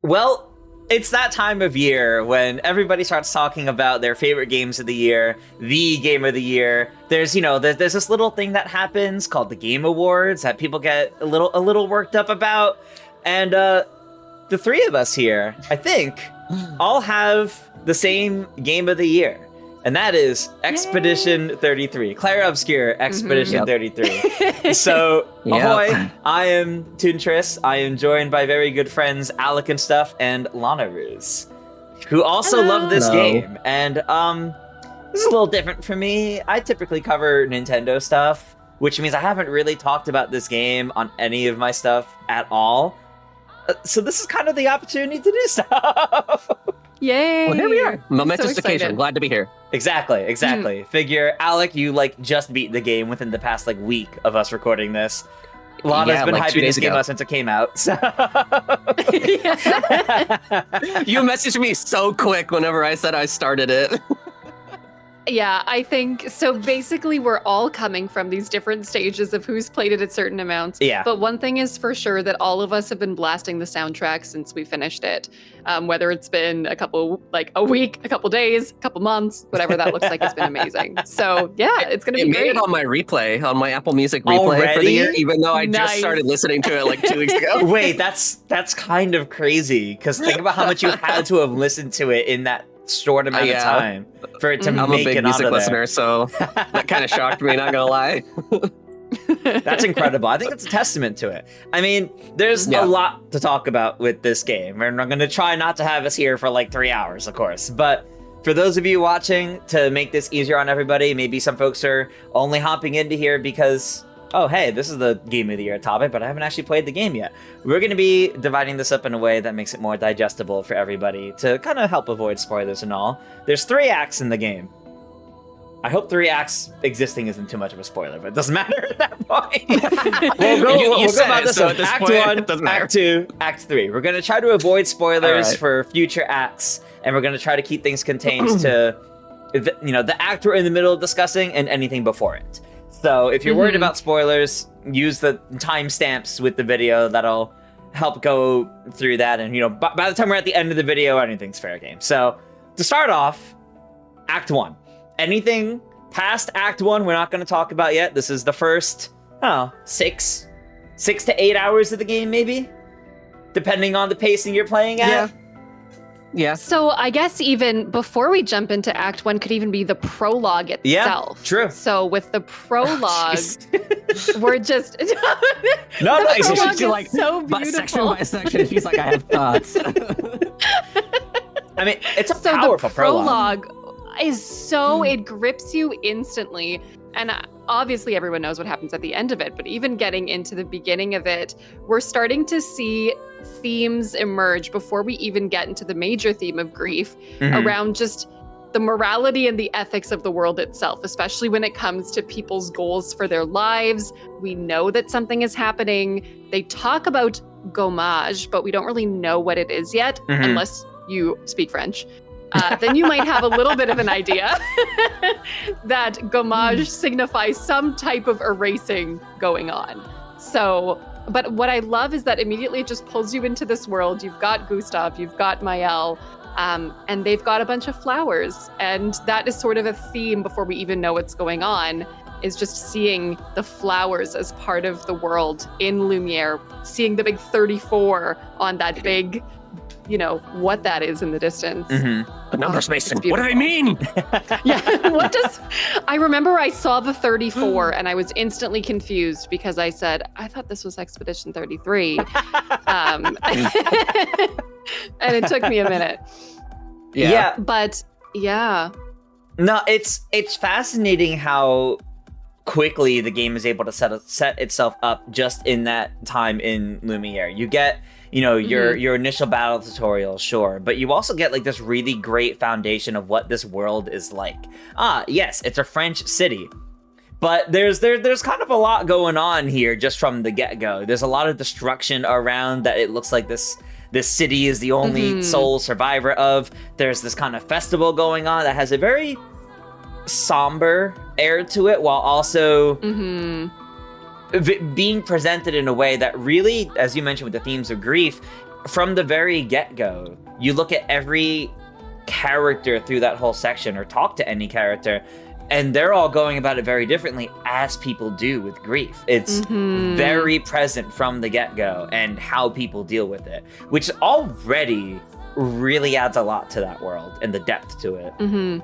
Well, it's that time of year when everybody starts talking about their favorite games of the year, the game of the year. There's, there's this little thing that happens called the Game Awards that people get a little worked up about. And the three of us here, I think, all have the same game of the year. And that is Expedition 33. Clair Obscur, Expedition 33. So, ahoy, I am Toontress. I am joined by very good friends Alecandstuff and Lanaruse, who also love this game. And this is a little different for me. I typically cover Nintendo stuff, which means I haven't really talked about this game on any of my stuff at all. So this is kind of the opportunity to do stuff. Yay! Well, here we are. Momentous occasion. Glad to be here. Exactly. Figure, Alec, you just beat the game within the past week of us recording this. Lana's been hyping this game out since it came out. So. You messaged me so quick whenever I said I started it. Yeah, I think so. Basically, we're all coming from these different stages of who's played it at certain amounts. Yeah. But one thing is for sure that all of us have been blasting the soundtrack since we finished it. Whether it's been a week, a couple days, a couple months, whatever that looks like, it's been amazing. So yeah, it's gonna be great. It made it on my replay, on my Apple Music replay for the year, even though I just started listening to it 2 weeks ago. Wait, that's kind of crazy. Because think about how much you had to have listened to it in that short amount of time for it to make it onto there. I'm a big music listener, so that kind of shocked me, not gonna lie. That's incredible. I think it's a testament to it. I mean, there's a lot to talk about with this game, and I'm going to try not to have us here for 3 hours, of course. But for those of you watching, to make this easier on everybody, maybe some folks are only hopping into here because, oh, hey, this is the Game of the Year topic, but I haven't actually played the game yet. We're going to be dividing this up in a way that makes it more digestible for everybody to kind of help avoid spoilers and all. There's 3 acts in the game. I hope 3 acts existing isn't too much of a spoiler, but it doesn't matter at that point. we'll go about this one. Act 1, Act 2, Act 3. We're going to try to avoid spoilers for future acts, and we're going to try to keep things contained to the act we're in the middle of discussing and anything before it. So if you're worried about spoilers, use the timestamps with the video. That'll help go through that. And, by the time we're at the end of the video, anything's fair game. So to start off, Act 1. Anything past Act 1 we're not going to talk about yet. This is the first, 6 to 8 hours of the game, maybe? Depending on the pacing you're playing at. Yeah. So I guess even before we jump into Act 1 could even be the prologue itself. Yeah, true. So with the prologue, we're just... No, she's so beautiful. But section by section, she's like, I have thoughts. I mean, it's a powerful prologue is so it grips you instantly, and obviously everyone knows what happens at the end of it, but even getting into the beginning of it, we're starting to see themes emerge before we even get into the major theme of grief around just the morality and the ethics of the world itself, especially when it comes to people's goals for their lives. We know that something is happening. They talk about gommage, but we don't really know what it is yet, unless you speak French. Then you might have a little bit of an idea that gommage signifies some type of erasing going on. So, but what I love is that immediately it just pulls you into this world. You've got Gustav, you've got Maëlle, and they've got a bunch of flowers. And that is sort of a theme before we even know what's going on, is just seeing the flowers as part of the world in Lumiere, seeing the big 34 on that big, what that is in the distance. The numbers, Mason. What do they mean? I remember I saw the 34 and I was instantly confused because I said, I thought this was Expedition 33. And it took me a minute. Yeah. But yeah. No, it's fascinating how quickly the game is able to set itself up just in that time in Lumiere. You get your initial battle tutorial, sure, but you also get this really great foundation of what this world is like. Yes, it's a French city, but there's kind of a lot going on here just from the get-go. There's a lot of destruction around that. It looks like this city is the only sole survivor of. There's this kind of festival going on that has a very somber air to it, while also being presented in a way that really, as you mentioned with the themes of grief, from the very get-go, you look at every character through that whole section, or talk to any character, and they're all going about it very differently, as people do with grief. It's very present from the get-go, and how people deal with it, which already really adds a lot to that world and the depth to it.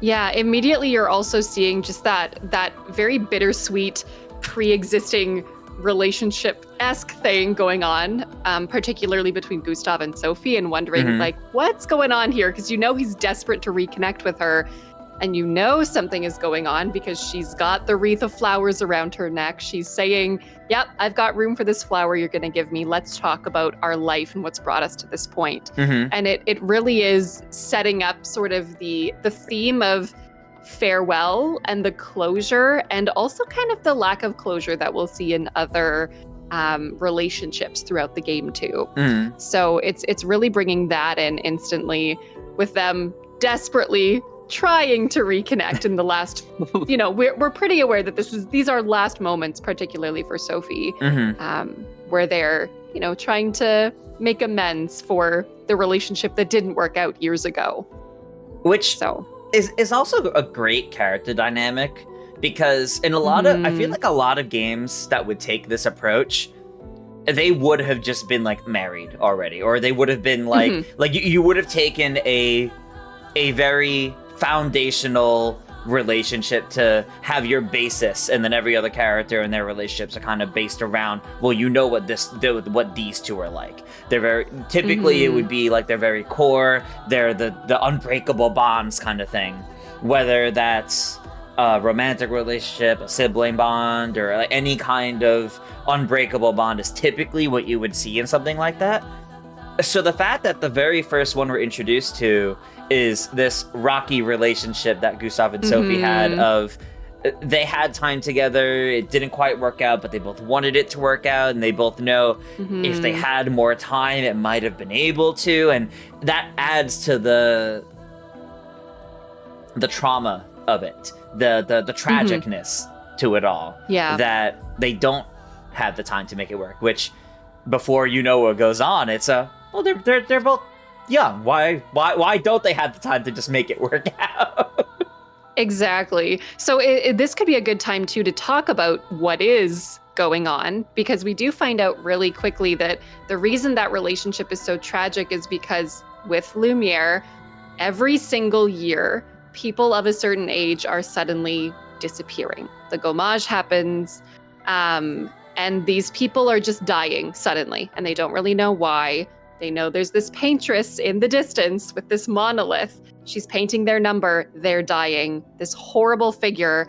Yeah, immediately you're also seeing just that very bittersweet, pre-existing relationship-esque thing going on, particularly between Gustav and Sophie, and wondering like, what's going on here? Because you know he's desperate to reconnect with her, and you know something is going on because she's got the wreath of flowers around her neck. She's saying, yep, I've got room for this flower you're going to give me. Let's talk about our life and what's brought us to this point. And it really is setting up sort of the theme of farewell and the closure, and also kind of the lack of closure that we'll see in other relationships throughout the game too. So it's really bringing that in instantly, with them desperately trying to reconnect in the last, you know, we're pretty aware that these are last moments, particularly for Sophie, where they're, you know, trying to make amends for the relationship that didn't work out years ago. Which is also a great character dynamic, because in a lot of, I feel like a lot of games that would take this approach, they would have just been like married already, or they would have been like, like you would have taken a very foundational relationship to have your basis, and then every other character and their relationships are kind of based around, well, you know what these two are like. They're very, typically it would be like they're very core, they're the unbreakable bonds kind of thing, whether that's a romantic relationship, a sibling bond, or like any kind of unbreakable bond is typically what you would see in something like that. So the fact that the very first one we're introduced to is this rocky relationship that Gustav and Sophie had, of they had time together, it didn't quite work out, but they both wanted it to work out, and they both know if they had more time, it might have been able to, and that adds to the trauma of it, the tragicness to it all. Yeah, that they don't have the time to make it work. Which, before you know what goes on, it's well, they're both young. Why don't they have the time to just make it work out? Exactly. So this could be a good time too to talk about what is going on, because we do find out really quickly that the reason that relationship is so tragic is because with Lumiere, every single year, people of a certain age are suddenly disappearing. The gommage happens, and these people are just dying suddenly, and they don't really know why. They know there's this paintress in the distance with this monolith. She's painting their number. They're dying. This horrible figure.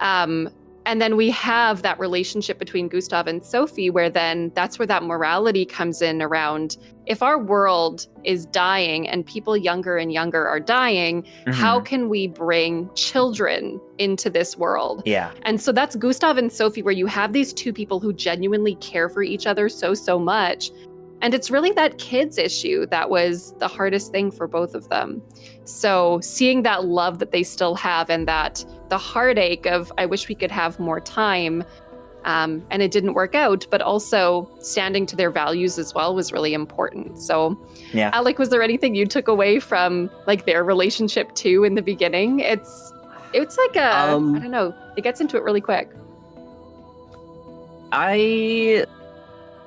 And then we have that relationship between Gustav and Sophie, where then that's where that morality comes in around, if our world is dying and people younger and younger are dying, how can we bring children into this world? Yeah. And so that's Gustav and Sophie, where you have these two people who genuinely care for each other so much. And it's really that kids issue that was the hardest thing for both of them. So seeing that love that they still have, and that the heartache of, I wish we could have more time, and it didn't work out, but also standing to their values as well was really important. So yeah. Alec, was there anything you took away from like their relationship too in the beginning? It's like I don't know, it gets into it really quick. I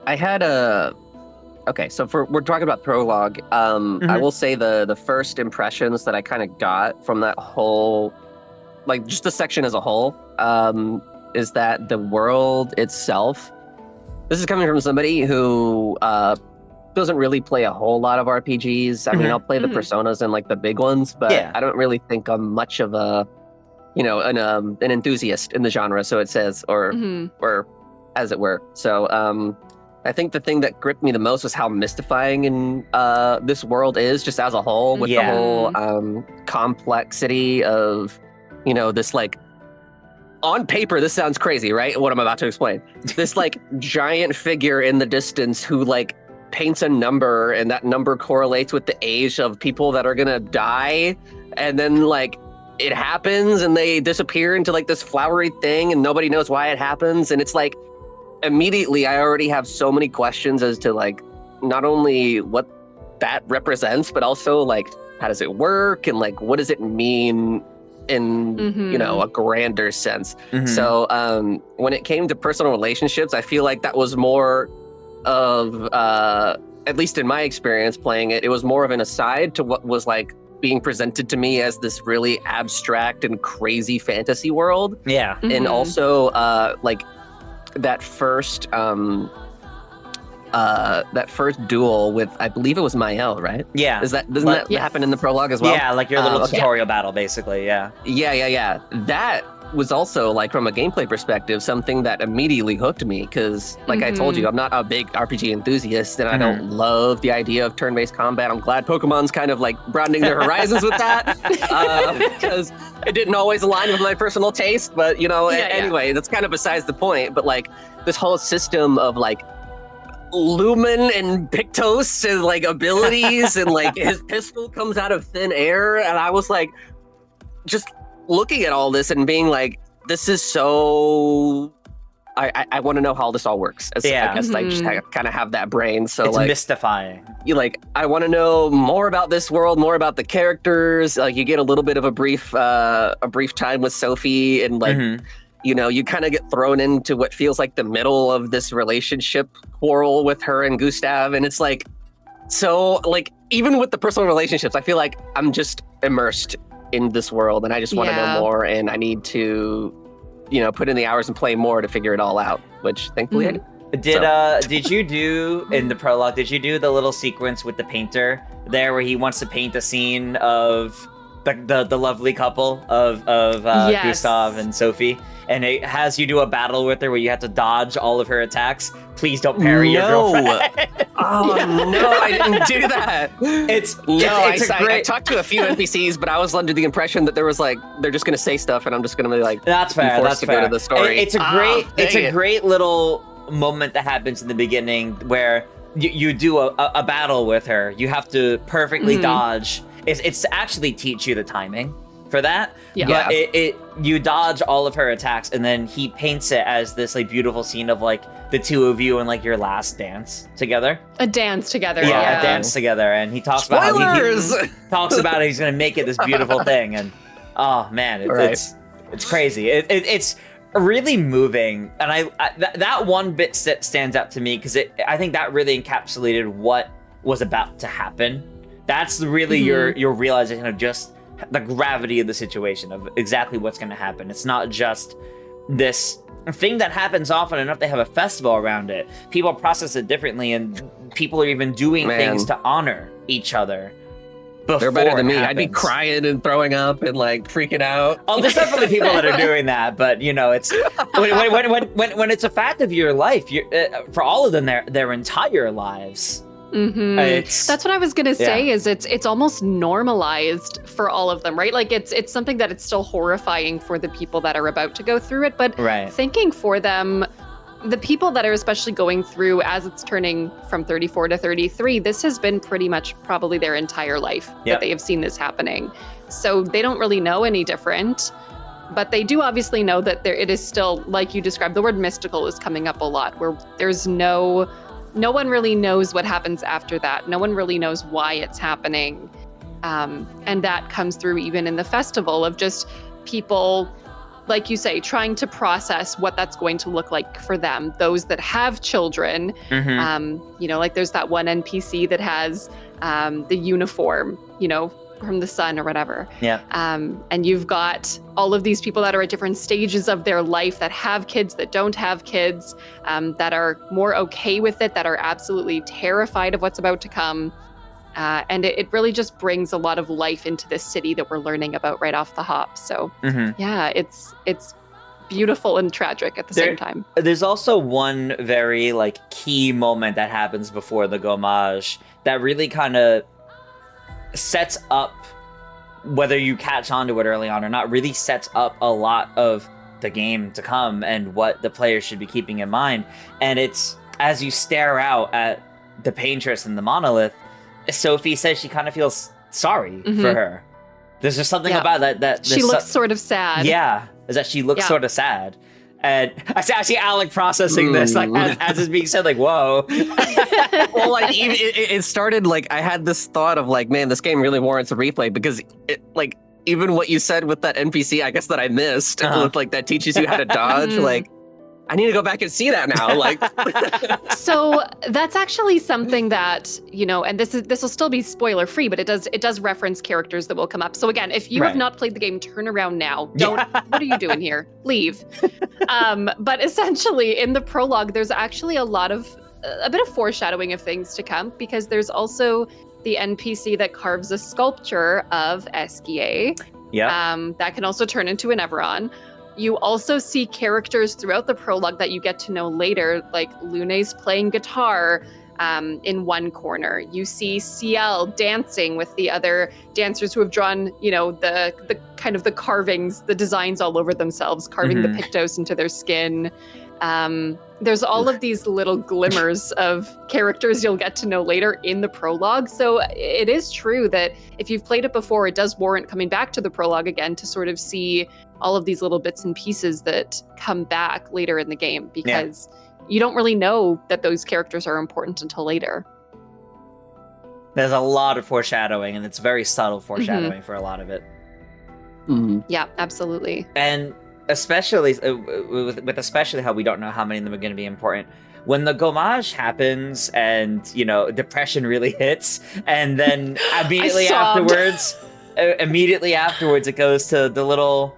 had a... Okay, so we're talking about Prologue. I will say the first impressions that I kind of got from that whole, like just the section as a whole, is that the world itself, this is coming from somebody who doesn't really play a whole lot of RPGs. I mean, I'll play the Personas and like the big ones, but I don't really think I'm much of a, an enthusiast in the genre. So it says, or as it were. So, I think the thing that gripped me the most was how mystifying this world is, just as a whole, with the whole complexity of, this like, on paper, this sounds crazy, right? What I'm about to explain. This like giant figure in the distance who like paints a number, and that number correlates with the age of people that are gonna die. And then like it happens and they disappear into like this flowery thing and nobody knows why it happens. And it's like, immediately I already have so many questions as to like not only what that represents, but also like how does it work and like what does it mean in a grander sense. So when it came to personal relationships, I feel like that was more of at least in my experience playing it, it was more of an aside to what was like being presented to me as this really abstract and crazy fantasy world. Yeah. And also like that first duel with, I believe it was Mael, right? Yeah. Doesn't that happen in the prologue as well? Yeah, like your little tutorial battle, basically. Yeah. Yeah. That was also, like, from a gameplay perspective, something that immediately hooked me because, like I told you, I'm not a big RPG enthusiast and I don't love the idea of turn-based combat. I'm glad Pokemon's kind of, like, broadening their horizons with that because it didn't always align with my personal taste. But, anyway, that's kind of besides the point. But, like, this whole system of, like, Lumen and Pictos and, like, abilities and, like, his pistol comes out of thin air. And I was, like, just looking at all this and being like, this is so... I want to know how this all works. I guess I just kind of have that brain. So it's like mystifying. I want to know more about this world, more about the characters. Like you get a little bit of a brief time with Sophie, and like you kind of get thrown into what feels like the middle of this relationship quarrel with her and Gustav, and it's like, so like even with the personal relationships, I feel like I'm just immersed in this world, and I just want to know more, and I need to put in the hours and play more to figure it all out, which thankfully I did. Did you do in the prologue, did you do the little sequence with the painter there where he wants to paint a scene of the lovely couple of Gustav and Sophie, and it has you do a battle with her where you have to dodge all of her attacks? Please don't parry your girlfriend. Oh no, I didn't do that. I talked to a few NPCs, but I was under the impression that there was like they're just gonna say stuff, and I'm just gonna be like, that's fair. That's fair. Go to the story. It's a great little moment that happens in the beginning where you do a battle with her. You have to perfectly dodge. It's to actually teach you the timing for that. But you dodge all of her attacks, and then he paints it as this like beautiful scene of like the two of you and like your last dance together. A dance together. A dance together, and he talks about how he talks about he's gonna make it this beautiful thing, and oh man, it's crazy. It's really moving, and that one bit stands out to me because I think that really encapsulated what was about to happen. That's really your realization of just the gravity of the situation, of exactly what's going to happen. It's not just this thing that happens often enough. They have a festival around it. People process it differently, and people are even doing things to honor each other. They're better than me. I'd be crying and throwing up and like freaking out. Oh, there's definitely people that are doing that, but it's when it's a fact of your life, for all of them, their entire lives. That's what I was gonna say. Is it's almost normalized for all of them, right? Like it's something that it's still horrifying for the people that are about to go through it, but thinking for them, the people that are especially going through as it's turning from 34 to 33, this has been pretty much probably their entire life that they have seen this happening. So they don't really know any different, but they do obviously know that it is still, like you described, the word mystical is coming up a lot, where there's no one really knows what happens after that. No one really knows why it's happening. And that comes through even in the festival of just people, like you say, trying to process what that's going to look like for them. Those that have children, like there's that one NPC that has the uniform, from the sun or whatever. And you've got all of these people that are at different stages of their life, that have kids, that don't have kids, that are more okay with it, that are absolutely terrified of what's about to come. And it really just brings a lot of life into this city that we're learning about right off the hop. So it's beautiful and tragic at the same time. There's also one very like key moment that happens before the gommage that really kind of sets up, whether you catch on to it early on or not, really sets up a lot of the game to come and what the players should be keeping in mind. And it's as you stare out at the paintress and the monolith, Sophie says she kind of feels sorry for her. There's just something about that she looks sort of sad. Yeah, is that she looks sort of sad. And I see Alec processing this, like, as it's being said, like, whoa. Well, like, even, it started, like, I had this thought of, like, man, this game really warrants a replay, because, it, like, even what you said with that NPC, I guess, that I missed, with, like, that teaches you how to dodge, like, I need to go back and see that now. Like, so that's actually something that, you know, and this will still be spoiler free, but it does reference characters that will come up. So again, if you have not played the game, turn around now. Don't. What are you doing here? Leave. But essentially, in the prologue, there's actually a bit of foreshadowing of things to come, because there's also the NPC that carves a sculpture of Eskia. Yeah. That can also turn into an Everon. You also see characters throughout the prologue that you get to know later, like Lune's playing guitar in one corner. You see Ciel dancing with the other dancers who have drawn, you know, the kind of the carvings, the designs all over themselves, carving the Pictos into their skin. There's all of these little glimmers of characters you'll get to know later in the prologue. So it is true that if you've played it before, it does warrant coming back to the prologue again to sort of see all of these little bits and pieces that come back later in the game, because you don't really know that those characters are important until later. There's a lot of foreshadowing, and it's very subtle foreshadowing for a lot of it. Yeah, absolutely. And especially with especially how we don't know how many of them are going to be important. When the gommage happens and, you know, depression really hits, and then immediately afterwards it goes to the little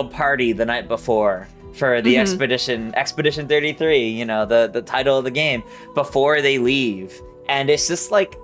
party the night before for the Expedition 33, you know, the title of the game, before they leave. And it's just like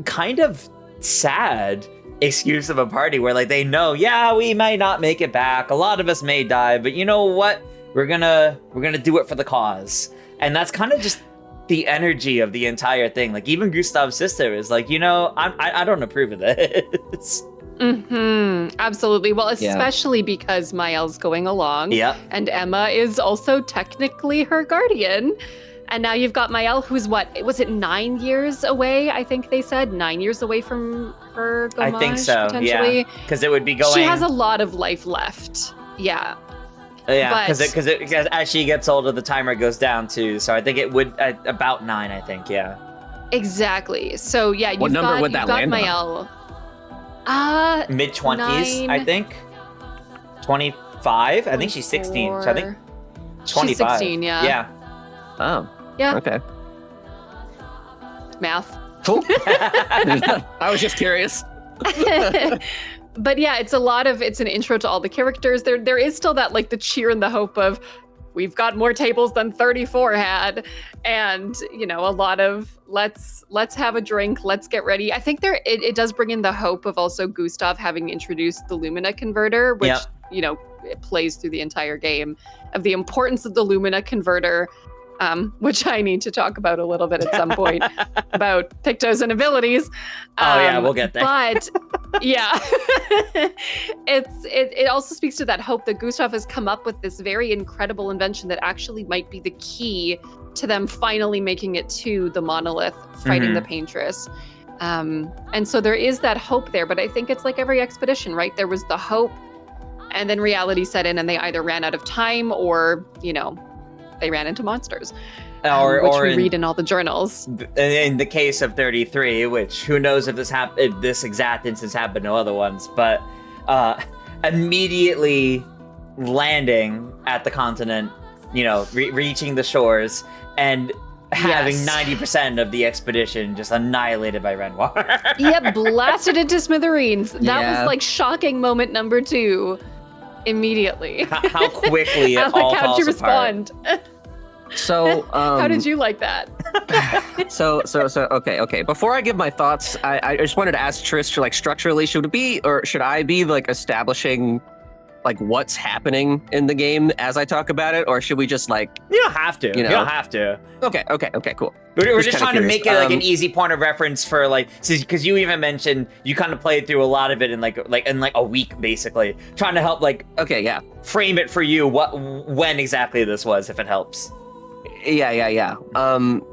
kind of sad excuse of a party where, like, they know, yeah, we might not make it back, a lot of us may die, but you know what, we're gonna do it for the cause. And that's kind of just the energy of the entire thing. Like, even Gustav's sister is like, you know, I don't approve of this. Absolutely. Well, especially because Mael's going along, and Emma is also technically her guardian. And now you've got Mael, who's what, was it 9 years away? I think they said 9 years away from her gommage, I think so, potentially. Yeah. Because it would be going... She has a lot of life left. Yeah. Yeah, because as she gets older, the timer goes down too. So I think it would, about 9, I think, yeah. Exactly. So yeah, you've got Mael. Mid-20s, I think. 25? I think she's 16, so I think 25. She's 16, yeah. Yeah. Oh. Yeah. Okay. Math. Cool. I was just curious. But yeah, it's an intro to all the characters. There is still that, like, the cheer and the hope of, we've got more tables than 34 had. And, you know, a lot of let's have a drink, let's get ready. I think it does bring in the hope of also Gustav having introduced the Lumina converter, which, you know, it plays through the entire game, of the importance of the Lumina converter. Which I need to talk about a little bit at some point about Pictos and abilities. We'll get there. But yeah, it also speaks to that hope that Gustav has come up with this very incredible invention that actually might be the key to them finally making it to the monolith, fighting the Paintress. And so there is that hope there, but I think it's like every expedition, right? There was the hope, and then reality set in, and they either ran out of time or, you know, they ran into monsters, which we read in all the journals. In the case of 33, which who knows if this exact instance happened to other ones, but immediately landing at the continent, you know, reaching the shores, and having 90% of the expedition just annihilated by Renoir. Yep, blasted into smithereens. That was like shocking moment number 2. Immediately. How quickly it all falls apart. How'd you respond? So, how did you like that? so okay. Before I give my thoughts, I just wanted to ask Trish, like, structurally, should I be like establishing like what's happening in the game as I talk about it, or should we just like... You don't have to. You know? You don't have to. Okay, cool. We're just trying to make it like an easy point of reference for, like, because you even mentioned you kind of played through a lot of it in like a week, basically, trying to help, like, frame it for you when exactly this was, if it helps. Yeah.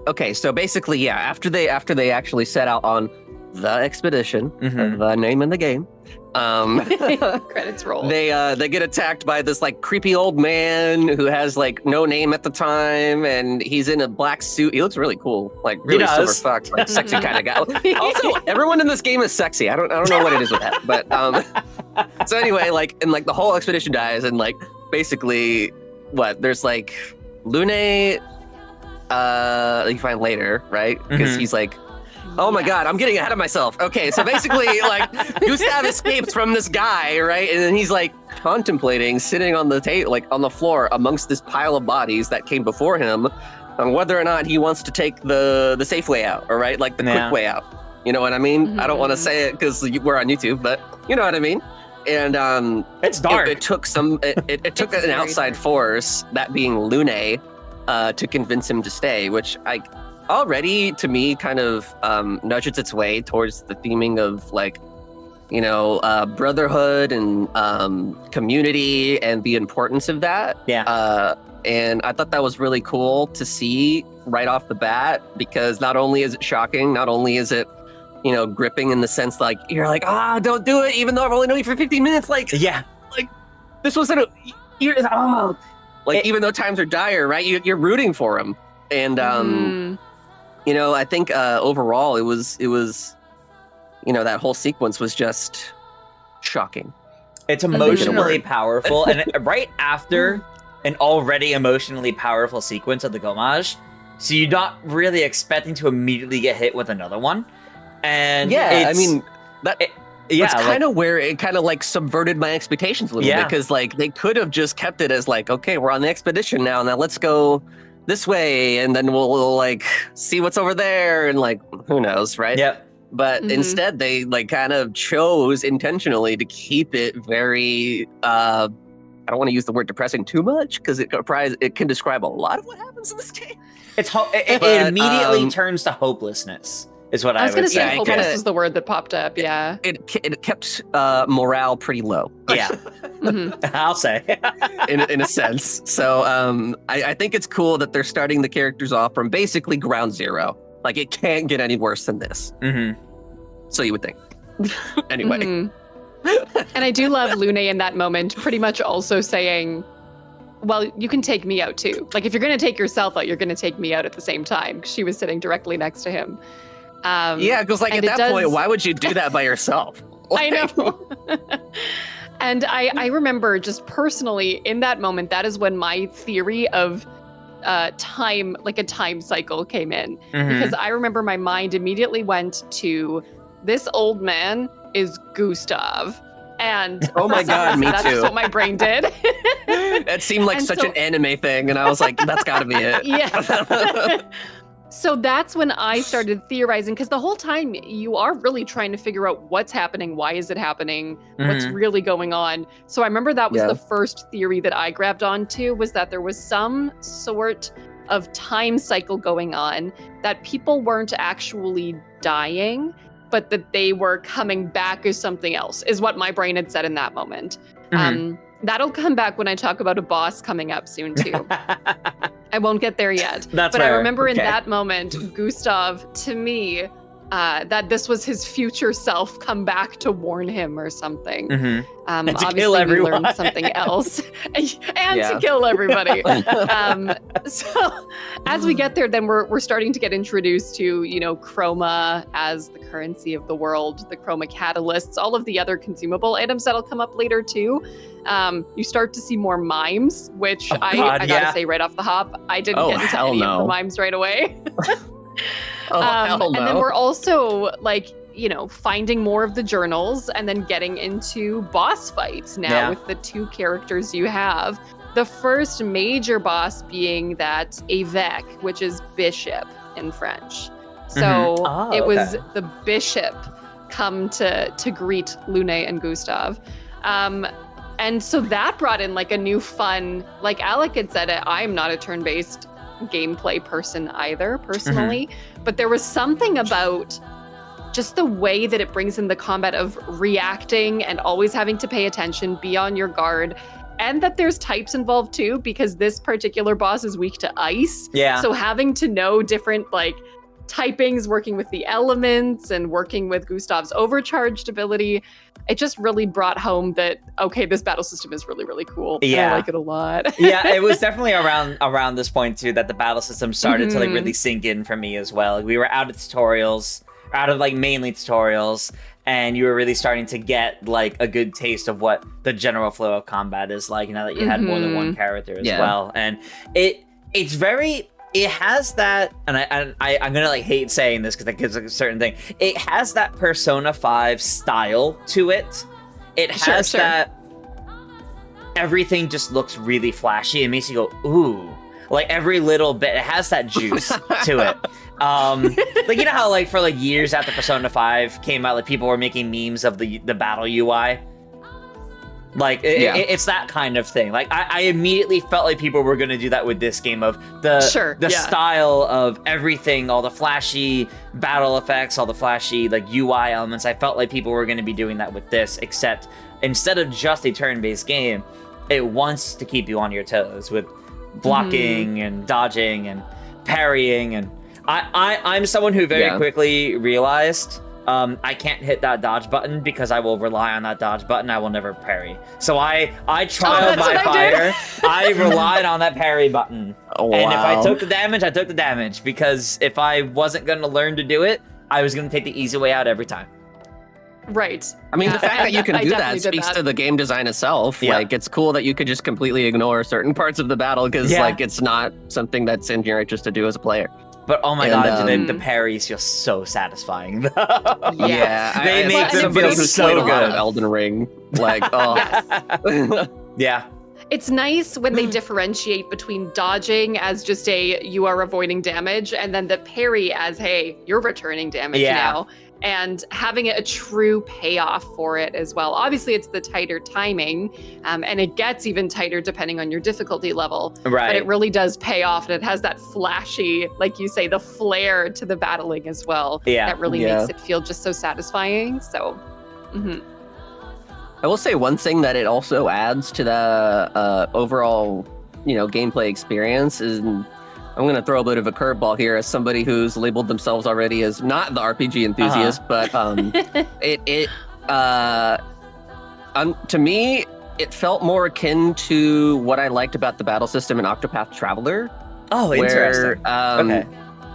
Okay, so basically, after they actually set out on the expedition, Mhm. the name in the game. Credits roll. They get attacked by this like creepy old man who has like no name at the time, and he's in a black suit. He looks really cool, like really silver does. fucked, like sexy kind of guy. Also, everyone in this game is sexy. I don't know what it is with that, but so anyway, like and like the whole expedition dies, and like basically what there's like Lune, you find later, right? Because Mhm. he's like, oh my God, I'm getting ahead of myself. Okay, so basically, like, Gustav escapes from this guy, right? And then he's like contemplating, sitting on the table, like on the floor amongst this pile of bodies that came before him, on whether or not he wants to take the safe way out, or right, like the Yeah. quick way out. You know what I mean? I don't want to Mhm. say it because we're on YouTube, but you know what I mean. And It's dark. it took some, it took an very outside dark. force, that being Lune, to convince him to stay, which already to me kind of nudges its way towards the theming of like, you know, brotherhood and community and the importance of that. Yeah. And I thought that was really cool to see right off the bat, because not only is it shocking, not only is it, you know, gripping in the sense like you're like, don't do it, even though I've only known you for 15 minutes. Like, Yeah. this wasn't even though times are dire, right? You're rooting for him. And Mhm. you know, I think overall it was, you know, that whole sequence was just shocking. It's Mhm. emotionally powerful, and right after an already emotionally powerful sequence of the Gomage, so you're not really expecting to immediately get hit with another one. And Yeah, I it's- mean, that's like- kind of where it kind of like subverted my expectations a little Yeah. bit, because like they could have just kept it as like, okay, we're on the expedition now let's go this way, and then we'll like see what's over there, and like who knows, right? Yep. But Mhm. instead they like kind of chose intentionally to keep it very I don't want to use the word depressing too much, because it can describe a lot of what happens in this game. It But, immediately turns to hopelessness, is what I, I was would going to say. say it hopeless kinda- was the word that popped up. Yeah. It kept morale pretty low. Yeah, Mhm. I'll say. in a sense. So I think it's cool that they're starting the characters off from basically ground zero. Like it can't get any worse than this. hmm So you would think. Anyway. Mhm. And I do love Lune in that moment, pretty much also saying, well, you can take me out too. Like if you're going to take yourself out, you're going to take me out at the same time. She was sitting directly next to him. Yeah, because like and at it that point, does- why would you do that by yourself? I know. And I remember just personally in that moment, that is when my theory of time, like a time cycle came in. Mhm. Because I remember my mind immediately went to this old man is Gustav. And Oh my for some God, reason, me that's too. just what my brain did. It seemed like And such so- an anime thing, and I was like, that's got to be it. Yeah. So that's when I started theorizing, because the whole time you are really trying to figure out what's happening, why is it happening, what's Mhm. really going on. So I remember that was Yeah. the first theory that I grabbed onto, was that there was some sort of time cycle going on, that people weren't actually dying, but that they were coming back as something else, is what my brain had said in that moment. Mhm. That'll come back when I talk about a boss coming up soon too. I won't get there yet. That's But I fair. remember in Okay. that moment, Gustav, to me, that this was his future self come back to warn him or something. Mhm. And to obviously kill we everyone. learned something else. and Yeah. to kill everybody. So as we get there, then we're starting to get introduced to, you know, chroma as the currency of the world, the chroma catalysts, all of the other consumable items that'll come up later too. You start to see more mimes, which Oh, I God, gotta yeah. say right off the hop, I didn't Oh, get into hell any of the no. mimes right away. Oh, hell no. And then we're also like, you know, finding more of the journals and then getting into boss fights now Yeah. with the two characters you have. The first major boss being that évêque, which is bishop in French. So Mhm. Oh, it was okay. the bishop come to greet Lune and Gustav. And so that brought in like a new fun, like Alec had said it, I'm not a turn-based gameplay person either, personally. But there was something about just the way that it brings in the combat of reacting and always having to pay attention, be on your guard, and that there's types involved too, because this particular boss is weak to ice. Yeah. So having to know different like typings, working with the elements, and working with Gustav's overcharged ability. It just really brought home that, okay, this battle system is really, really cool. Yeah. I like it a lot. Yeah, it was definitely around this point too that the battle system started to like really sink in for me as well. We were out of tutorials, out of like mainly tutorials, and you were really starting to get like a good taste of what the general flow of combat is like now that you had more than one character as well. And it has that, and I'm gonna like hate saying this because that gives like a certain thing. It has that Persona 5 style to it. It has that everything just looks really flashy. It makes you go, ooh. Like every little bit, it has that juice to it. Like, you know how like for like years after Persona 5 came out, like people were making memes of the battle UI? Like, it's that kind of thing. Like, I immediately felt like people were going to do that with this game of the style of everything, all the flashy battle effects, all the flashy, like, UI elements. I felt like people were going to be doing that with this, except instead of just a turn-based game, it wants to keep you on your toes with blocking and dodging and parrying. And I'm someone who very quickly realized... I can't hit that dodge button because I will rely on that dodge button. I will never parry. So I trialed my fire. I relied on that parry button. Oh, wow. And if I took the damage, I took the damage. Because if I wasn't going to learn to do it, I was going to take the easy way out every time. Right. I mean, the fact that you can do that speaks to the game design itself. Yeah. Like, it's cool that you could just completely ignore certain parts of the battle because, like, it's not something that's in your interest to do as a player. But oh my god, the parries feel so satisfying. They make them feel so good. Elden Ring, like, yeah. It's nice when they differentiate between dodging as just you are avoiding damage, and then the parry as, hey, you're returning damage now. And having a true payoff for it as well. Obviously, it's the tighter timing, and it gets even tighter depending on your difficulty level. Right. But it really does pay off, and it has that flashy, like you say, the flair to the battling as well. Yeah. That really makes it feel just so satisfying. So, I will say one thing that it also adds to the overall, gameplay experience is. I'm going to throw a bit of a curveball here as somebody who's labeled themselves already as not the RPG enthusiast, but to me, it felt more akin to what I liked about the battle system in Octopath Traveler. Oh, where, interesting.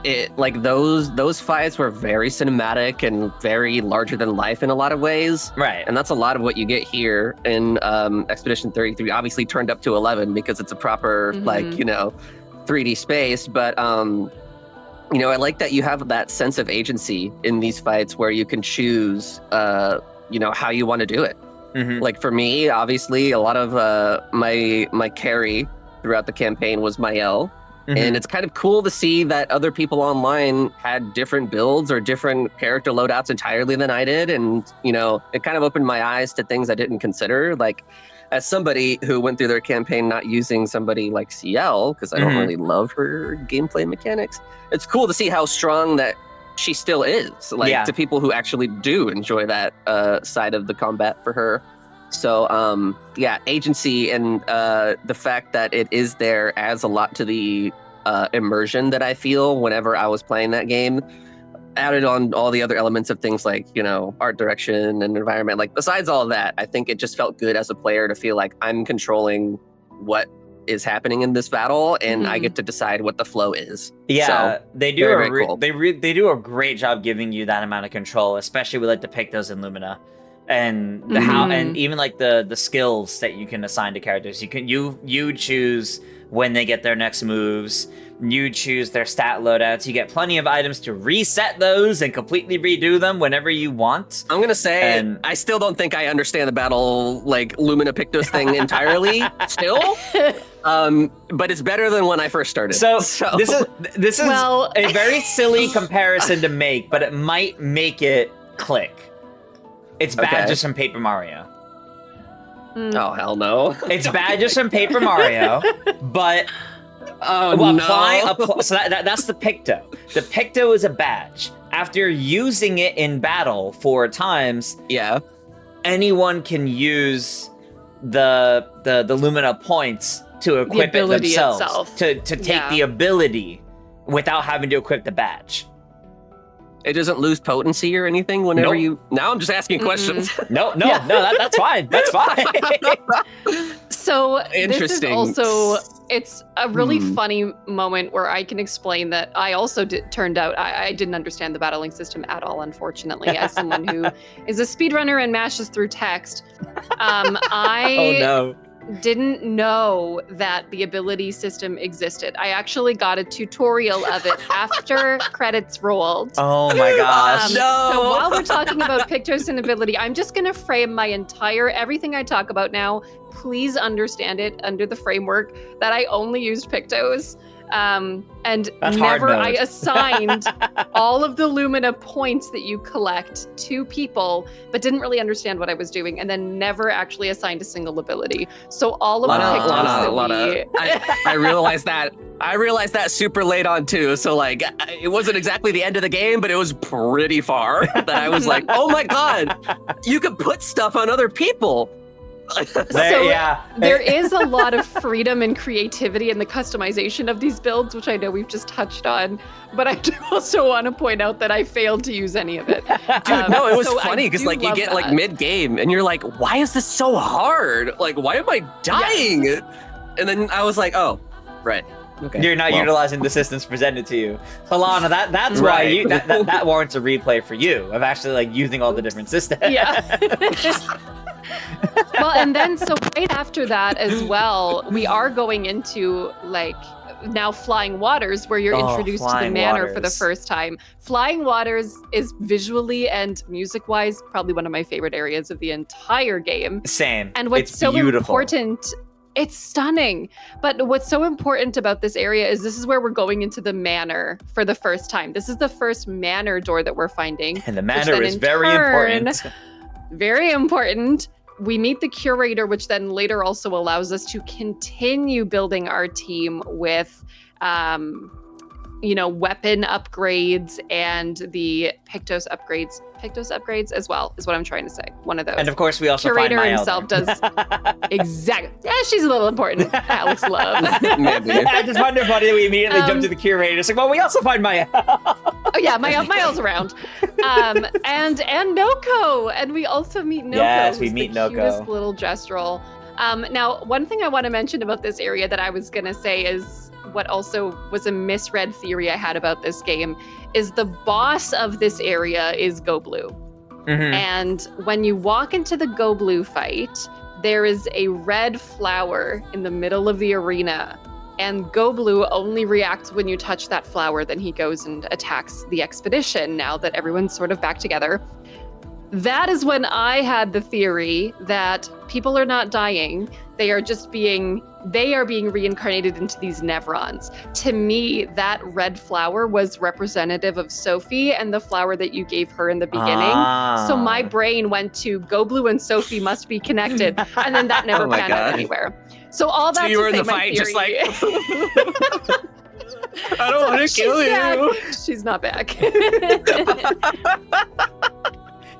It like those fights were very cinematic and very larger than life in a lot of ways. Right. And that's a lot of what you get here in Expedition 33, obviously turned up to 11 because it's a proper 3D space, but I like that you have that sense of agency in these fights where you can choose how you want to do it. Like for me, obviously a lot of my carry throughout the campaign was Mael, and it's kind of cool to see that other people online had different builds or different character loadouts entirely than I did, and it kind of opened my eyes to things I didn't consider. Like, as somebody who went through their campaign not using somebody like CL, because I don't really love her gameplay mechanics, it's cool to see how strong that she still is, to people who actually do enjoy that side of the combat for her. So, agency and the fact that it is there adds a lot to the immersion that I feel whenever I was playing that game. Added on all the other elements of things like, art direction and environment. Like, besides all of that, I think it just felt good as a player to feel like I'm controlling what is happening in this battle, and I get to decide what the flow is. Yeah, so, they do cool. They do a great job giving you that amount of control, especially with like the Pictos and Lumina, and the how, and even like the skills that you can assign to characters. You choose when they get their next moves. You choose their stat loadouts. You get plenty of items to reset those and completely redo them whenever you want. I'm going to say, I still don't think I understand the battle, like, Lumina Pictos thing entirely, still. But it's better than when I first started. So. This is a very silly comparison to make, but it might make it click. It's badges from Paper Mario. Oh, hell no. It's badges from Paper Mario, but... so that's the Picto. The Picto is a badge. After using it in battle 4 times, anyone can use the Lumina points to equip it themselves. To take the ability without having to equip the badge. It doesn't lose potency or anything whenever Nope. you. Now I'm just asking questions. No, that's fine. That's fine. So this is Interesting. also, it's a really funny moment where I can explain that I also turned out I didn't understand the battling system at all, unfortunately, as someone who is a speedrunner and mashes through text. I Oh no. didn't know that the ability system existed. I actually got a tutorial of it after credits rolled. Oh my gosh. No. So while we're talking about Pictos and ability, I'm just going to frame everything I talk about now. Please understand it under the framework that I only used Pictos. And That's hard never mode. I assigned all of the Lumina points that you collect to people, but didn't really understand what I was doing, and then never actually assigned a single ability. So all of the Pictos that we... I realized that. I realized that super late on too. So like, it wasn't exactly the end of the game, but it was pretty far. That I was like, oh my god, you could put stuff on other people. There is a lot of freedom and creativity in the customization of these builds, which I know we've just touched on, but I do also want to point out that I failed to use any of it. Dude, no, it was so funny because like you get like mid-game and you're like, why is this so hard? Like, why am I dying? Yes. And then I was like, oh, right. Okay. You're not utilizing the systems presented to you. Falana, that's Right. why that warrants a replay for you of actually like using all the different systems. Yeah. Well, and then so right after that as well, we are going into like now Flying Waters, where you're introduced to the manor for the first time. Flying Waters is visually and music-wise probably one of my favorite areas of the entire game. Same. And what's it's so beautiful. important, it's stunning. But what's so important about this area is this is where we're going into the manor for the first time. This is the first manor door that we're finding. And the manor is very important. Very important. We meet the curator, which then later also allows us to continue building our team with, weapon upgrades and the Pictos upgrades. Pictos upgrades as well is what I'm trying to say. One of those. And of course, we also curator find himself does exactly. Yeah, she's a little important. Alex Love. I just wonder, buddy, that we immediately jump to the curator. It's like, well, we also find Maya. Oh yeah, Maya's around. And Noko, and we also meet Noko. Yes, we who's meet the Noko. Cutest little gestrel. Now, one thing I want to mention about this area that I was gonna say is what also was a misread theory I had about this game is the boss of this area is Go Blue. Mm-hmm. And when you walk into the Go Blue fight, there is a red flower in the middle of the arena. And Go Blue only reacts when you touch that flower. Then he goes and attacks the expedition now that everyone's sort of back together. That is when I had the theory that people are not dying. They are being reincarnated into these Nevrons. To me, that red flower was representative of Sophie and the flower that you gave her in the beginning. So my brain went to Go Blue and Sophie must be connected. And then that never panned out anywhere. So all that so you to were in say the fight, theory, just like, I don't want to kill you. She's not back.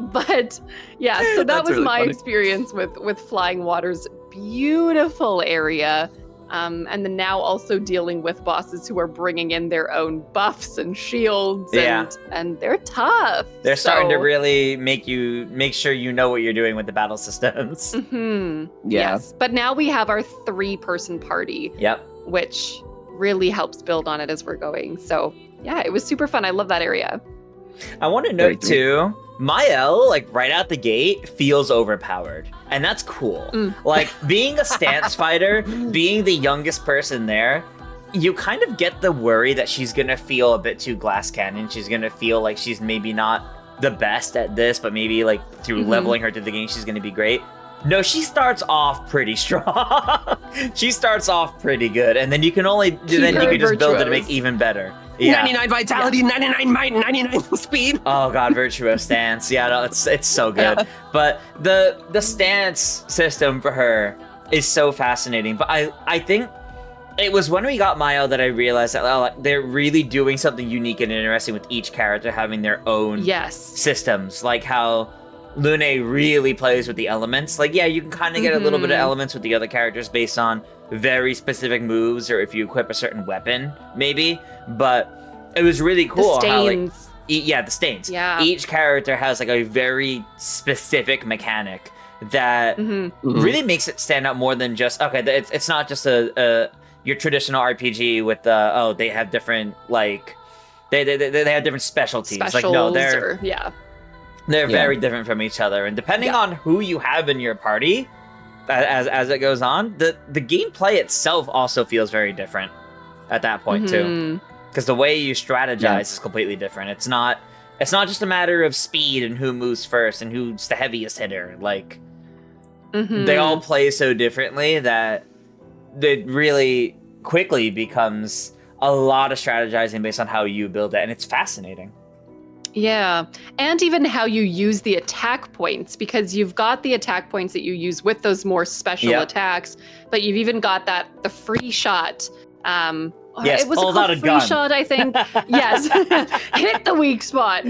But yeah, so that was really my experience with Flying Waters. Beautiful area. And then now also dealing with bosses who are bringing in their own buffs and shields, and they're tough. They're starting to really make sure you know what you're doing with the battle systems. Mm-hmm. Yeah. Yes, but now we have our 3-person party. Yep. Which really helps build on it as we're going. So yeah, it was super fun. I love that area. I want to note too, Mael, like right out the gate, feels overpowered. And that's cool. Like being a stance fighter, being the youngest person there, you kind of get the worry that she's going to feel a bit too glass cannon. She's going to feel like she's maybe not the best at this, but maybe like through leveling her to the game, she's going to be great. No, she starts off pretty strong. She starts off pretty good. And then you can just build it to make even better. Yeah. 99 vitality, 99 might, 99 speed. Oh god, virtuoso stance. Yeah, no, it's so good. Yeah. But the stance system for her is so fascinating. But I think it was when we got Mayo that I realized that they're really doing something unique and interesting with each character having their own systems. Like how Lune really plays with the elements. Like, yeah, you can kind of get a little bit of elements with the other characters based on very specific moves or if you equip a certain weapon, maybe. But it was really cool. The stains. the stains. Yeah. Each character has like a very specific mechanic that really makes it stand out more than just it's not just your traditional RPG with they have different like they have different specialties. Like no, they're very different from each other, and depending on who you have in your party, as it goes on, the gameplay itself also feels very different at that point too, because the way you strategize is completely different. It's not just a matter of speed and who moves first and who's the heaviest hitter. Like they all play so differently that it really quickly becomes a lot of strategizing based on how you build it, and it's fascinating. Yeah, and even how you use the attack points, because you've got the attack points that you use with those more special attacks, but you've even got the free shot. Yes, it was pulled out a free gun. Shot, I think. Yes, hit the weak spot.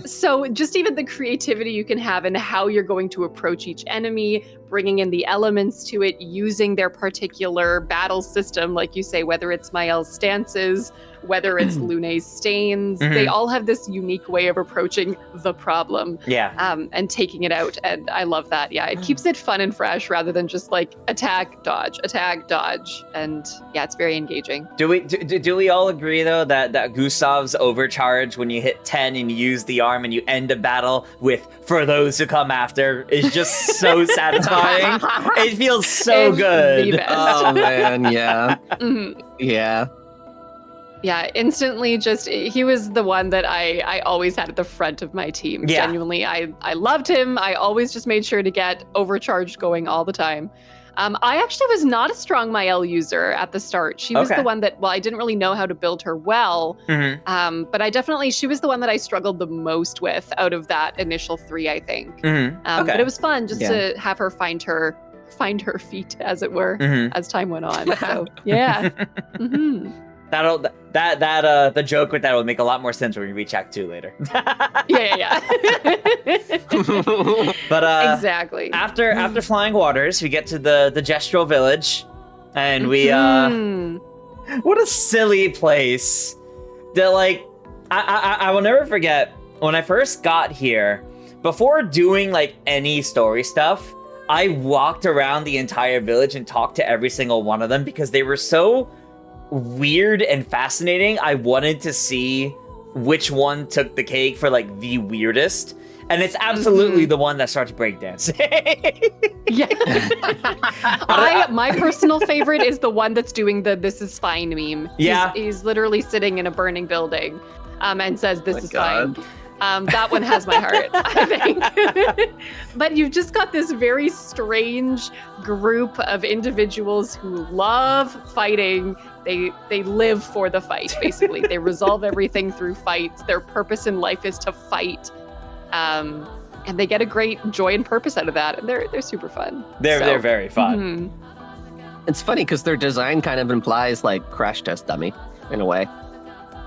So just even the creativity you can have and how you're going to approach each enemy, bringing in the elements to it, using their particular battle system, like you say, whether it's Mael's stances, whether it's Lune's stains, they all have this unique way of approaching the problem and taking it out. And I love that. Yeah, it keeps it fun and fresh rather than just like attack, dodge. And yeah, it's very engaging. Do we all agree though that Gustav's overcharge when you hit 10 and you use the arm and you end a battle with "for those who come after" is just so satisfying? It feels so good. The best. Oh man, yeah. Yeah. Yeah, instantly he was the one that I always had at the front of my team. Yeah. Genuinely, I loved him. I always just made sure to get overcharged going all the time. I actually was not a strong Mael user at the start. She was the one that, I didn't really know how to build her well, but she was the one that I struggled the most with out of that initial 3, I think. But it was fun just to have her find her feet, as it were, as time went on. So, yeah. The joke with that will make a lot more sense when we reach Act 2 later. Yeah. But exactly. After Flying Waters, we get to the Gestural Village, and we what a silly place. That like I will never forget when I first got here. Before doing like any story stuff, I walked around the entire village and talked to every single one of them because they were so weird and fascinating. I wanted to see which one took the cake for like the weirdest, and it's absolutely the one that starts breakdancing. My personal favorite is the one that's doing the "this is fine" meme. He's literally sitting in a burning building and says "this is fine." That one has my heart, I think. But you've just got this very strange group of individuals who love fighting. They live for the fight, basically. They resolve everything through fights. Their purpose in life is to fight. And they get a great joy and purpose out of that. And they're super fun. They're very fun. It's funny because their design kind of implies like crash test dummy in a way.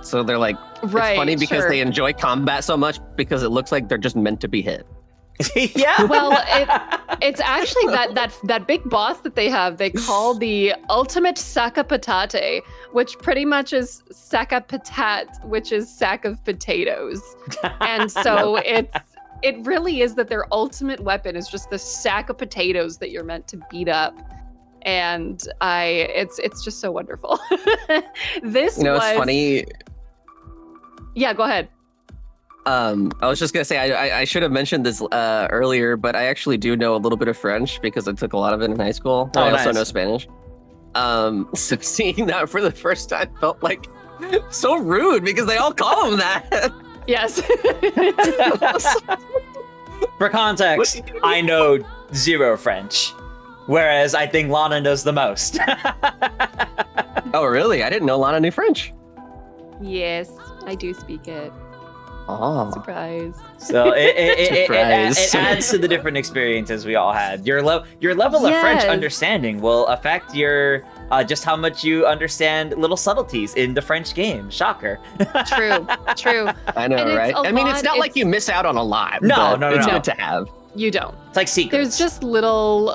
So they're like, it's funny because they enjoy combat so much because it looks like they're just meant to be hit. Yeah. Well, it's actually that big boss that they have. They call the ultimate Sacca Patate, which pretty much is Sacca Patat, which is sack of potatoes. And so it really is that their ultimate weapon is just the sack of potatoes that you're meant to beat up. And it's just so wonderful. It's funny. Yeah, go ahead. I was just gonna say I should have mentioned this earlier, but I actually do know a little bit of French because I took a lot of it in high school. I also know Spanish. So seeing that for the first time felt like so rude because they all call him that. Yes. For context, I know 0 French, whereas I think Lana knows the most. Oh, really? I didn't know Lana knew French. Yes, I do speak it. Oh. Surprise. So it adds to the different experiences we all had. Your level of French understanding will affect your just how much you understand little subtleties in the French game. Shocker. True. I know, right? I mean, it's not like you miss out on a lot. No. It's good to have. You don't. It's like secrets. There's just little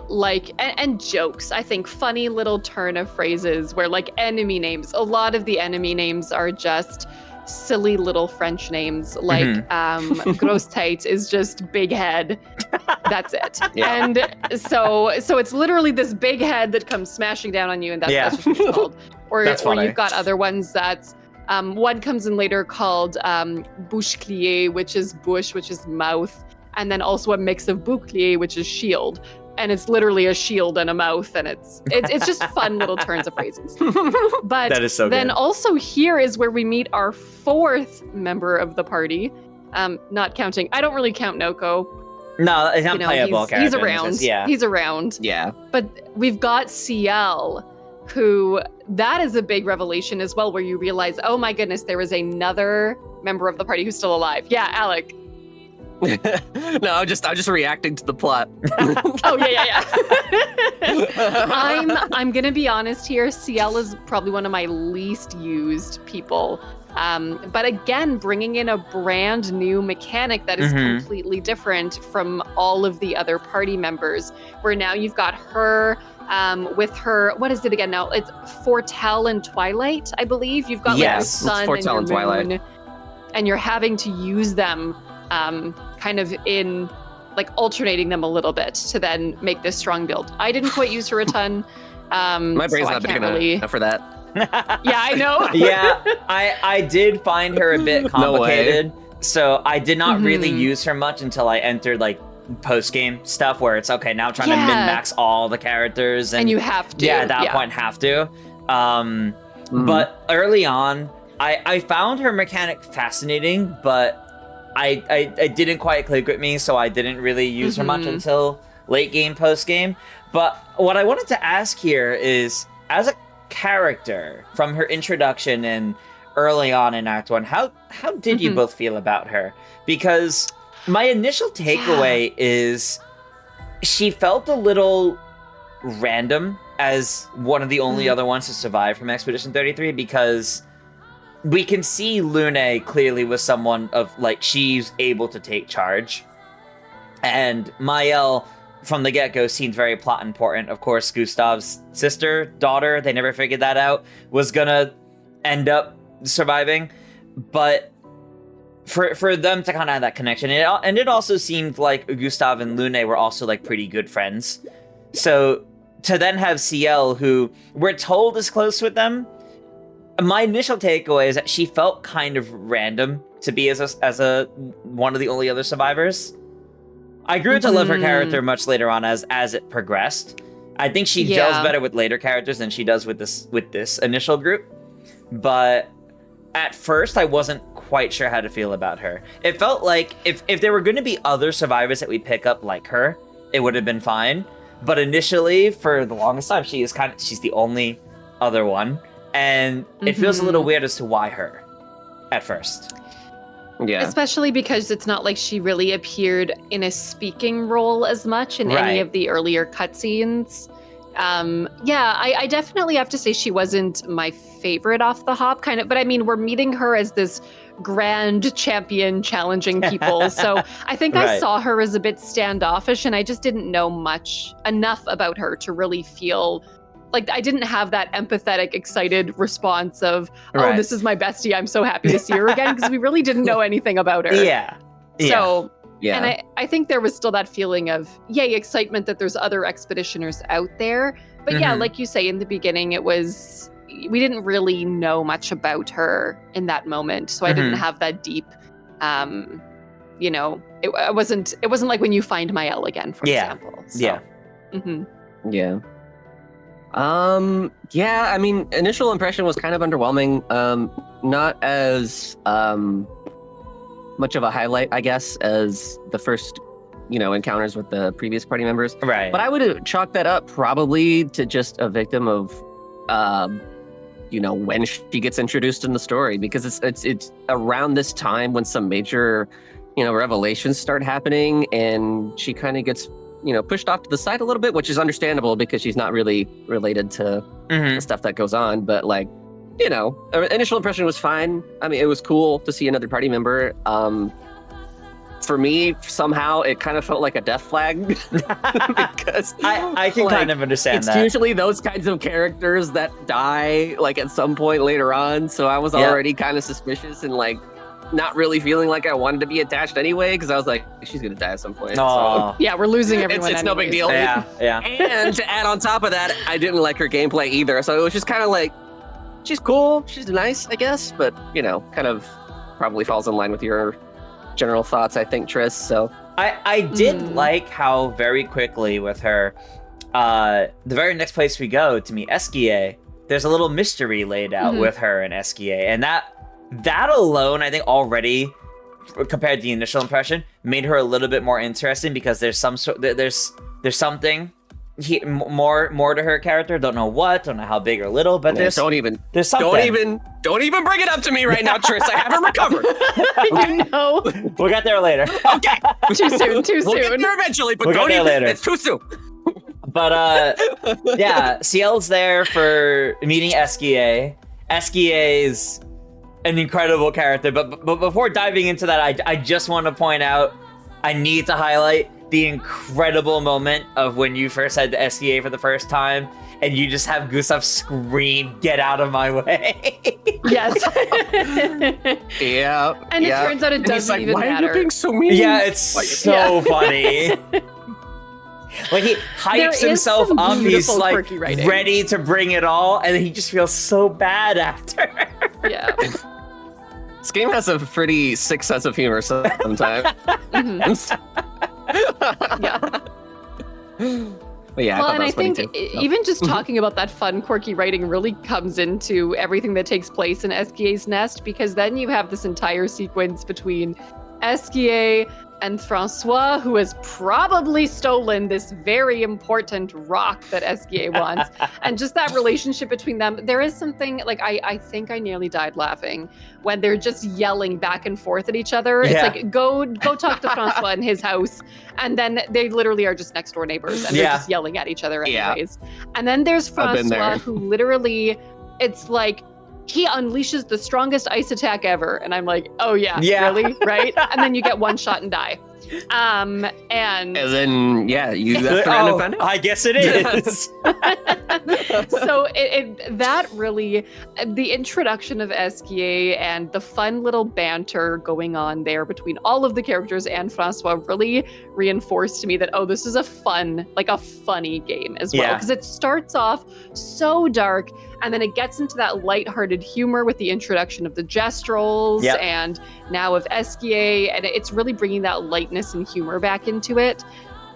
and jokes. I think funny little turn of phrases where like enemy names. A lot of the enemy names are just silly little French names like Grosse Tête is just big head. That's it. Yeah. And so it's literally this big head that comes smashing down on you, and that's just what it's called. Or you've got other ones that's one comes in later called Bouche-Clier, which is bush, which is mouth, and then also a mix of Bouclier, which is shield. And it's literally a shield and a mouth, and it's just fun little turns of phrases. But that is so then good. Also here is where we meet our fourth member of the party. Not counting. I don't really count Noko. No, it's not playable character. He's around. He's around. Yeah. But we've got CL, who that is a big revelation as well, where you realize, oh my goodness, there is another member of the party who's still alive. Yeah, Alec. No, I'm just reacting to the plot. Oh yeah. I'm gonna be honest here. CL is probably one of my least used people. But again, bringing in a brand new mechanic that is completely different from all of the other party members. Where now you've got her with her, what is it again now? It's Fortell and Twilight, I believe. You've got like your sun and your moon, Twilight. And you're having to use them. Kind of in like alternating them a little bit to then make this strong build. I didn't quite use her a ton. My brain's not big enough for that. Yeah, I know. Yeah, I did find her a bit complicated. So I did not really use her much until I entered like post-game stuff where it's okay, now I'm trying to min-max all the characters. And you have to. Yeah, at that point have to. But early on, I found her mechanic fascinating, but I didn't quite click with me, so I didn't really use her much until late game, post game. But what I wanted to ask here is, as a character, from her introduction and early on in Act 1, how did you both feel about her? Because my initial takeaway is she felt a little random as one of the only other ones to survive from Expedition 33, because we can see Lune clearly was someone of, like, she's able to take charge. And Maëlle, from the get-go, seemed very plot important. Of course, Gustav's sister, daughter, they never figured that out, was gonna end up surviving. But for them to kind of have that connection, and it also seemed like Gustav and Lune were also, like, pretty good friends. So to then have CL, who we're told is close with them, my initial takeaway is that she felt kind of random to be as a one of the only other survivors. I grew to love her character much later on as it progressed. I think she gels better with later characters than she does with this initial group. But at first, I wasn't quite sure how to feel about her. It felt like if there were going to be other survivors that we pick up like her, it would have been fine. But initially, for the longest time, she's the only other one. And it feels a little weird as to why her at first. Yeah. Especially because it's not like she really appeared in a speaking role as much in any of the earlier cutscenes. I definitely have to say she wasn't my favorite off the hop, kind of. But I mean, we're meeting her as this grand champion challenging people. So I think I saw her as a bit standoffish, and I just didn't know enough about her to really feel like I didn't have that empathetic, excited response of, oh, this is my bestie, I'm so happy to see her again, because we really didn't know anything about her. So, and I think there was still that feeling of, yay, excitement that there's other expeditioners out there. But like you say, in the beginning, we didn't really know much about her in that moment. So I didn't have that deep, it wasn't like when you find Maëlle again, for example. So. I mean, initial impression was kind of underwhelming. Not as much of a highlight, I guess, as the first, encounters with the previous party members. Right. But I would chalk that up probably to just a victim of, when she gets introduced in the story, because it's around this time when some major, revelations start happening, and she kind of gets pushed off to the side a little bit, which is understandable because she's not really related to the stuff that goes on. But initial impression was fine. I mean, it was cool to see another party member. for me, somehow it kind of felt like a death flag because I can kind of understand it's that. usually those kinds of characters that die like at some point later on. So I was already kind of suspicious and like not really feeling like I wanted to be attached anyway because I was like, she's gonna die at some point. Aw. So Yeah, we're losing everyone. it's no big anyways. deal. Yeah. And to add on top of that, I didn't like her gameplay either. So it was just kind of like, she's cool, she's nice, I guess, but you know, kind of probably falls in line with your general thoughts, I think, Triss. So I did like how very quickly with her, the very next place we go to meet Eskia, there's a little mystery laid out with her and Eskia, and that alone, I think, already compared to the initial impression, made her a little bit more interesting because there's something more to her character. Don't know what, don't know how big or little, but there's something. Don't even bring it up to me right now, Triss. I haven't recovered. You know. We'll get there later. Okay. Too soon. We'll get there eventually, but We'll don't get there even. later. It's too soon. But yeah, Ciel's there for meeting Eskia. Eskia's an incredible character, but before diving into that, I just want to point out, I need to highlight the incredible moment of when you first said to Eskia for the first time, and you just have Gustav scream, "Get out of my way!" Yes. Yeah. And it turns out it doesn't even Why matter. are you being so mean? Yeah, it's so funny. Like he hypes There is himself some up, he's beautiful, like quirky writing. ready to bring it all, and then he just feels so bad after. Yeah. This game has a pretty sick sense of humor sometimes. Yeah. But yeah, Well, I thought and that I was funny think too. even just talking about that fun, quirky writing really comes into everything that takes place in Eskia's nest, because then you have this entire sequence between Eskia and Francois, who has probably stolen this very important rock that Eskia wants. And just that relationship between them, there is something, like, I think I nearly died laughing when they're just yelling back and forth at each other. Yeah. It's like, go talk to Francois in his house. And then they literally are just next door neighbors, and they're just yelling at each other anyways. And then there's Francois, who literally, it's like, he unleashes the strongest ice attack ever. And I'm like, oh yeah. Really? Right? And then you get one shot and die. And then, yeah, you have to random find out. I guess it is. So that really, the introduction of Eskia and the fun little banter going on there between all of the characters and Francois really reinforced to me that, oh, this is a funny game as well. Because it starts off so dark, and then it gets into that lighthearted humor with the introduction of the Gestrels and now of Eskia, and it's really bringing that lightness and humor back into it.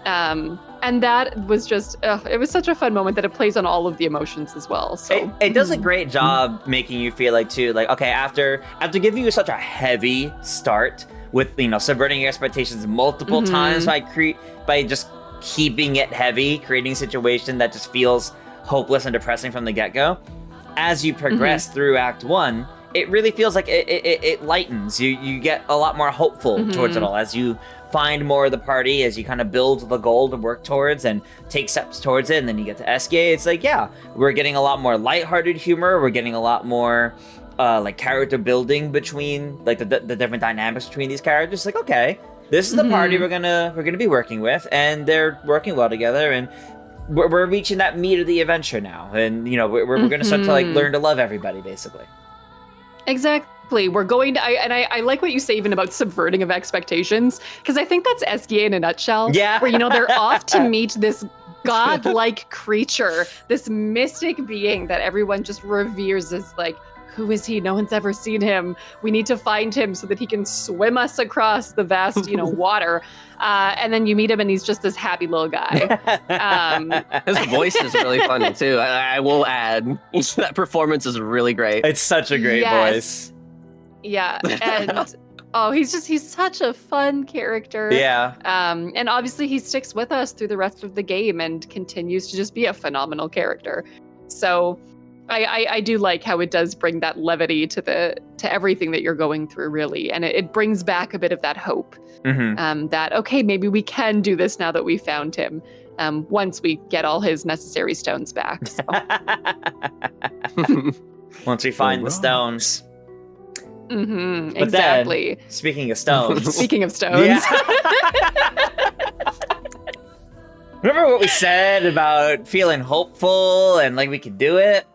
And that was just, it was such a fun moment that it plays on all of the emotions as well. So it does a great job making you feel like, too, like, okay, after giving you such a heavy start with, you know, subverting your expectations multiple times by just keeping it heavy, creating a situation that just feels hopeless and depressing from the get-go. As you progress through Act 1, it really feels like it lightens. You get a lot more hopeful towards it all as you find more of the party, as you kind of build the goal to work towards and take steps towards it, and then you get to Eskia. It's like, yeah, we're getting a lot more lighthearted humor. We're getting a lot more like character building between like the different dynamics between these characters. Like, okay, this is the party we're gonna be working with, and they're working well together, and we're reaching that meat of the adventure now, and you know we're gonna start to like learn to love everybody, basically. Exactly. We're going to, I like what you say even about subverting of expectations, because I think that's Eskia in a nutshell. Yeah. Where, you know, they're off to meet this godlike creature, this mystic being that everyone just reveres as like, who is he? No one's ever seen him. We need to find him so that he can swim us across the vast, you know, water. And then you meet him and he's just this happy little guy. His voice is really funny too. I will add, that performance is really great. It's such a great voice. Yeah, and he's such a fun character. Yeah. And obviously he sticks with us through the rest of the game and continues to just be a phenomenal character. So I do like how it does bring that levity to everything that you're going through, really, and it brings back a bit of that hope. That, okay, maybe we can do this now that we found him, once we get all his necessary stones back. So. Once we find the stones. But exactly. then, speaking of stones. Speaking of stones. Yeah. Remember what we said about feeling hopeful and like we could do it?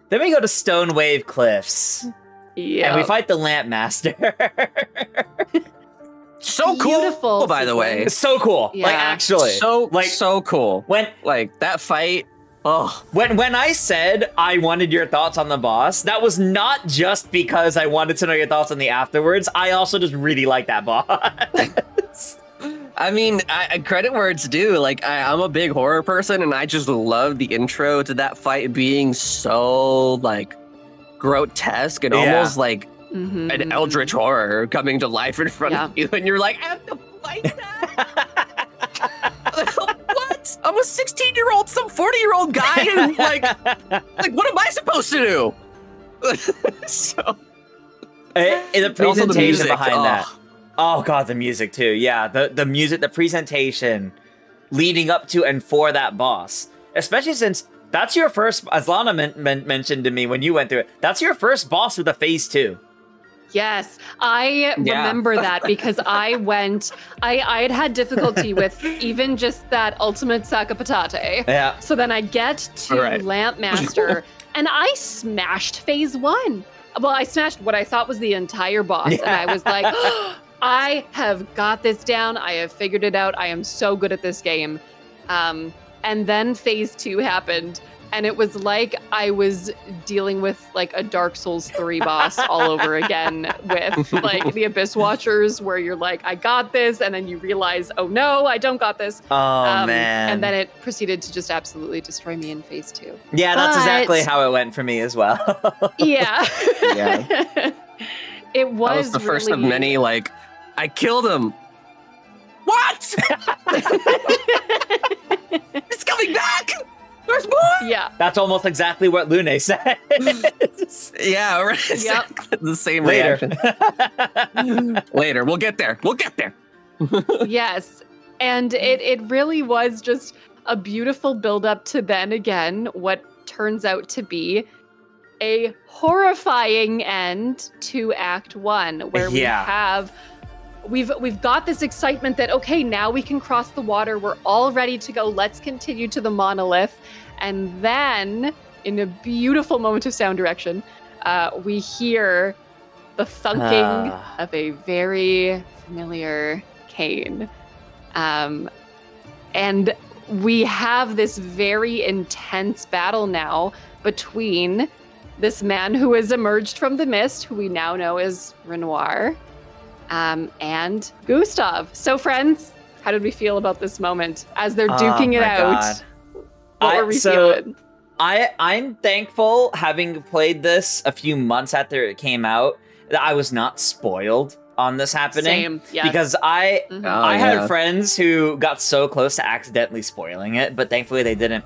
Then we go to Stone Wave Cliffs. Yeah. And we fight the Lamp Master. So cool, Beautiful by the way. It's so cool. Yeah. Like, actually. So cool. Like, that fight, When I said I wanted your thoughts on the boss, that was not just because I wanted to know your thoughts on the afterwards. I also just really like that boss. I mean, I credit where it's due. Like, I'm a big horror person, and I just love the intro to that fight being so, like, grotesque and almost like an eldritch horror coming to life in front of you, and you're like, I have to fight that? What? I'm a 16-year-old, some 40-year-old guy, and like, what am I supposed to do? So, the presentation music, behind that. Oh god, the music too. Yeah, the music, the presentation leading up to and for that boss. Especially since that's your first, as Lana mentioned to me when you went through it, that's your first boss with a phase 2. Yes, I remember that because I had difficulty with even just that ultimate sack of patate. Yeah. So then I get to Lamp Master and I smashed phase 1. Well, I smashed what I thought was the entire boss, and I was like, I have got this down. I have figured it out. I am so good at this game. And then phase 2 happened, and it was like I was dealing with like a Dark Souls 3 boss all over again with like the Abyss Watchers, where you're like, I got this, and then you realize, oh no, I don't got this. Oh man. And then it proceeded to just absolutely destroy me in phase 2. Yeah, that's exactly how it went for me as well. Yeah. Yeah. It was, that was the first of many, like, I killed him. What? It's coming back. There's more. Yeah. That's almost exactly what Lune said. Yeah, right. Yep. The same Later. reaction. Later. We'll get there. Yes. And it really was just a beautiful build up to then again what turns out to be a horrifying end to Act 1, where we've got this excitement that, okay, now we can cross the water. We're all ready to go. Let's continue to the monolith. And then, in a beautiful moment of sound direction, we hear the thunking of a very familiar cane. And we have this very intense battle now between this man who has emerged from the mist, who we now know as Renoir, and Gustav. So, friends, how did we feel about this moment as they're duking it out? God. What were we feeling? I'm thankful, having played this a few months after it came out, that I was not spoiled on this happening. Same, yes. Because I had friends who got so close to accidentally spoiling it, but thankfully they didn't.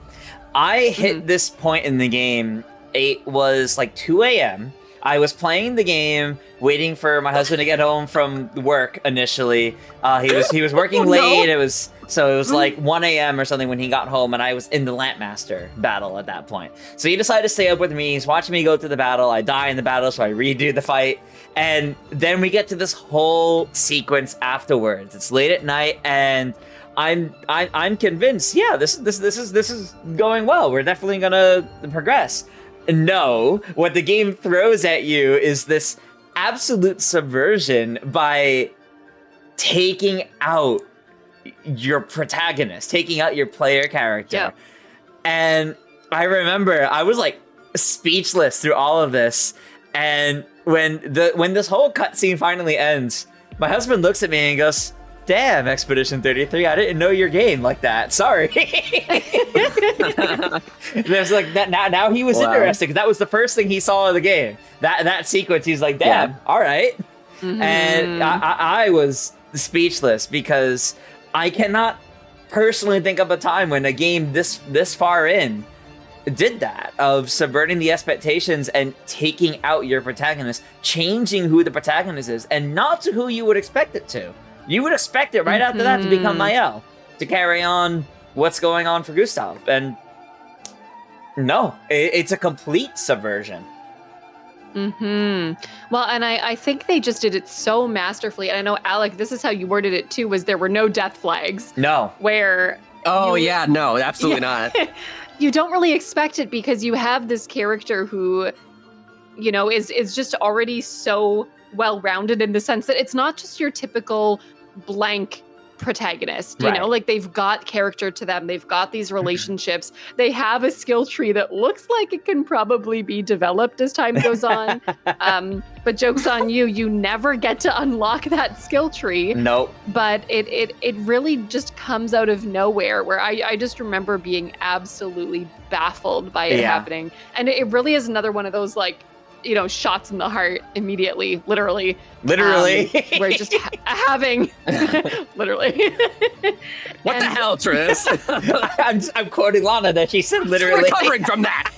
I hit this point in the game. It was like 2 a.m. I was playing the game, waiting for my husband to get home from work initially. He was working late. No. It was like 1 a.m. or something when he got home, and I was in the Lamp Master battle at that point. So he decided to stay up with me. He's watching me go through the battle. I die in the battle, so I redo the fight. And then we get to this whole sequence afterwards. It's late at night, and I'm convinced, yeah, this is going well. We're definitely gonna progress. No, what the game throws at you is this absolute subversion by taking out your protagonist, taking out your player character. Yeah. And I remember I was like speechless through all of this. And when this whole cutscene finally ends, my husband looks at me and goes, "Damn, Expedition 33, I didn't know your game like that. Sorry." There's like that now he was interested, because that was the first thing he saw of the game. That sequence, he's like, "Damn, all right." Mm-hmm. And I was speechless, because I cannot personally think of a time when a game this far in did that, of subverting the expectations and taking out your protagonist, changing who the protagonist is, and not to who you would expect it to. You would expect it right after that to become Mael, to carry on what's going on for Gustav. And no, it's a complete subversion. Well, and I think they just did it so masterfully. And I know, Alec, this is how you worded it too, was there were no death flags. No. Where... Oh, yeah, no, absolutely not. You don't really expect it because you have this character who, you know, is just already so well-rounded in the sense that it's not just your typical blank protagonist, you know, like they've got character to them, they've got these relationships, they have a skill tree that looks like it can probably be developed as time goes on, but joke's on you, you never get to unlock that skill tree. Nope. But it really just comes out of nowhere, where I just remember being absolutely baffled by it happening, and it really is another one of those, like, you know, shots in the heart immediately, literally, where just having, literally. What the hell, Tris? I'm quoting Lana that she said literally. She's recovering from that.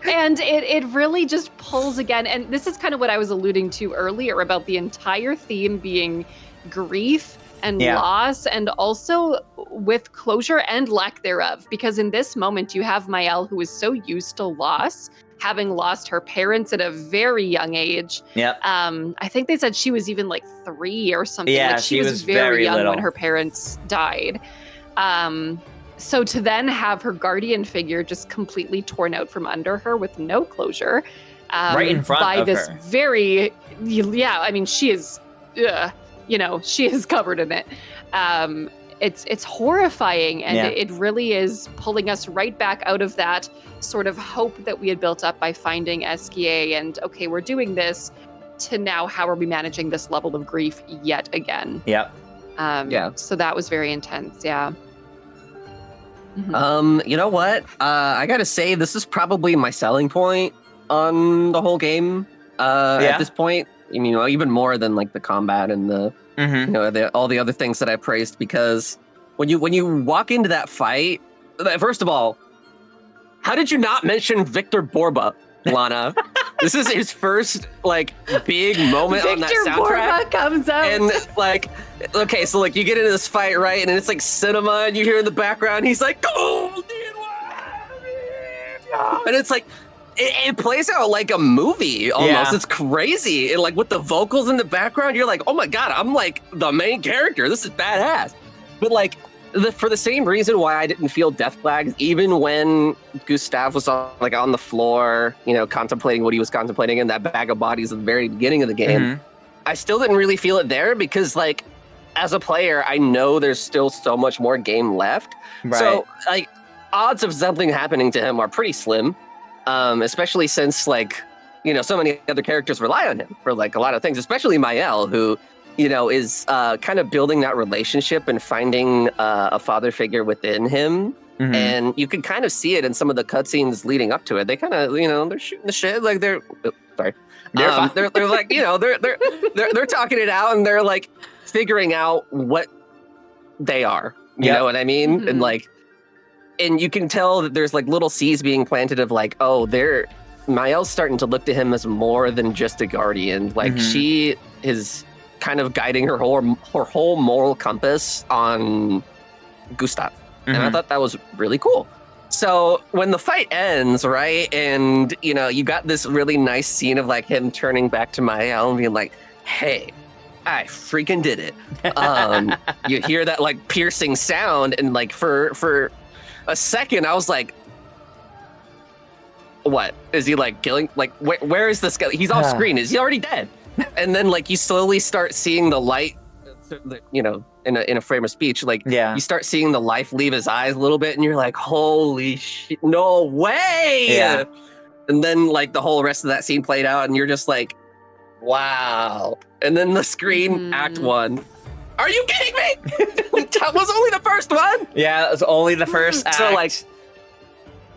And it really just pulls again, and this is kind of what I was alluding to earlier about the entire theme being grief and loss, and also with closure and lack thereof, because in this moment you have Maëlle, who is so used to loss, having lost her parents at a very young age. I think they said she was even like 3 or something. Yeah, like she was very young when her parents died. So to then have her guardian figure just completely torn out from under her with no closure, right in front by of this her. very, I mean, she is, you know, she is covered in it. It's horrifying, and it really is pulling us right back out of that sort of hope that we had built up by finding Esquier and, okay, we're doing this, to now how are we managing this level of grief yet again. So that was very intense. You know what? I gotta say, this is probably my selling point on the whole game at this point. I mean, even more than like the combat and the you know, all the other things that I praised, because when you walk into that fight, first of all, how did you not mention Victor Borba, Lana? This is his first like big moment on that soundtrack. Victor Borba comes out, and like, okay, so like you get into this fight, right, and it's like cinema, and you hear in the background he's like, "Golden One," and it's like. It plays out like a movie almost. It's crazy. And like with the vocals in the background, you're like, oh my God, I'm like the main character. This is badass. But like for the same reason why I didn't feel death flags, even when Gustave was on the floor, you know, contemplating what he was contemplating in that bag of bodies at the very beginning of the game, I still didn't really feel it there, because like as a player, I know there's still so much more game left. So like odds of something happening to him are pretty slim. Especially since, like, you know, so many other characters rely on him for, like, a lot of things, especially Maëlle, who, you know, is kind of building that relationship and finding a father figure within him. And you can kind of see it in some of the cutscenes leading up to it. They kind of, you know, they're shooting the shit, like they're they're like, you know, they're talking it out, and they're like figuring out what they are. You know what I mean? And like. And you can tell that there's like little seeds being planted of like, oh, Maëlle's starting to look to him as more than just a guardian. Like she is kind of guiding her whole moral compass on Gustave. And I thought that was really cool. So when the fight ends, right, and you know, you got this really nice scene of like him turning back to Maëlle and being like, hey, I freaking did it. You hear that like piercing sound, and like for a second, I was like, what? Is he like killing? Like, where is this guy? He's off screen. Is he already dead? And then like you slowly start seeing the light, you know, in a frame of speech, like you start seeing the life leave his eyes a little bit, and you're like, holy shit, no way. And then like the whole rest of that scene played out, and you're just like, wow. And then the screen, Act 1. Are you kidding me? That was only the first one. Yeah, it was only the first act. So like,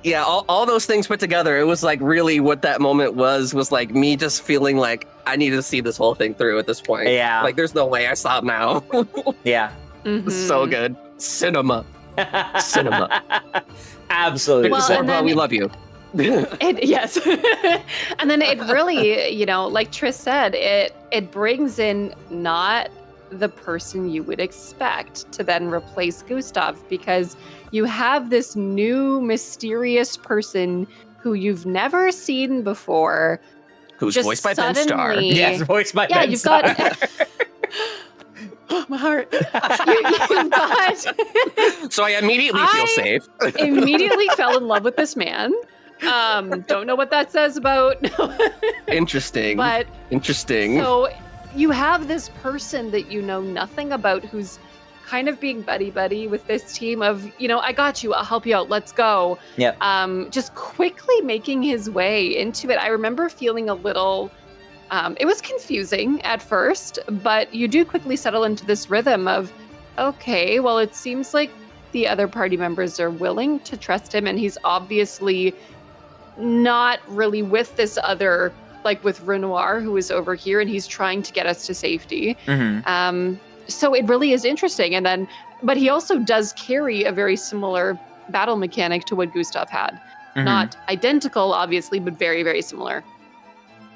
yeah, all those things put together, it was like really what that moment was like me just feeling like I needed to see this whole thing through at this point. Yeah. Like there's no way I stop now. Yeah. So good. Cinema. Absolutely. Well, we love you. Yes. And then it really, you know, like Tris said, it brings in not the person you would expect to then replace Gustave, because you have this new mysterious person who you've never seen before. Who's just voiced by Ben Starr. suddenly- Yes, voiced by Yeah, Ben you've Starr. got. My heart. You've got. So I immediately feel safe. Immediately fell in love with this man. Don't know what that says about. Interesting. But Interesting. so you have this person that you know nothing about who's kind of being buddy-buddy with this team of, I got you, I'll help you out, let's go. Yep. Just quickly making his way into it. I remember feeling a little, it was confusing at first, but you do quickly settle into this rhythm of, okay, well, it seems like the other party members are willing to trust him, and he's obviously not really with this other, like with Renoir, who is over here, and he's trying to get us to safety. Mm-hmm. So it really is interesting. And then, but he also does carry a very similar battle mechanic to what Gustav had. Mhm. Not identical, obviously, but very, very similar.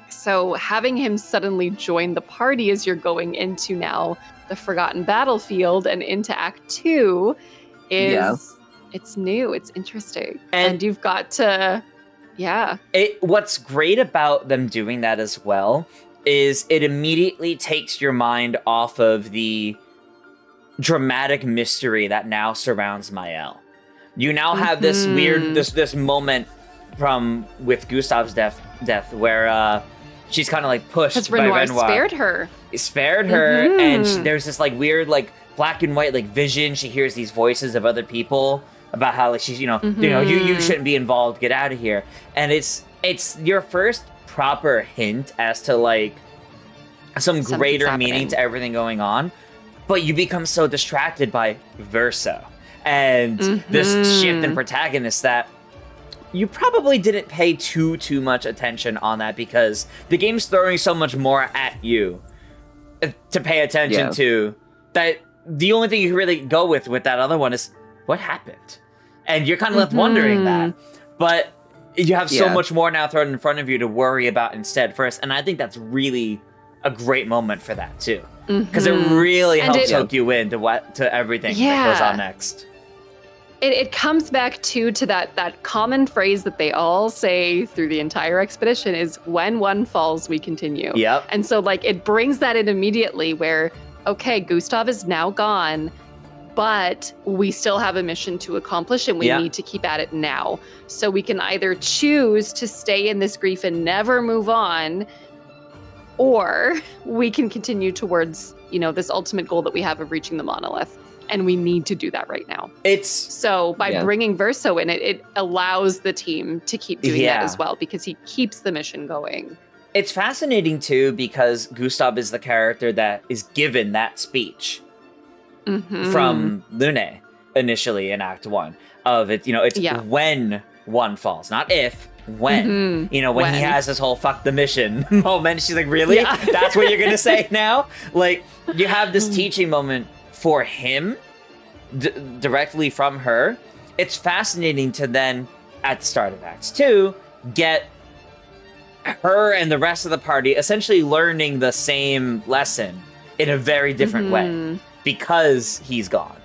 So having him suddenly join the party as you're going into now the Forgotten Battlefield and into Act 2 is, it's new, it's interesting. And you've got to, What's great about them doing that as well is it immediately takes your mind off of the dramatic mystery that now surrounds Maëlle. You now have this weird, this moment with Gustav's death where she's kind of like pushed by Renoir. Renoir. Spared her, and there's this like weird like black and white like vision. She hears these voices of other people about how like she's you shouldn't be involved, get out of here. And it's your first proper hint as to like some greater meaning to everything going on, but you become so distracted by Verso and this shift in protagonist that you probably didn't pay too much attention on that, because the game's throwing so much more at you to pay attention to, that the only thing you can really go with that other one is what happened, and you're kind of left wondering that. But you have so much more now thrown in front of you to worry about instead first, and I think that's really a great moment for that too, because it really helps hook you in to everything that goes on next. It comes back to that common phrase that they all say through the entire expedition is, when one falls, we continue. Yep. And so like it brings that in immediately where, okay, Gustav is now gone, but we still have a mission to accomplish, and we need to keep at it now. So we can either choose to stay in this grief and never move on, or we can continue towards, this ultimate goal that we have of reaching the monolith. And we need to do that right now. So by bringing Verso in, it allows the team to keep doing that as well, because he keeps the mission going. It's fascinating too, because Gustav is the character that is given that speech from Lune initially in Act 1 of it. It's when one falls, not if. When when he has this whole fuck the mission moment, she's like, really? That's what you're gonna say now? Like, you have this teaching moment for him directly from her. It's fascinating to then at the start of Act 2 get her and the rest of the party essentially learning the same lesson in a very different way because he's gone.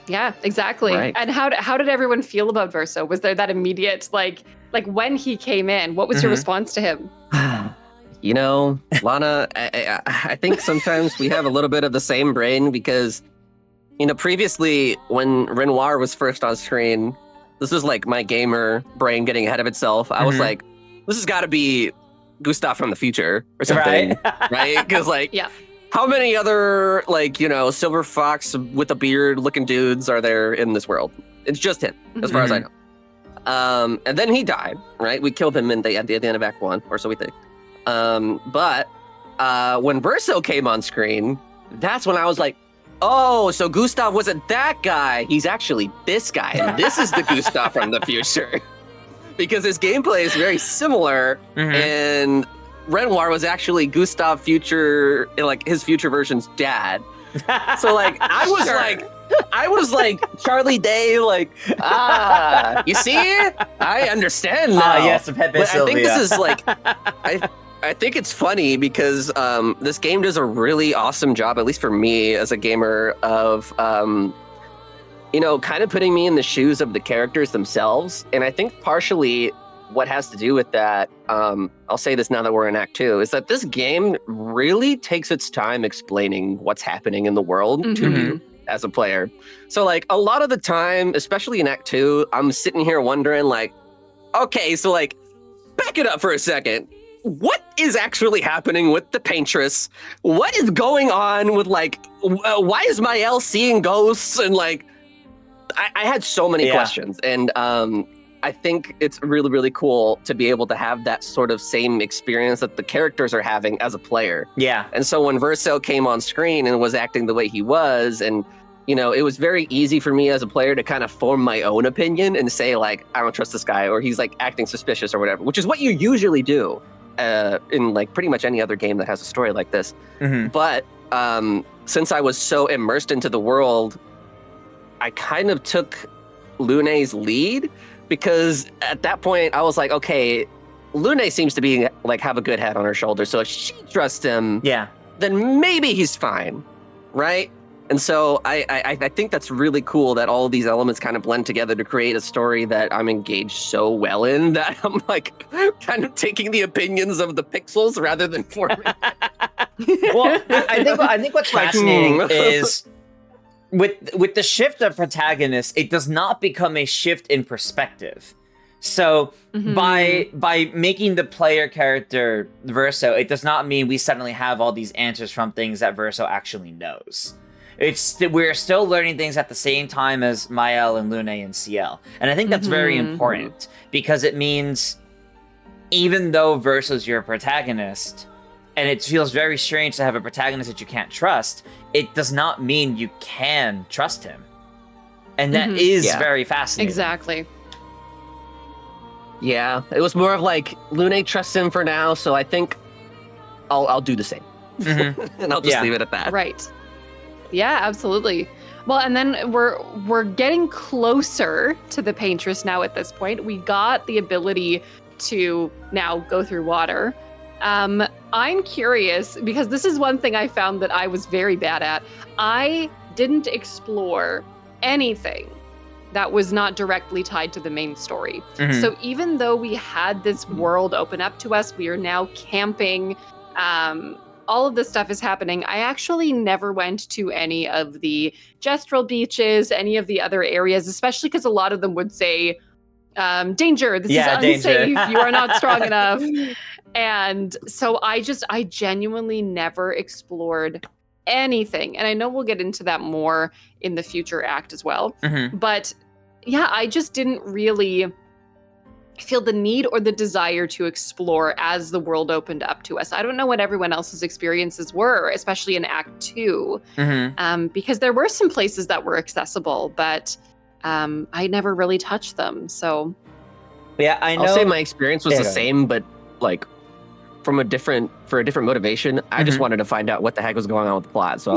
Yeah, exactly. Right. And how did everyone feel about Verso? Was there that immediate like when he came in, what was your response to him? Lana, I think sometimes we have a little bit of the same brain, because, previously when Renoir was first on screen, this is like my gamer brain getting ahead of itself. I was like, this has got to be Gustav from the future or something, right? Because how many other silver fox with a beard looking dudes are there in this world? It's just him, as far as I know. And then he died, right? We killed him at the end of Act 1, or so we think. But when Verso came on screen, that's when I was like, oh, so Gustav wasn't that guy. He's actually this guy. And this is the Gustav from the future. Because his gameplay is very similar. And Renoir was actually Gustav future, his future version's dad. So I was like Charlie Day, you see? I understand now. Yes, Pepe but Sylvia. I think this is I think it's funny because this game does a really awesome job, at least for me as a gamer, of kind of putting me in the shoes of the characters themselves. And I think partially what has to do with that, I'll say this now that we're in Act 2, is that this game really takes its time explaining what's happening in the world to you as a player. So like a lot of the time, especially in Act 2, I'm sitting here wondering like, okay, so like back it up for a second. What is actually happening with the Paintress? What is going on with like, why is Mael seeing ghosts? And like, I had so many questions. And I think it's really, really cool to be able to have that sort of same experience that the characters are having as a player. Yeah. And so when Verso came on screen and was acting the way he was, and it was very easy for me as a player to kind of form my own opinion and say like, I don't trust this guy, or he's like acting suspicious or whatever, which is what you usually do in like pretty much any other game that has a story like this. But since I was so immersed into the world, I kind of took Lune's lead, because at that point I was like, okay, Lune seems to be like have a good head on her shoulder, so if she trusts him, then maybe he's fine, right? And so I think that's really cool that all of these elements kind of blend together to create a story that I'm engaged so well in, that I'm like kind of taking the opinions of the pixels rather than forming. Well, I think what's fascinating is with the shift of protagonists, it does not become a shift in perspective. So by making the player character Verso, it does not mean we suddenly have all these answers from things that Verso actually knows. We're still learning things at the same time as Mael and Lune and CL. And I think that's very important, because it means even though Verso's your protagonist, and it feels very strange to have a protagonist that you can't trust, it does not mean you can trust him. And that is very fascinating. Exactly. Yeah, it was more of like, Lune trusts him for now, so I think I'll do the same. And I'll just leave it at that. Right. Yeah, absolutely. Well, and then we're getting closer to the Paintress now at this point. We got the ability to now go through water. I'm curious, because this is one thing I found that I was very bad at. I didn't explore anything that was not directly tied to the main story. So even though we had this world open up to us, we are now camping, all of this stuff is happening. I actually never went to any of the gestural beaches, any of the other areas, especially because a lot of them would say, danger, this is unsafe, danger. you are not strong enough. And so I genuinely never explored anything. And I know we'll get into that more in the future act as well. But yeah, I just didn't really feel the need or the desire to explore as the world opened up to us. I don't know what everyone else's experiences were, especially in Act 2, because there were some places that were accessible, but I never really touched them. So yeah, I know. I'll say my experience was the same, but like for a different motivation. I just wanted to find out what the heck was going on with the plot. So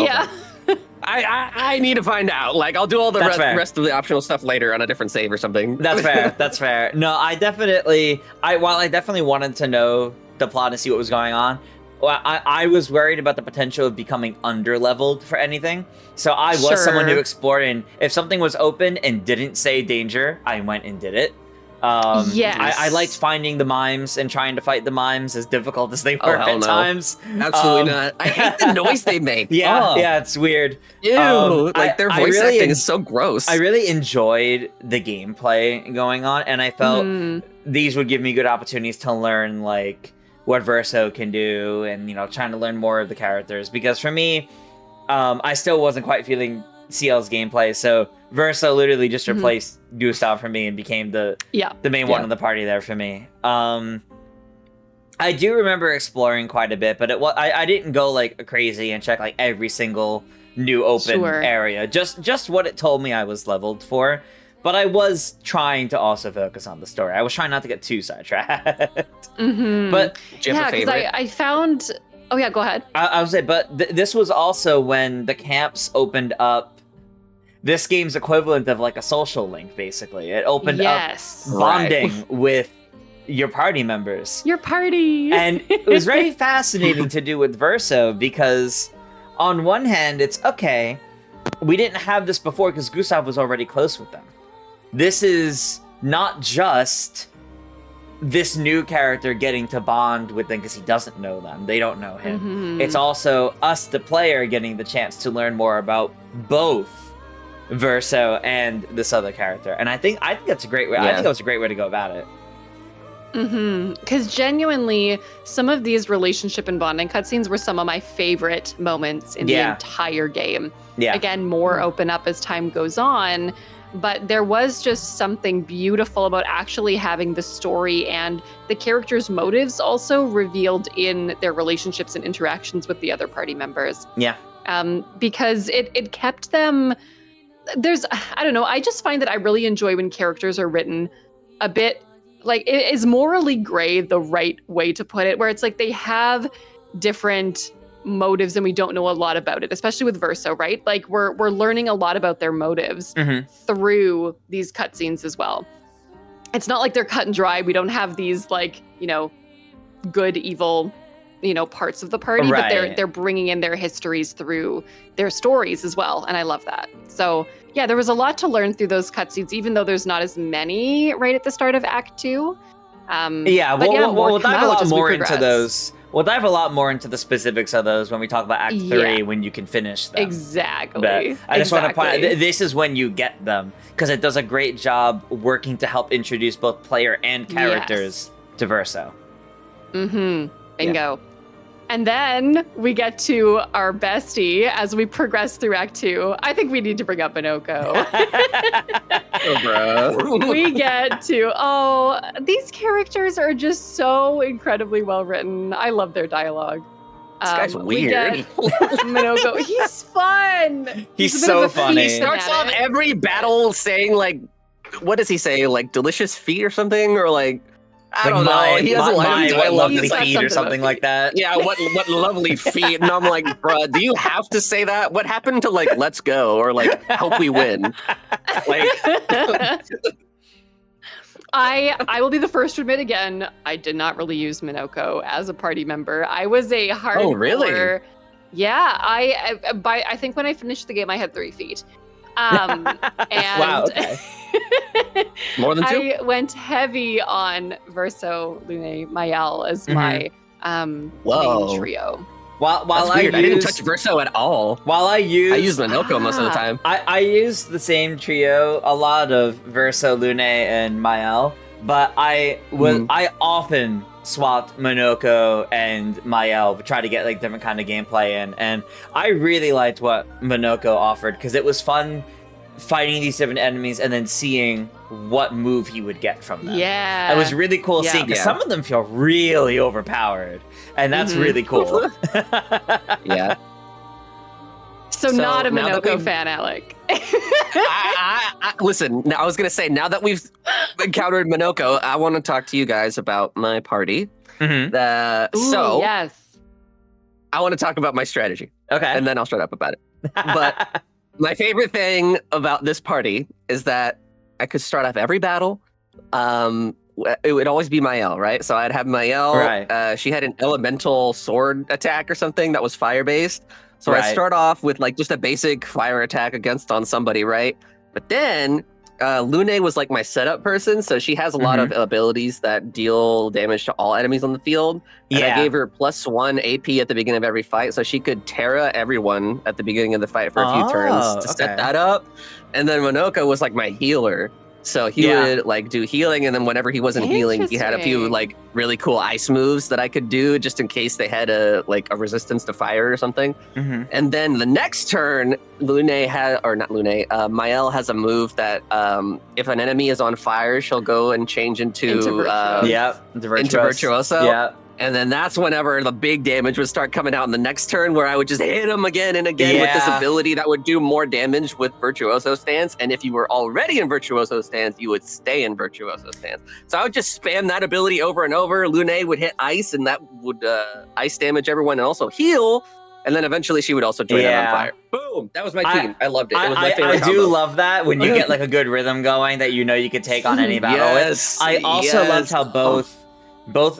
I need to find out. Like, I'll do all the rest of the optional stuff later on a different save or something. That's fair. That's fair. No, while I definitely wanted to know the plot and see what was going on, I was worried about the potential of becoming under-leveled for anything. So I was someone who explored, and if something was open and didn't say danger, I went and did it. I liked finding the mimes and trying to fight the mimes, as difficult as they were at times. Absolutely not. I hate the noise they make. Yeah, it's weird. Ew, their voice acting is so gross. I really enjoyed the gameplay going on, and I felt these would give me good opportunities to learn like what Verso can do, and trying to learn more of the characters. Because for me, I still wasn't quite feeling CL's gameplay, so Verso literally just replaced Gustav for me and became the main one in the party there for me. I do remember exploring quite a bit, but I didn't go like crazy and check like every single new open area. Just what it told me I was leveled for. But I was trying to also focus on the story. I was trying not to get too sidetracked. But do you have a favorite? I found. Oh yeah, go ahead. I would say, but this was also when the camps opened up. This game's equivalent of like a social link, basically. It opened up bonding with your party members. Your party! And it was very fascinating to do with Verso, because on one hand, it's okay, we didn't have this before because Gustav was already close with them. This is not just this new character getting to bond with them because he doesn't know them. They don't know him. Mm-hmm. It's also us, the player, getting the chance to learn more about both Verso and this other character. And I think that's a great way. I think that was a great way to go about it. Because genuinely, some of these relationship and bonding cutscenes were some of my favorite moments in the entire game. Yeah. Again, more open up as time goes on, but there was just something beautiful about actually having the story and the characters' motives also revealed in their relationships and interactions with the other party members. Yeah. Because it kept them... I don't know, I just find that I really enjoy when characters are written a bit... Like, it is morally gray the right way to put it, where it's like they have different motives and we don't know a lot about it, especially with Verso, right? Like, we're learning a lot about their motives through these cutscenes as well. It's not like they're cut and dry. We don't have these, like, you know, good, evil, you know, parts of the party, but they're bringing in their histories through their stories as well, and I love that. So yeah, there was a lot to learn through those cutscenes, even though there's not as many right at the start of Act 2. We'll dive a lot more into those. We'll dive a lot more into the specifics of those when we talk about Act 3, when you can finish them. Exactly. But I just want to point out, this is when you get them, because it does a great job working to help introduce both player and characters to Verso. Bingo. Yeah. And then we get to our bestie as we progress through Act 2. I think we need to bring up Minoko. We get to, these characters are just so incredibly well written. I love their dialogue. This guy's weird. Minoko, he's fun. He's so funny. He starts off every battle saying, like, what does he say? Like, delicious feet or something? Or like, I don't know. He has a line. What lovely feet or something like that. Yeah, what lovely feet. And I'm like, bruh, do you have to say that? What happened to, like, let's go or, like, hope we win? Like, I will be the first to admit again, I did not really use Minoko as a party member. I was a hardcore... Oh, really? Yeah, I think when I finished the game, I had 3 feet. And wow, okay. More than 2? I went heavy on Verso, Lune, Mayel as my main trio. That's weird. I didn't touch Verso at all. While I used Minoko most of the time. I used the same trio, a lot of Verso, Lune, and Mayel, but I often swapped Minoko and Mayel to try to get like different kind of gameplay in, and I really liked what Minoko offered because it was fun fighting these different enemies and then seeing what move he would get from them. Yeah. It was really cool seeing, because some of them feel really overpowered, and that's really cool. Yeah. So not a Minoko fan, Alec. Listen, now I was going to say, now that we've encountered Minoko, I want to talk to you guys about my party. Yes. I want to talk about my strategy. Okay. And then I'll shut up about it. But my favorite thing about this party is that I could start off every battle. It would always be Mayel, right? So I'd have Mayel. Right. She had an elemental sword attack or something that was fire-based. So I start off with like just a basic fire attack on somebody, right? But then Lune was like my setup person, so she has a lot of abilities that deal damage to all enemies on the field. And I gave her +1 AP at the beginning of every fight, so she could Terra everyone at the beginning of the fight for a few turns to set that up. And then Minoko was like my healer. So he would like do healing, and then whenever he wasn't healing, he had a few like really cool ice moves that I could do just in case they had a resistance to fire or something. And then the next turn, Mayel has a move that if an enemy is on fire, she'll go and change into Virtuoso. Yeah. And then that's whenever the big damage would start coming out in the next turn, where I would just hit him again and again with this ability that would do more damage with Virtuoso stance. And if you were already in Virtuoso stance, you would stay in Virtuoso stance. So I would just spam that ability over and over. Lune would hit ice, and that would ice damage everyone and also heal. And then eventually she would also join out on fire. Boom! That was my team. I loved it. It was my favorite combo. I do love that when you get like a good rhythm going that you know you could take on any battle with. I also loved how both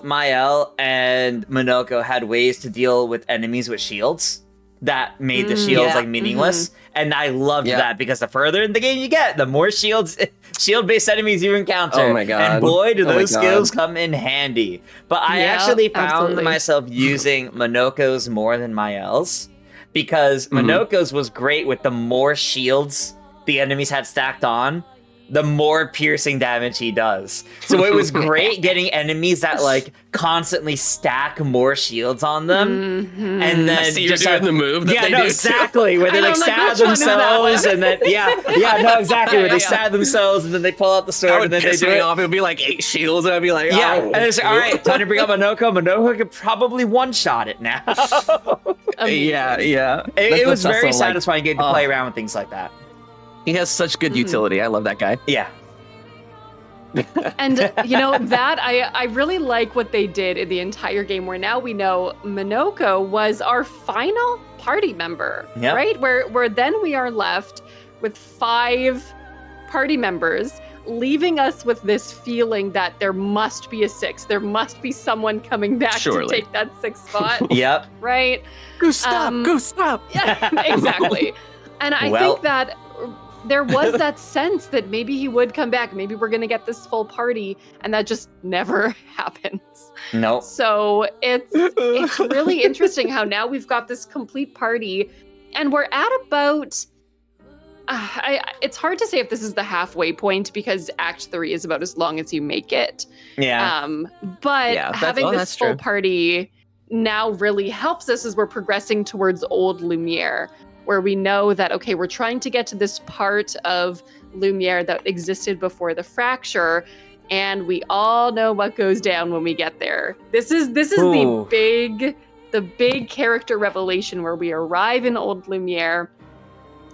Mayel and Minoko had ways to deal with enemies with shields. that made the shields like meaningless. And I loved that because the further in the game you get, the more shield-based enemies you encounter. Oh my god. And boy, do those skills come in handy. But I actually found myself using Monoko's more than Mael's, because Monoko's was great with the more shields the enemies had stacked on, the more piercing damage he does. So it was great getting enemies that like constantly stack more shields on them, and then just doing the move. That they do exactly, where they like stab themselves, and then where they stab themselves, and then they pull out the sword, and then they do it. Off. It would be like 8 shields, and I'd be like, and it's all right. Time to bring up Monoko. Monoko could probably one-shot it now. It was very satisfying getting to play around with things like that. He has such good utility. I love that guy. Yeah. And, that I really like what they did in the entire game, where now we know Monoko was our final party member, right? Where then we are left with 5 party members, leaving us with this feeling that there must be a 6th. There must be someone coming back to take that 6th spot. Yep. Right? Gustav! Yeah, exactly. And I think that there was that sense that maybe he would come back. Maybe we're going to get this full party, and that just never happens. Nope. So it's really interesting how now we've got this complete party, and we're at about... it's hard to say if this is the halfway point, because Act 3 is about as long as you make it. Yeah. But having this full party now really helps us as we're progressing towards Old Lumiere, where we know that, okay, we're trying to get to this part of Lumiere that existed before the fracture, and we all know what goes down when we get there. This is the big character revelation where we arrive in Old Lumiere.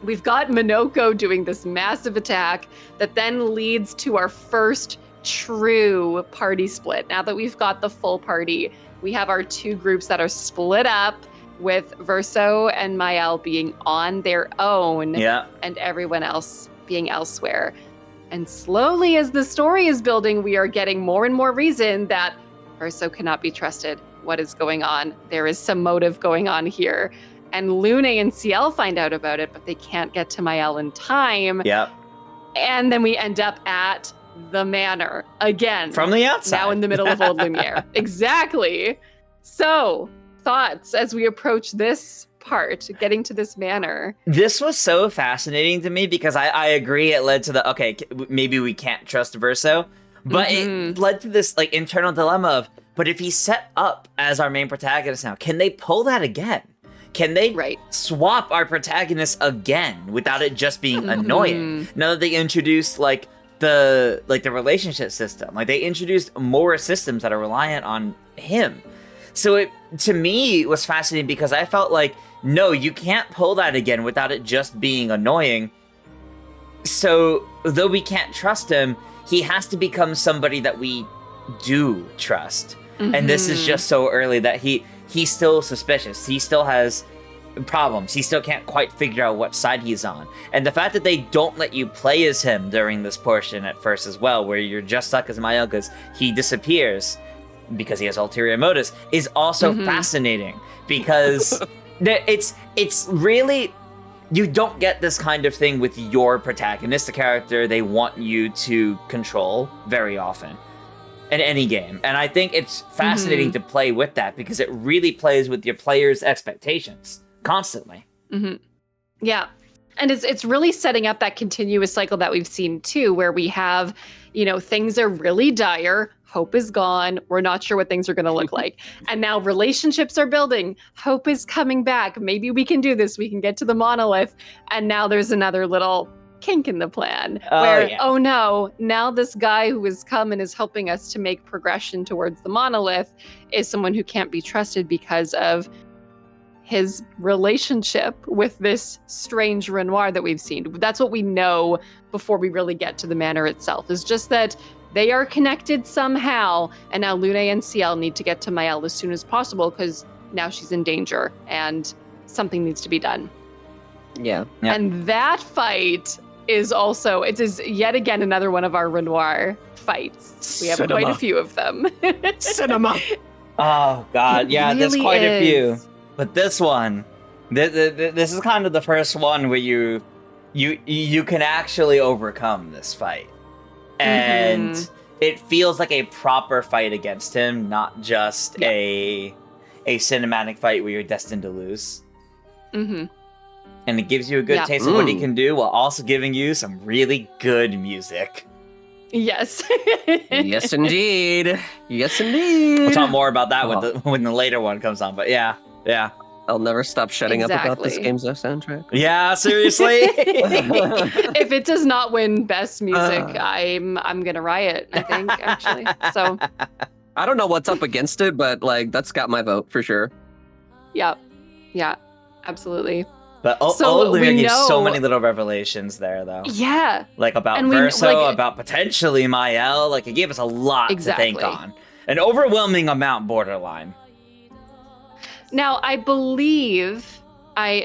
We've got Monoko doing this massive attack that then leads to our first true party split. Now that we've got the full party, we have our 2 groups that are split up, with Verso and Mael being on their own, and everyone else being elsewhere. And slowly, as the story is building, we are getting more and more reason that Verso cannot be trusted. What is going on? There is some motive going on here. And Lune and Ciel find out about it, but they can't get to Mael in time. Yep. And then we end up at the manor again. From the outside. Now in the middle of Old Lumiere. Exactly. So... thoughts as we approach this part, getting to this manor? This was so fascinating to me because I agree it led to the, maybe we can't trust Verso, but it led to this like internal dilemma of, but if he's set up as our main protagonist now, can they pull that again? Can they swap our protagonist again without it just being annoying? Now that they introduced the relationship system, like they introduced more systems that are reliant on him. So it, to me, was fascinating because I felt like, no, you can't pull that again without it just being annoying. So, though we can't trust him, he has to become somebody that we do trust. And this is just so early that he's still suspicious. He still has problems. He still can't quite figure out what side he's on. And the fact that they don't let you play as him during this portion at first as well, where you're just stuck as Mael because he disappears because he has ulterior motives, is also fascinating because it's really, you don't get this kind of thing with your protagonist, the character they want you to control very often in any game. And I think it's fascinating to play with that because it really plays with your players' expectations constantly. Yeah. And it's really setting up that continuous cycle that we've seen too, where we have, things are really dire. Hope is gone. We're not sure what things are going to look like. And now relationships are building. Hope is coming back. Maybe we can do this. We can get to the monolith. And now there's another little kink in the plan oh no, now this guy who has come and is helping us to make progression towards the monolith is someone who can't be trusted because of his relationship with this strange Renoir that we've seen. That's what we know before we really get to the manor itself, is just that they are connected somehow, and now Lune and Ciel need to get to Mael as soon as possible because now she's in danger and something needs to be done. Yeah. And that fight is also, it is yet again another one of our Renoir fights. We have quite a few of them. Cinema. Oh, God. Yeah, there's quite a few. But this one, This is kind of the first one where you can actually overcome this fight, and it feels like a proper fight against him, not just a cinematic fight where you're destined to lose. And it gives you a good taste of what he can do, while also giving you some really good music. Yes. Yes, indeed. Yes, indeed. We'll talk more about that when the later one comes on. But yeah. I'll never stop shutting up about this game's soundtrack. Yeah, seriously. If it does not win best music, I'm gonna riot, I think, actually. So I don't know what's up against it, but like that's got my vote for sure. Yeah, absolutely. But Olivia gave so many little revelations there, though. Yeah. Like about Verso, about potentially Mael. Like, it gave us a lot to think on. An overwhelming amount borderline. Now, I believe,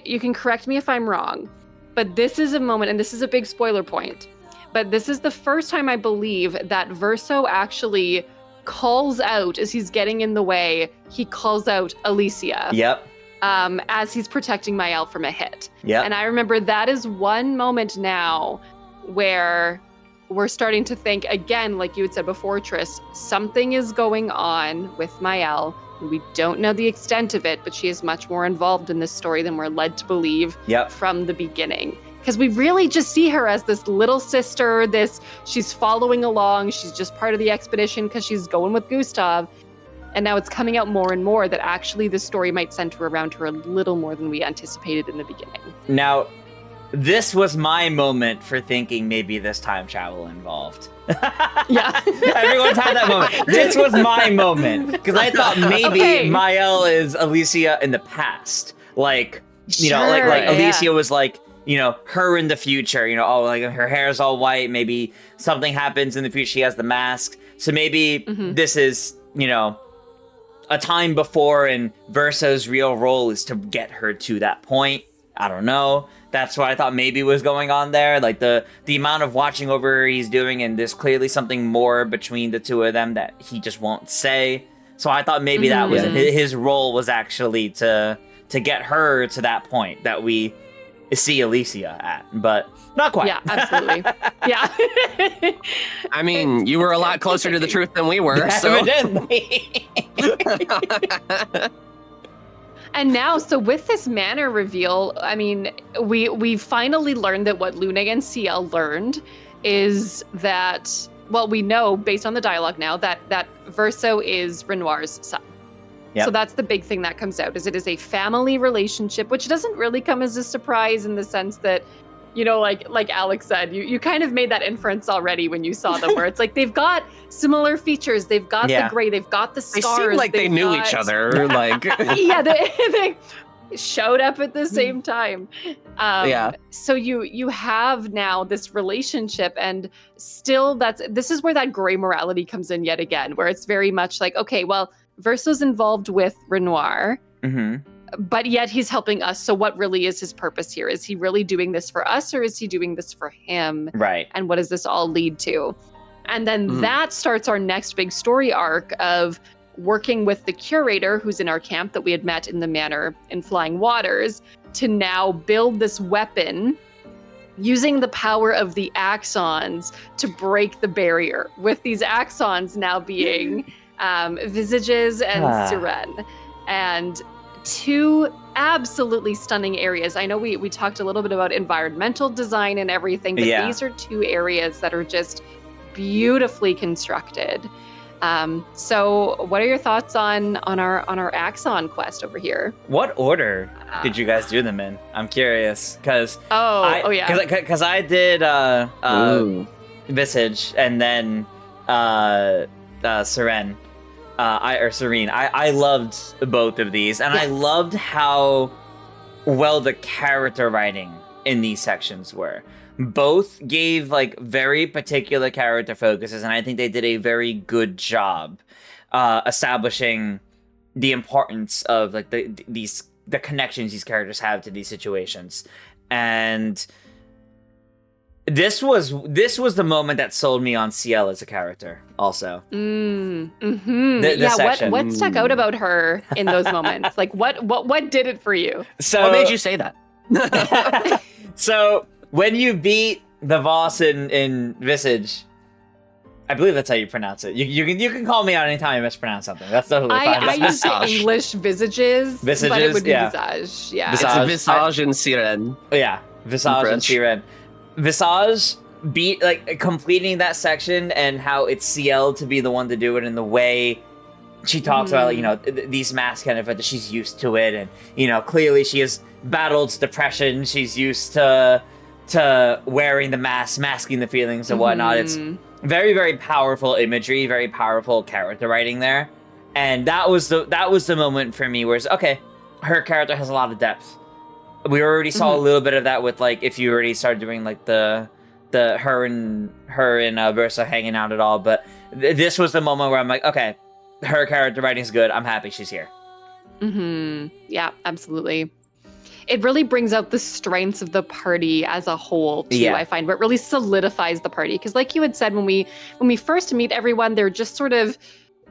you can correct me if I'm wrong, but this is a moment, and this is a big spoiler point, but this is the first time I believe that Verso actually calls out, as he's getting in the way, he calls out Alicia. Yep. As he's protecting Mael from a hit. Yep. And I remember that is one moment now where we're starting to think, again, like you had said before, Tris, something is going on with Mael. We don't know the extent of it, but she is much more involved in this story than we're led to believe from the beginning. Because we really just see her as this little sister, she's following along, she's just part of the expedition because she's going with Gustav. And now it's coming out more and more that actually this story might center around her a little more than we anticipated in the beginning. Now, this was my moment for thinking maybe there's time travel involved. Yeah. Everyone's had that moment. This was my moment. Because I thought maybe Mael is Alicia in the past. Like, you know, like Alicia was like, you know, her in the future, you know, like her hair's all white. Maybe something happens in the future. She has the mask. So maybe this is, you know, a time before, and Verso's real role is to get her to that point. I don't know. That's what I thought maybe was going on there. Like the amount of watching over her he's doing, and there's clearly something more between the two of them that he just won't say. So I thought maybe that was his role, was actually to get her to that point that we see Alicia at, but not quite. Yeah, absolutely. Yeah. I mean, you were a lot closer to the truth than we were. Evidently. And now, so with this manor reveal, I mean, we finally learned that what Luna and Ciel learned is that, well, we know based on the dialogue now that Verso is Renoir's son. Yep. So that's the big thing that comes out, is it is a family relationship, which doesn't really come as a surprise in the sense that, you know, like Alex said, you kind of made that inference already when you saw them, where it's like they've got similar features, they've got the gray, they've got the scars. They seem like they knew each other, like yeah, they showed up at the same time. So you have now this relationship, and still this is where that gray morality comes in yet again, where it's very much like, okay, well, Verso's involved with Renoir, but yet he's helping us. So what really is his purpose here? Is he really doing this for us, or is he doing this for him? Right. And what does this all lead to? And then that starts our next big story arc of working with the curator who's in our camp that we had met in the manor in Flying Waters to now build this weapon using the power of the axons to break the barrier, with these axons now being Visages and Siren. And two absolutely stunning areas. I know we talked a little bit about environmental design and everything, but these are two areas that are just beautifully constructed. So what are your thoughts on our Axon quest over here? What order did you guys do them in? I'm curious, because because I did Visage and then Serene. I loved both of these, and I loved how well the character writing in these sections were. Both gave like very particular character focuses, and I think they did a very good job establishing the importance of like the connections these characters have to these situations. And This was the moment that sold me on CL as a character, also. What stuck out about her in those moments? Like, what did it for you? So, what made you say that? So, when you beat the boss in Visage, I believe that's how you pronounce it. You can call me out anytime I mispronounce something. That's totally fine. I used to English visages, but it would be visage. Yeah, It's a visage in Siren. Yeah, visage and Siren. Visage beat completing that section and how it's CL to be the one to do it in the way she talks about, these masks kind of that she's used to it, and clearly she has battled depression. She's used to wearing the mask, masking the feelings and whatnot. It's very, very powerful imagery, very powerful character writing there, and that was the moment for me where it's okay. Her character has a lot of depth. We already saw a little bit of that with if you already started doing the her and Verso hanging out at all, but this was the moment where I'm like, okay, her character writing is good. I'm happy she's here. Yeah, absolutely. It really brings out the strengths of the party as a whole too. I find where it really solidifies the party, because like you had said, when we first meet everyone, they're just sort of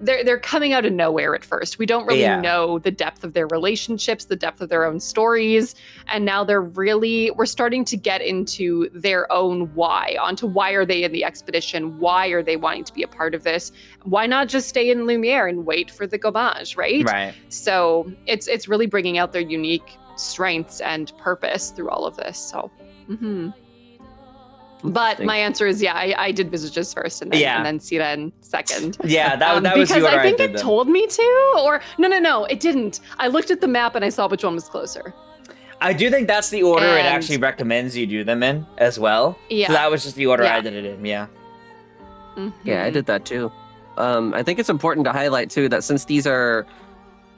they're coming out of nowhere at first. We don't really know the depth of their relationships, the depth of their own stories. And now we're starting to get into their own why, onto why are they in the expedition? Why are they wanting to be a part of this? Why not just stay in Lumiere and wait for the gomage, right? Right. So it's really bringing out their unique strengths and purpose through all of this. So, But my answer is I did Visages first and then Siren second. Yeah, that was because I think it told me to, or no, it didn't. I looked at the map and I saw which one was closer. I do think that's the order it actually recommends you do them in as well. Yeah. So that was just the order I did it in. Yeah. Yeah, I did that too. I think it's important to highlight too that since these are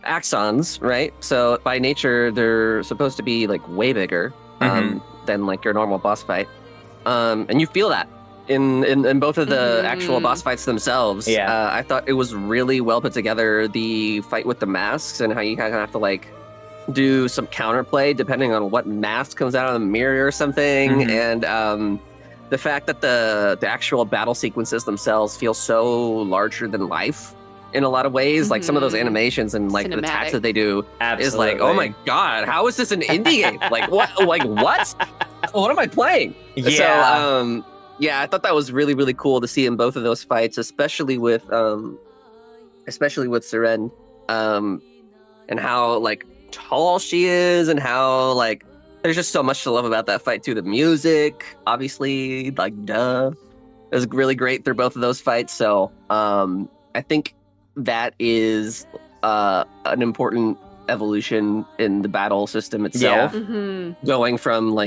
axons, right? So by nature they're supposed to be way bigger than your normal boss fight. And you feel that in both of the actual boss fights themselves. Yeah. I thought it was really well put together, the fight with the masks and how you kind of have to do some counterplay depending on what mask comes out of the mirror or something. And the fact that the actual battle sequences themselves feel so larger than life in a lot of ways. Like some of those animations and the attacks that they do is oh my god, how is this an indie game? What? What am I playing? Yeah. So, I thought that was really, really cool to see in both of those fights, especially with Siren, and how tall she is, and how there's just so much to love about that fight too. The music, obviously, duh, it was really great through both of those fights. So, I think that is an important evolution in the battle system itself. Going from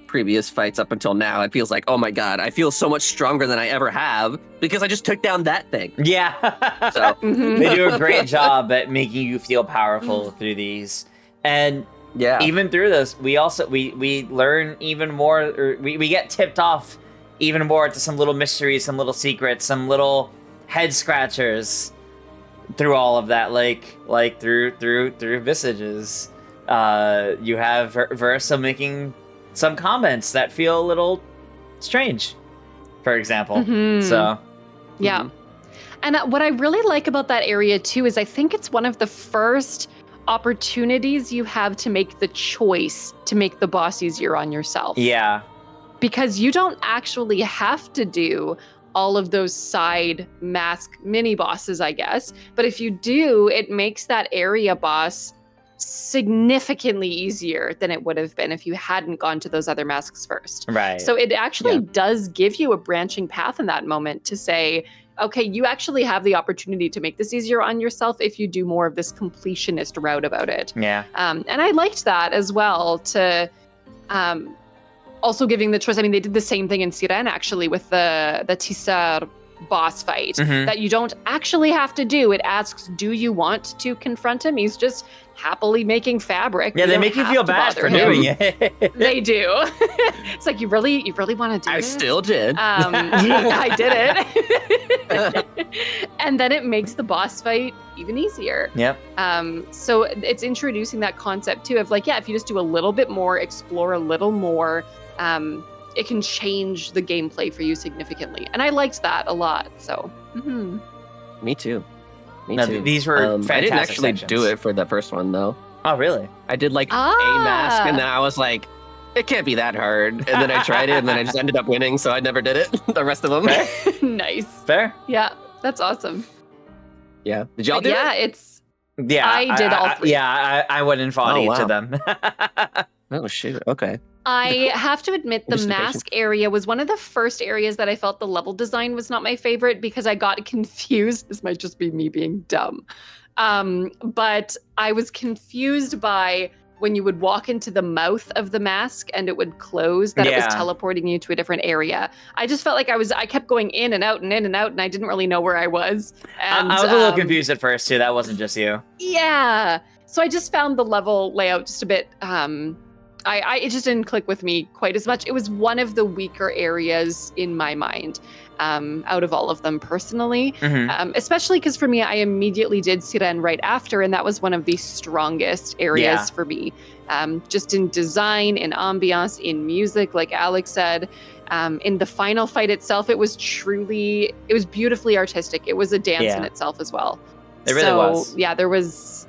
previous fights up until now, it feels oh my god, I feel so much stronger than I ever have because I just took down that thing. Yeah. So they do a great job at making you feel powerful through these. And even through this, we also we learn even more, or we get tipped off even more to some little mysteries, some little secrets, some little head scratchers through all of that, through Visages. You have Verso making some comments that feel a little strange, for example. So, yeah. And what I really like about that area too is I think it's one of the first opportunities you have to make the choice to make the boss easier on yourself. Yeah. Because you don't actually have to do all of those side mask mini bosses, I guess. But if you do, it makes that area boss significantly easier than it would have been if you hadn't gone to those other masks first. Right. So it actually does give you a branching path in that moment to say, okay, you actually have the opportunity to make this easier on yourself if you do more of this completionist route about it. Yeah. And I liked that as well, to also giving the choice. I mean, they did the same thing in Siren actually with the Tisseur boss fight that you don't actually have to do. It asks, do you want to confront him? He's just happily making fabric. Yeah, they make you feel bad for doing it. They do. It's you really want to do this? I still did. I did it. And then it makes the boss fight even easier. Yep. So it's introducing that concept too of if you just do a little bit more, explore a little more, it can change the gameplay for you significantly. And I liked that a lot. So, Me too. These were fantastic I didn't actually sections. do it for the first one though. Oh, really? I did like a mask, and then I was like, it can't be that hard. And then I tried it, and then I just ended up winning, so I never did it. The rest of them. Nice. Fair? Yeah, that's awesome. Yeah. Did y'all do it? Yeah, I did all three. Yeah, I went and fought each wow. of them. Oh, shoot. Okay. I have to admit the Just the mask area was one of the first areas that I felt the level design was not my favorite because I got confused. This might just be me being dumb. But I was confused by when you would walk into the mouth of the mask and it would close, that it was teleporting you to a different area. I just felt like I kept going in and out and in and out, and I didn't really know where I was. And I was a little confused at first too. That wasn't just you. Yeah. So I just found the level layout just a bit, it just didn't click with me quite as much. It was one of the weaker areas in my mind, out of all of them personally, especially because for me, I immediately did Siren right after, and that was one of the strongest areas for me, just in design, in ambiance, in music, like Alex said. In the final fight itself, it was beautifully artistic. It was a dance in itself as well. It really was. Yeah, there was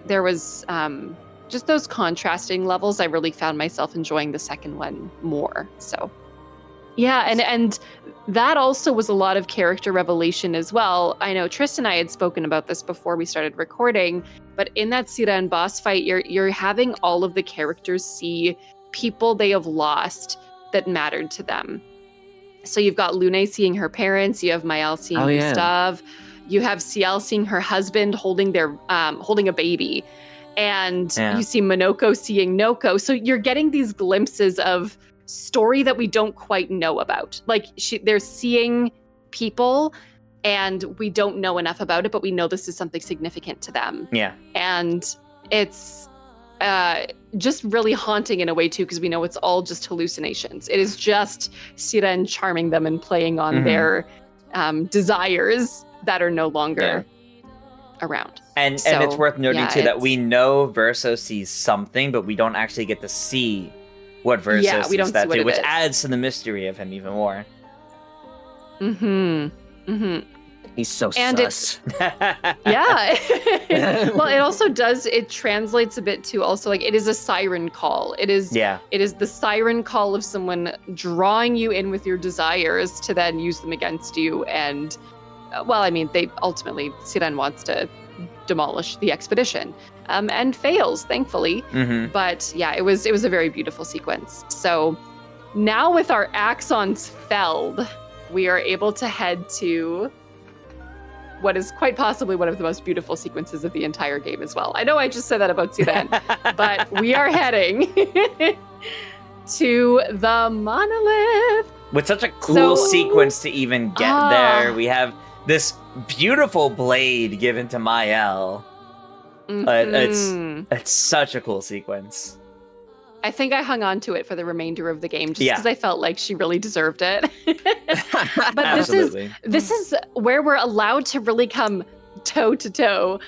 just those contrasting levels. I really found myself enjoying the second one more. So yeah, and that also was a lot of character revelation as well. I know Tristan and I had spoken about this before we started recording, but in that Siren boss fight, you're having all of the characters see people they have lost that mattered to them. So you've got Lune seeing her parents, you have Maëlle seeing Gustave, you have Ciel seeing her husband holding a baby, and you see Monoko seeing Noko. So you're getting these glimpses of story that we don't quite know about. Like they're seeing people and we don't know enough about it, but we know this is something significant to them. Yeah. And it's just really haunting in a way too, because we know it's all just hallucinations. It is just Siren charming them and playing on their desires that are no longer around. And it's worth noting too that we know Verso sees something, but we don't actually get to see what Verso sees that too, which adds to the mystery of him even more. He's so and sus. Well, it also it translates a bit to also, like, it is a siren call. It is the siren call of someone drawing you in with your desires to then use them against you. And well, I mean, they ultimately, Siren wants to demolish the expedition, and fails, thankfully. But yeah, it was a very beautiful sequence. So now with our Axons felled, we are able to head to what is quite possibly one of the most beautiful sequences of the entire game as well. I know I just said that about Siren, but we are heading to the monolith. With such a cool sequence to even get there. We have this beautiful blade given to Maëlle. It's such a cool sequence. I think I hung on to it for the remainder of the game just because I felt like she really deserved it. But this is where we're allowed to really come toe to toe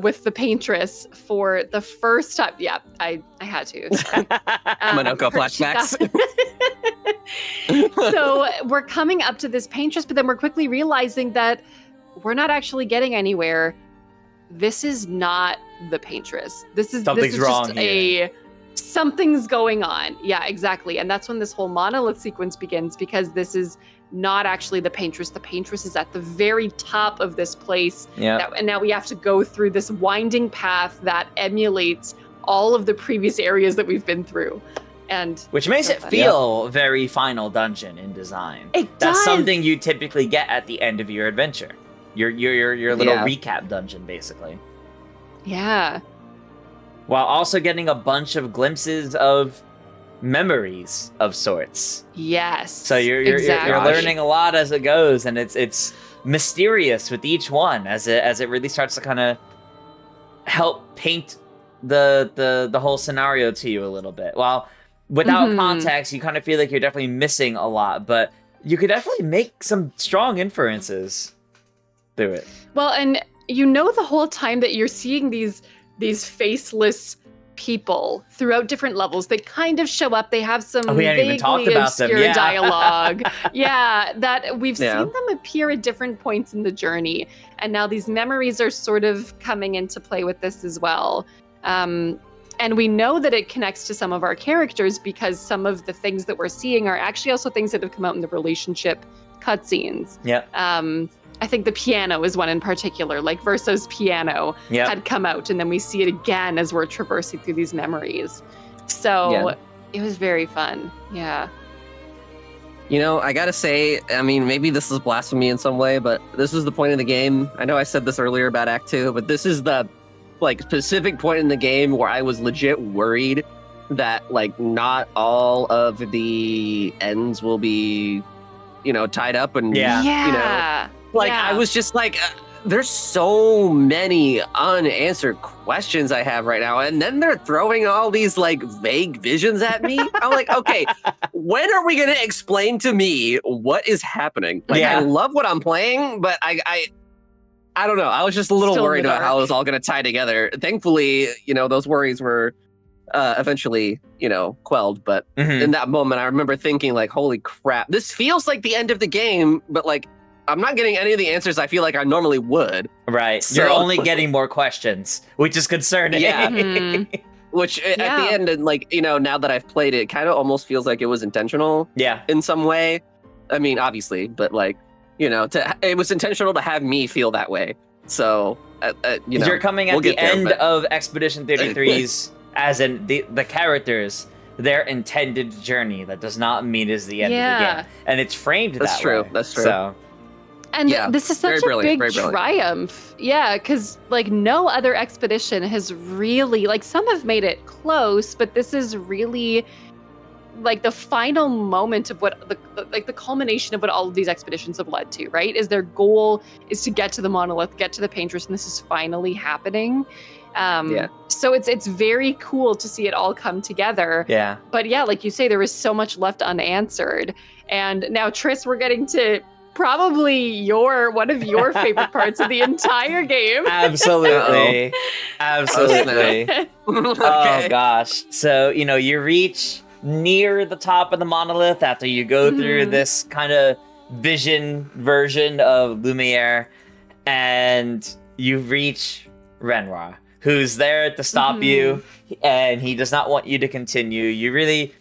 with the Paintress for the first time. Yeah, I had to. Monoko flashbacks. So we're coming up to this Paintress, but then we're quickly realizing that we're not actually getting anywhere. This is not the Paintress. Something's wrong here. Something's going on. Yeah, exactly. And that's when this whole monolith sequence begins, because this is not actually the Paintress. The Paintress is at the very top of this place. And now we have to go through this winding path that emulates all of the previous areas that we've been through. And which makes it feel very Final Dungeon in design. That's something you typically get at the end of your adventure. Your little recap dungeon, basically. Yeah. While also getting a bunch of glimpses of memories of sorts. Yes. So you're learning a lot as it goes, and it's mysterious with each one as it really starts to kind of help paint the whole scenario to you a little bit. While without context, you kind of feel like you're definitely missing a lot, but you could definitely make some strong inferences through it. Well, and you know the whole time that you're seeing these faceless people throughout different levels. They kind of show up. They have some vaguely obscure dialogue. Yeah, that we've seen them appear at different points in the journey. And now these memories are sort of coming into play with this as well. And we know that it connects to some of our characters because some of the things that we're seeing are actually also things that have come out in the relationship cutscenes. Yeah. I think the piano is one in particular, like Verso's piano had come out, and then we see it again as we're traversing through these memories. So it was very fun. Yeah. You know, I gotta say, I mean, maybe this is blasphemy in some way, but this is the point of the game. I know I said this earlier about Act 2, but this is the specific point in the game where I was legit worried that not all of the ends will be, tied up and I was just there's so many unanswered questions I have right now, and then they're throwing all these vague visions at me. I'm like, okay, when are we gonna explain to me what is happening? I love what I'm playing, but I don't know. I was just a little worried about how it was all going to tie together. Thankfully, those worries were eventually, quelled. But in that moment, I remember thinking holy crap, this feels like the end of the game, but I'm not getting any of the answers I feel like I normally would. Right. So, you're only getting more questions, which is concerning. Yeah. Which at the end, and now that I've played it, kind of almost feels like it was intentional. Yeah. In some way. I mean, obviously, but it was intentional to have me feel that way. So, you're coming at the end of Expedition 33's, as in the characters, their intended journey. That does not mean is the end of the game, and it's framed that way. That's true. So, and this is such a big triumph. Yeah, because no other expedition has really some have made it close, but this is really the final moment of what the culmination of what all of these expeditions have led to, right? Is their goal is to get to the monolith, get to the painters, and this is finally happening. So it's very cool to see it all come together. Yeah. But like you say, there was so much left unanswered. And now, Tris, we're getting to probably one of your favorite parts of the entire game. Absolutely. Absolutely. Okay. Oh gosh. So, you reach near the top of the monolith after you go through this kind of vision version of Lumiere, and you reach Renoir, who's there to stop you, and he does not want you to continue. You really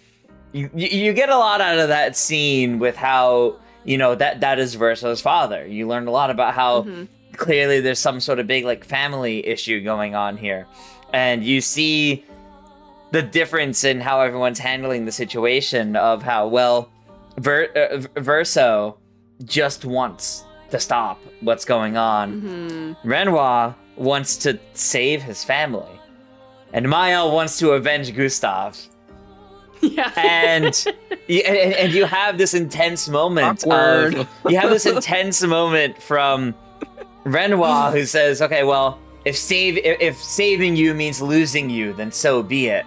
you get a lot out of that scene with how that is Verso's father. You learn a lot about how clearly there's some sort of big family issue going on here, and you see the difference in how everyone's handling the situation of how, Verso just wants to stop what's going on. Renoir wants to save his family. And Mael wants to avenge Gustav. Yeah. And you have this intense moment. You have this intense moment from Renoir, who says, okay, well, if saving you means losing you, then so be it.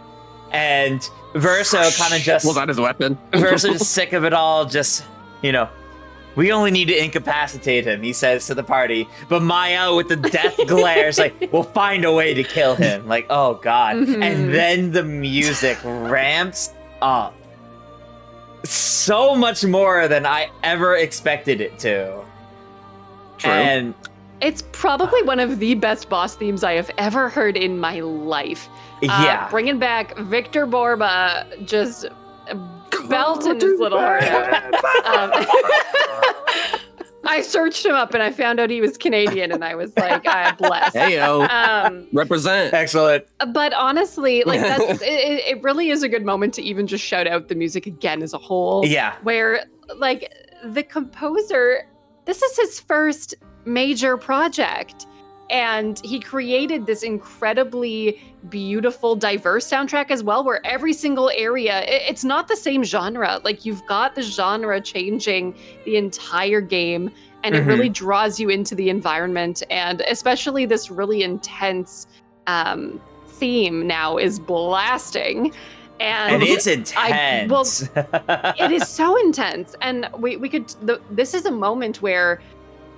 And Verso kind of just pulls out his weapon. Verso just sick of it all. Just we only need to incapacitate him, he says to the party. But Mael with the death glare is we'll find a way to kill him. Oh god. And then the music ramps up so much more than I ever expected it to. True. And it's probably one of the best boss themes I have ever heard in my life. Bringing back Victor Borba, just belting his little heart out. I searched him up and I found out he was Canadian, and I was like, I bless. Heyo, represent. Excellent. But honestly, it really is a good moment to even just shout out the music again as a whole. Yeah. Where the composer, this is his first major project. And he created this incredibly beautiful, diverse soundtrack as well, where every single area, it's not the same genre. You've got the genre changing the entire game, and it really draws you into the environment. And especially this really intense theme now is blasting. And it's intense. It is so intense. And this is a moment where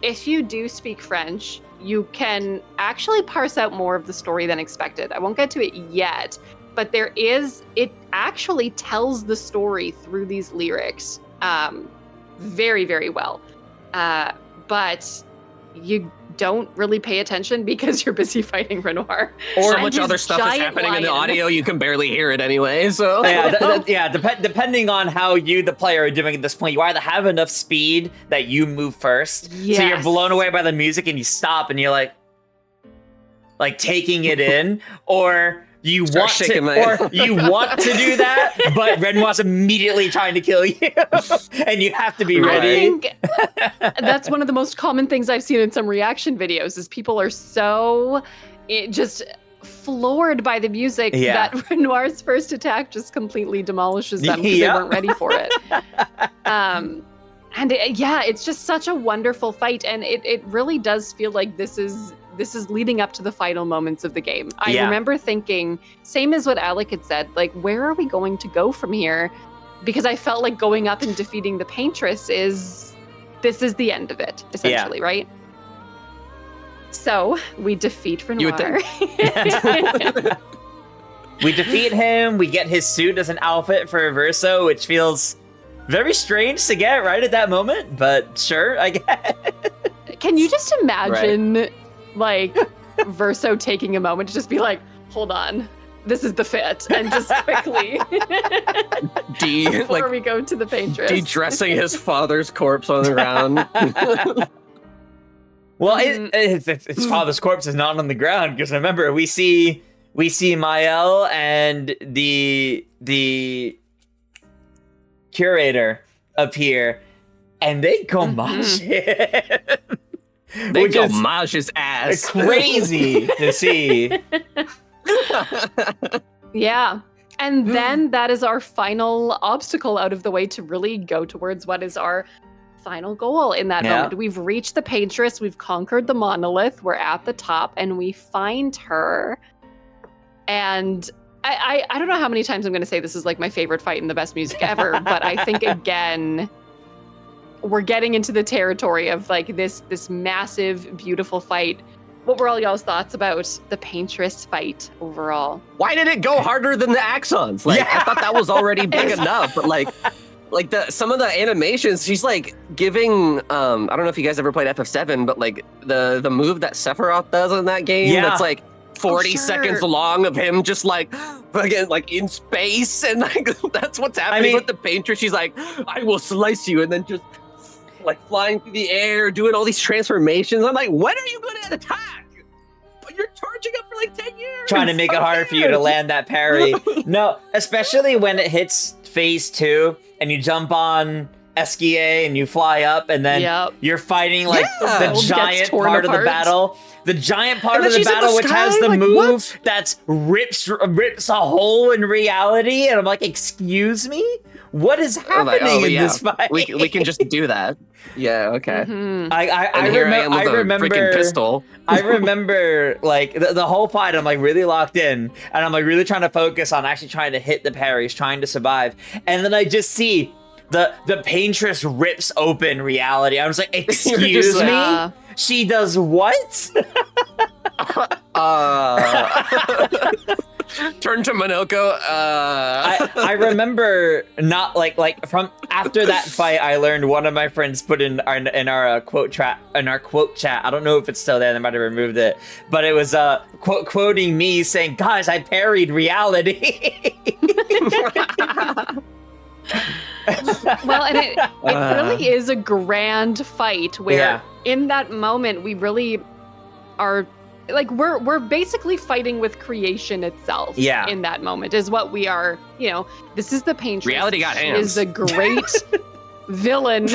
if you do speak French, you can actually parse out more of the story than expected. I won't get to it yet, but it actually tells the story through these lyrics very, very well. But you don't really pay attention because you're busy fighting Renoir. Or so much other stuff is happening in the audio, you can barely hear it anyway. So depending on how you, the player, are doing at this point, you either have enough speed that you move first, so you're blown away by the music and you stop and you're like taking it in, or you want to do that, but Renoir's immediately trying to kill you, and you have to be ready. I think that's one of the most common things I've seen in some reaction videos is people are so just floored by the music that Renoir's first attack just completely demolishes them because they weren't ready for it. It's just such a wonderful fight, and it really does feel like this is leading up to the final moments of the game. I remember thinking, same as what Alec had said, like, where are we going to go from here? Because I felt like going up and defeating the Paintress is the end of it, essentially, right? So we defeat Renoir. We defeat him. We get his suit as an outfit for Verso, which feels very strange to get right at that moment, but sure, I guess. Can you just imagine, like, Verso taking a moment to just be like, hold on, this is the fit, and just quickly before we go to the Paintress. De-dressing his father's corpse on the ground. Well, his father's corpse is not on the ground, because remember, we see Mael and the curator appear, and they gomage him. They gomage his ass. Crazy to see. Yeah. And then that is our final obstacle out of the way to really go towards what is our final goal in that moment. We've reached the Paintress, we've conquered the monolith, we're at the top, and we find her. And I don't know how many times I'm going to say this is like my favorite fight and the best music ever, but I think, again, we're getting into the territory of like this massive, beautiful fight. What were all y'all's thoughts about the Paintress fight overall? Why did it go harder than the Axons? Like, I thought that was already big enough, but like some of the animations, she's like giving, I don't know if you guys ever played FF7, but like the move that Sephiroth does in that game, that's like 40 seconds long of him just like again, like in space, and like that's what's happening with the Paintress. She's like, I will slice you, and then just like flying through the air, doing all these transformations. I'm like, when are you going to attack? But you're charging up for like 10 years. Trying to make it hard for you to land that parry. No, especially when it hits phase 2 and you jump on Esquier and you fly up, and then you're fighting like the giant part of the battle. The giant part of the battle, which has the move that rips a hole in reality. And I'm like, excuse me? What is happening in this fight? We can just do that. Yeah, okay. Mm-hmm. I remember pistol. I remember like the whole fight, I'm like really locked in, and I'm like really trying to focus on actually trying to hit the parries, trying to survive. And then I just see the Paintress rips open reality. I was like, excuse me? She does what? Turn to Monoko. I remember not like from after that fight, I learned one of my friends put in our quote chat. I don't know if it's still there. They might have removed it, but it was quoting me saying, "Guys, I parried reality." Well, and it really is a grand fight where in that moment we really are like we're basically fighting with creation itself. In that moment is what we are. You know, this is the Paintress. Reality got hands. Is a great villain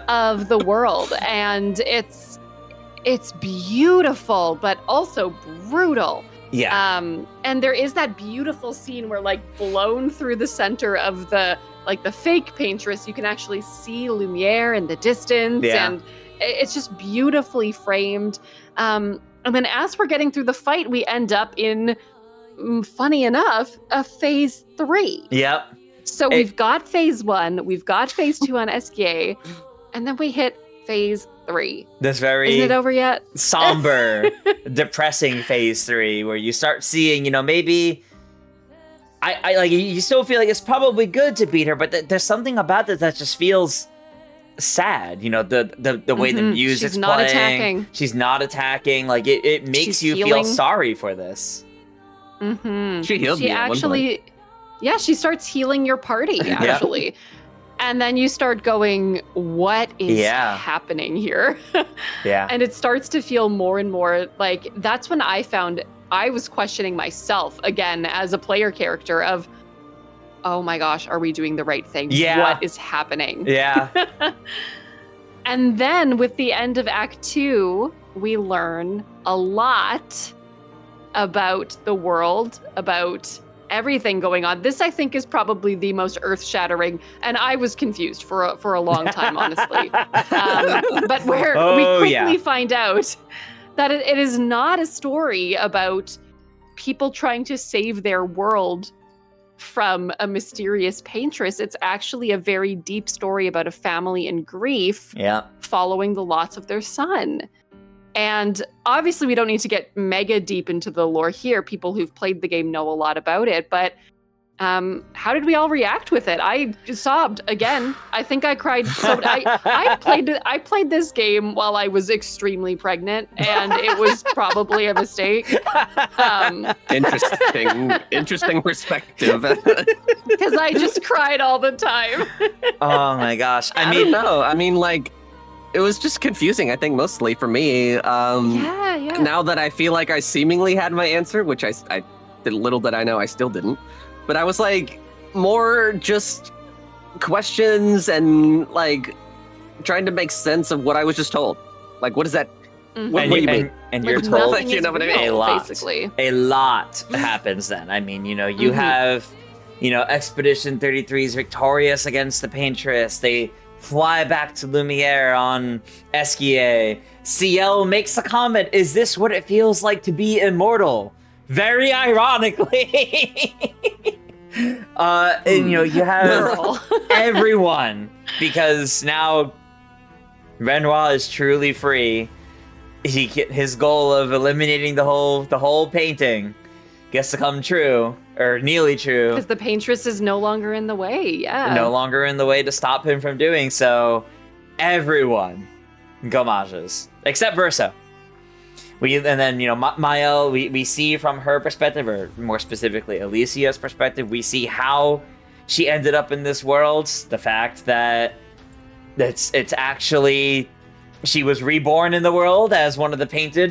of the world, and it's beautiful but also brutal. And there is that beautiful scene where, like, blown through the center of the fake Paintress, you can actually see Lumiere in the distance, and it's just beautifully framed. And then as we're getting through the fight, we end up in, funny enough, a phase 3. So we've got phase 1, we've got phase 2 on Esquier, and then we hit phase 3. This very Isn't it over yet? Somber, depressing phase 3, where you start seeing, maybe I like, you still feel like it's probably good to beat her, but there's something about it that just feels sad. You know, the way the music's She's not playing. attacking. She's not attacking. Like, it makes She's you healing. feel sorry for this. She healed me at one point. Yeah, she starts healing your party, actually. And then you start going, what is happening here? Yeah. And it starts to feel more and more like, that's when I found I was questioning myself again as a player character of, oh my gosh, are we doing the right thing? Yeah. What is happening? Yeah. And then with the end of Act II, we learn a lot about the world, about everything going on. This, I think, is probably the most earth-shattering, and I was confused for a long time, honestly. But where we quickly find out that it is not a story about people trying to save their world from a mysterious paintress. It's actually a very deep story about a family in grief following the loss of their son. And obviously we don't need to get mega deep into the lore here. People who've played the game know a lot about it, but how did we all react with it? I sobbed again. I think I cried. So I played this game while I was extremely pregnant, and it was probably a mistake. Interesting perspective. Because I just cried all the time. Oh my gosh! I don't know. I mean, like, it was just confusing. I think mostly for me. Now that I feel like I seemingly had my answer, which I did, little did I know I still didn't. But I was like, more just questions and like trying to make sense of what I was just told. Like, what is that? What do you mean? And like, you're told, like, you know what I mean? Basically. A lot happens then. I mean, you have, Expedition 33 is victorious against the Paintress. They fly back to Lumiere on Esquier. CL makes a comment, is this what it feels like to be immortal? Very ironically. And you have everyone, because now Renoir is truly free. His goal of eliminating the whole painting gets to come true, or nearly true. Because the Paintress is no longer in the way, No longer in the way to stop him from doing so. Everyone gomages, except Verso. Mael, we see from her perspective, or more specifically Alicia's perspective, we see how she ended up in this world. The fact that it's actually, she was reborn in the world as one of the painted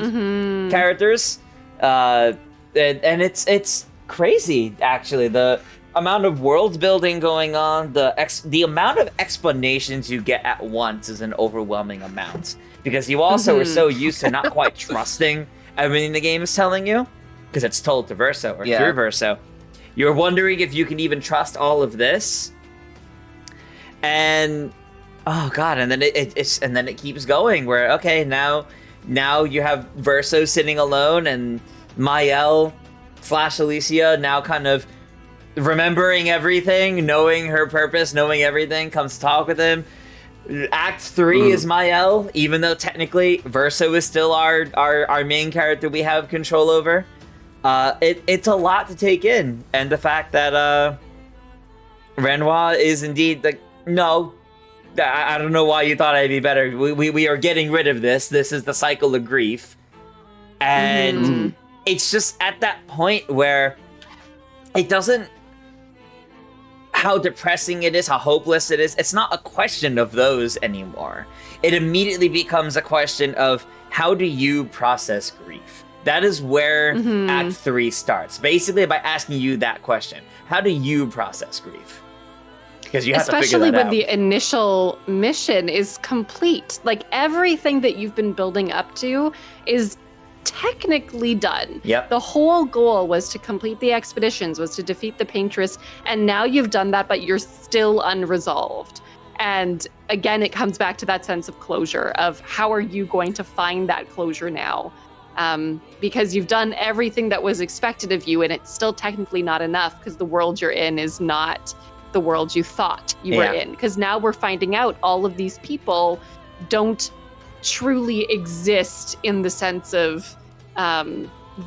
characters. And it's crazy, actually. The amount of world building going on, the amount of explanations you get at once is an overwhelming amount. Because you also are so used to not quite trusting everything the game is telling you, because it's told to Verso or through Verso. You're wondering if you can even trust all of this. And oh god, and then it keeps going where, okay, now you have Verso sitting alone, and Mael / Alicia now kind of remembering everything, knowing her purpose, knowing everything, comes to talk with him. Act 3 is Mael, even though technically Verso is still our main character we have control over. It's a lot to take in, and the fact that Renoir is indeed like, no, I don't know why you thought I'd be better. We are getting rid of this. This is the cycle of grief, and it's just at that point where it doesn't. How depressing it is, how hopeless it is. It's not a question of those anymore. It immediately becomes a question of, how do you process grief? That is where Act 3 starts. Basically by asking you that question. How do you process grief? Because you have to figure that out. Especially when the initial mission is complete. Like, everything that you've been building up to is technically done. Yep. The whole goal was to complete the expeditions, was to defeat the Paintress, and now you've done that, but you're still unresolved. And again, it comes back to that sense of closure, of how are you going to find that closure now? Because you've done everything that was expected of you, and it's still technically not enough, because the world you're in is not the world you thought you were in. Because now we're finding out all of these people don't truly exist in the sense of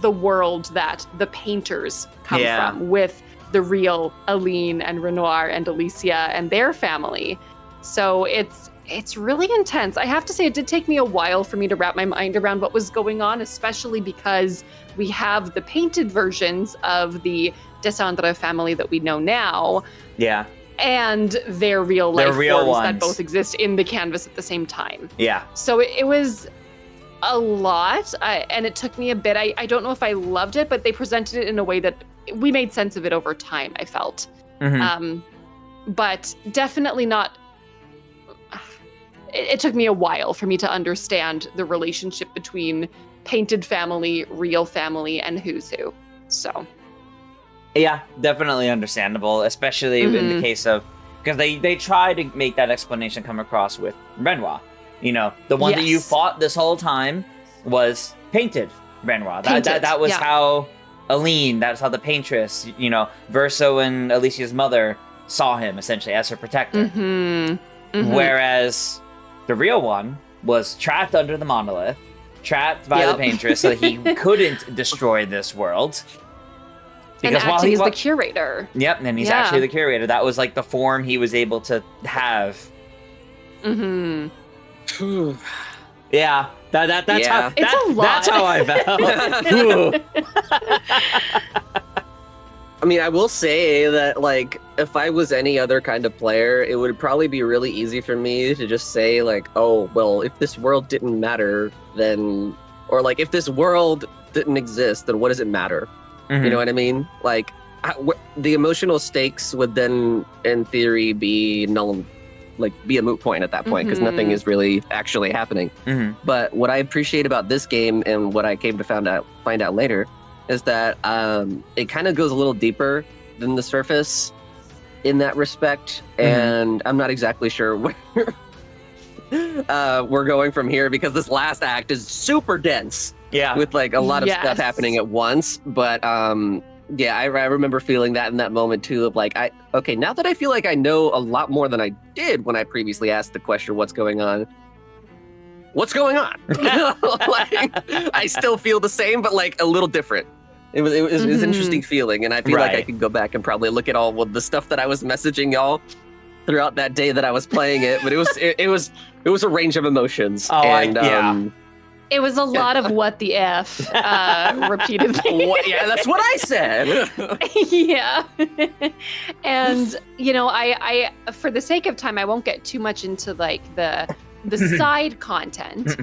the world that the painters come from, with the real Aline and Renoir and Alicia and their family. So it's really intense. I have to say, it did take me a while for me to wrap my mind around what was going on, especially because we have the painted versions of the Descendre family that we know now. Yeah. And their real life forms ones that both exist in the canvas at the same time. Yeah. So it was a lot, and it took me a bit. I don't know if I loved it, but they presented it in a way that we made sense of it over time, I felt. But definitely not... It took me a while for me to understand the relationship between painted family, real family, and who's who. So... Yeah, definitely understandable, especially in the case of... Because they try to make that explanation come across with Renoir. You know, the one that you fought this whole time was painted Renoir. That was how Aline, that's how the paintress, you know, Verso and Alicia's mother saw him, essentially, as her protector. Whereas the real one was trapped under the monolith, trapped by the paintress so that he couldn't destroy this world. Because and acting as the curator. Yep, and he's actually the curator. That was like the form he was able to have. Yeah, that's how. It's a lot. That's how I felt. I mean, I will say that, like, if I was any other kind of player, it would probably be really easy for me to just say, like, oh, well, if this world didn't matter, then, or like, if this world didn't exist, then what does it matter? You know what I mean? Like, the emotional stakes would then, in theory, be be a moot point at that point, because nothing is really actually happening. But what I appreciate about this game, and what I came to find out later, is that it kind of goes a little deeper than the surface in that respect, and I'm not exactly sure where we're going from here, because this last act is super dense. Yeah, with like a lot of stuff happening at once. But yeah, I remember feeling that in that moment too, of like, okay, now that I feel like I know a lot more than I did when I previously asked the question, what's going on? What's going on? Like, I still feel the same, but like a little different. It was an interesting feeling, and I feel like I could go back and probably look at all the stuff that I was messaging y'all throughout that day that I was playing it. But it was a range of emotions. It was a lot of what the F repeatedly. Yeah, that's what I said. Yeah. And, you know, I for the sake of time, I won't get too much into like the side content.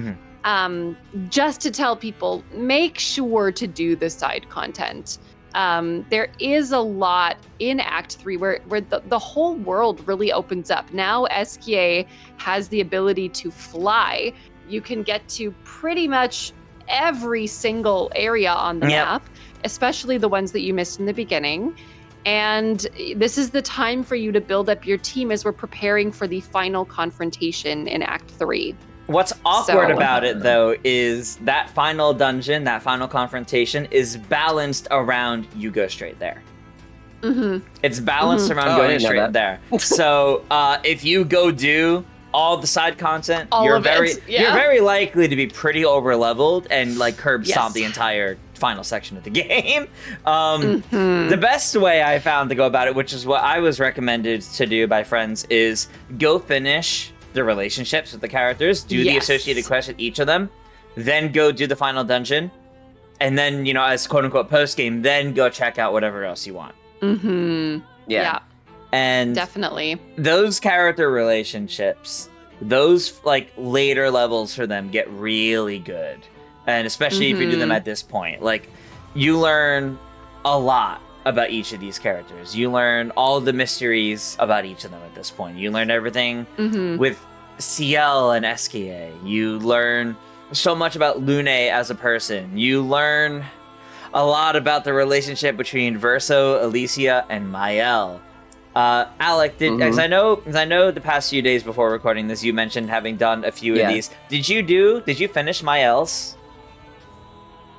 Just to tell people, make sure to do the side content. There is a lot in Act 3 where the whole world really opens up. Now Esquier has the ability to fly. You can get to pretty much every single area on the map, especially the ones that you missed in the beginning. And this is the time for you to build up your team as we're preparing for the final confrontation in Act 3. What's awkward about it, though, is that final dungeon, that final confrontation, is balanced around you go straight there. It's balanced around going straight there. So if you go do all the side content, you're very likely to be pretty over leveled and like curb stomp the entire final section of the game. The best way I found to go about it, which is what I was recommended to do by friends, is go finish the relationships with the characters, do the associated quests with each of them, then go do the final dungeon, and then, you know, as quote unquote post game, then go check out whatever else you want. Yeah. And definitely those character relationships, those like later levels for them get really good. And especially if you do them at this point, like you learn a lot about each of these characters. You learn all the mysteries about each of them at this point. You learn everything with Ciel and Esquier. You learn so much about Lune as a person. You learn a lot about the relationship between Verso, Alicia, and Maëlle. Alec, because I know the past few days before recording this, you mentioned having done a few of these. Did you finish Maëlle's?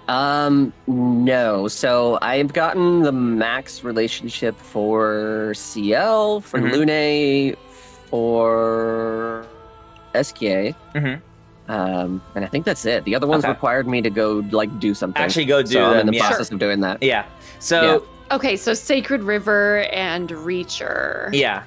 No. So I've gotten the max relationship for Ciel, for Lune, for Esquier. And I think that's it. The other ones required me to go like do something. Actually go do them. I'm in the process of doing that. Yeah. So Okay, so Sacred River and Reacher Yeah.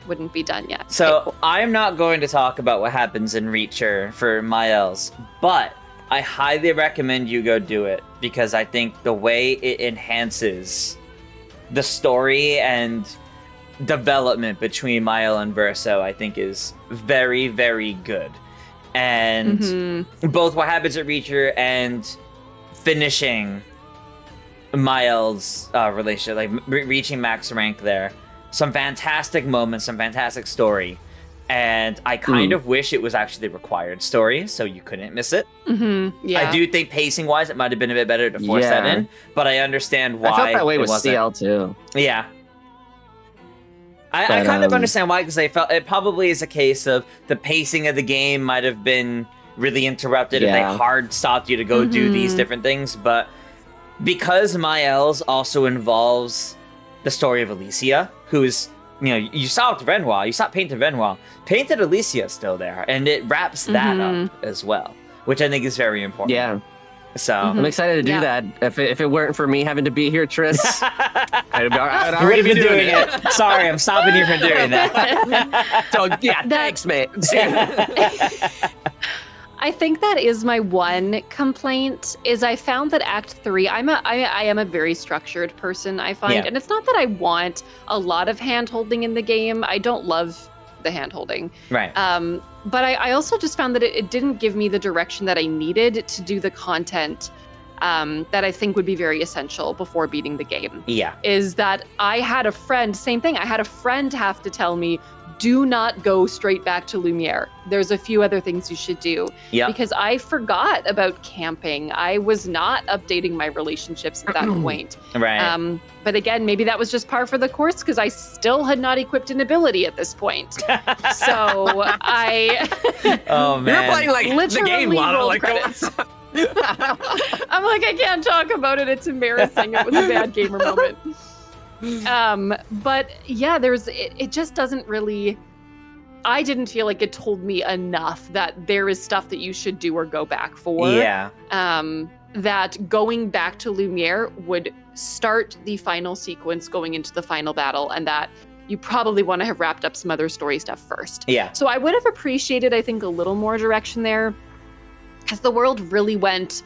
wouldn't be done yet. So Okay, cool. I'm not going to talk about what happens in Reacher for Miles, but I highly recommend you go do it because I think the way it enhances the story and development between Mile and Verso, I think, is very, very good. And both what happens at Reacher and finishing Miles' relationship, like reaching max rank there, some fantastic moments, some fantastic story. And I kind of wish it was actually the required story, so you couldn't miss it. Yeah. I do think pacing-wise, it might have been a bit better to force that in, but I understand why. I felt that way it with wasn't. CL too. Yeah. I kind of understand why, because I felt it probably is a case of the pacing of the game might have been really interrupted if they hard stopped you to go do these different things. But because Miles also involves the story of Alicia, who is, you stopped Renoir, you stopped Painted Renoir, Painted Alicia is still there, and it wraps that up as well, which I think is very important. Yeah. So I'm excited to do that. If it weren't for me having to be here, Tris, I'd you would have been doing it. Sorry, I'm stopping you from doing that. So yeah, thanks, mate. I think that is my one complaint, is I found that Act 3, I am a very structured person, I find. And it's not that I want a lot of hand-holding in the game. I don't love the hand-holding. Right. But I also just found that it didn't give me the direction that I needed to do the content that I think would be very essential before beating the game. Yeah. Is that I had a friend, same thing, I had a friend have to tell me, do not go straight back to Lumiere. There's a few other things you should do. Yeah. Because I forgot about camping. I was not updating my relationships at that point. Right. But again, maybe that was just par for the course because I still had not equipped an ability at this point. So Oh, man. You're playing like literally the game, Lana. rolled Like, credits. I'm like, I can't talk about it. It's embarrassing. It was a bad gamer moment. But yeah, it just doesn't really, I didn't feel like it told me enough that there is stuff that you should do or go back for. Yeah. That going back to Lumiere would start the final sequence going into the final battle, and that you probably want to have wrapped up some other story stuff first. Yeah. So I would have appreciated, I think, a little more direction there, because the world really went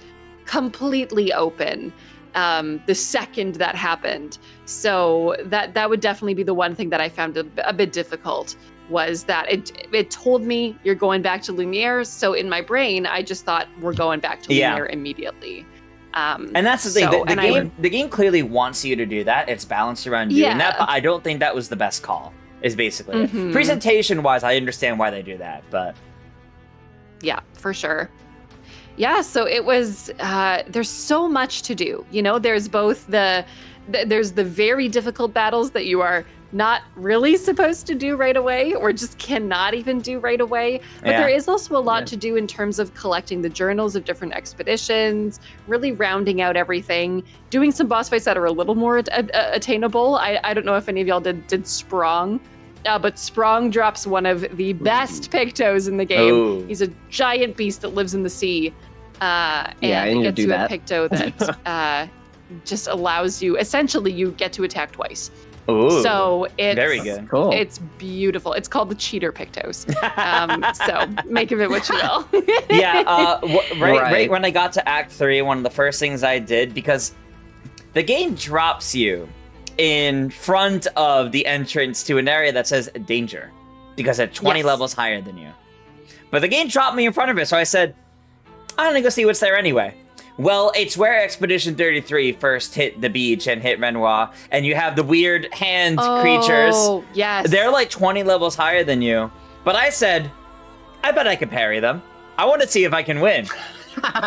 completely open the second that happened. So that would definitely be the one thing that I found a bit difficult, was that it told me you're going back to Lumiere. So in my brain, I just thought we're going back to Lumiere immediately. And that's the thing. The game clearly wants you to do that. It's balanced around doing that, but I don't think that was the best call, is basically it. Presentation-wise, I understand why they do that, but... Yeah, for sure. Yeah, so it was, there's so much to do. There's both there's the very difficult battles that you are not really supposed to do right away, or just cannot even do right away. But there is also a lot to do in terms of collecting the journals of different expeditions, really rounding out everything, doing some boss fights that are a little more attainable. I don't know if any of y'all did Sprong. But Sprong drops one of the best Pictos in the game. Ooh. He's a giant beast that lives in the sea. And I need to do a that. Picto that just allows you, essentially, you get to attack twice. Ooh, so it's very good. Cool. It's beautiful. It's called the Cheater Pictos. So make of it what you will. Right when I got to Act 3, one of the first things I did, because the game drops you in front of the entrance to an area that says danger, because it's 20 levels higher than you. But the game dropped me in front of it, so I said, I'm gonna go see what's there anyway. Well, it's where Expedition 33 first hit the beach and hit Renoir, and you have the weird hand creatures. Oh, yes. They're like 20 levels higher than you. But I said, I bet I could parry them. I want to see if I can win.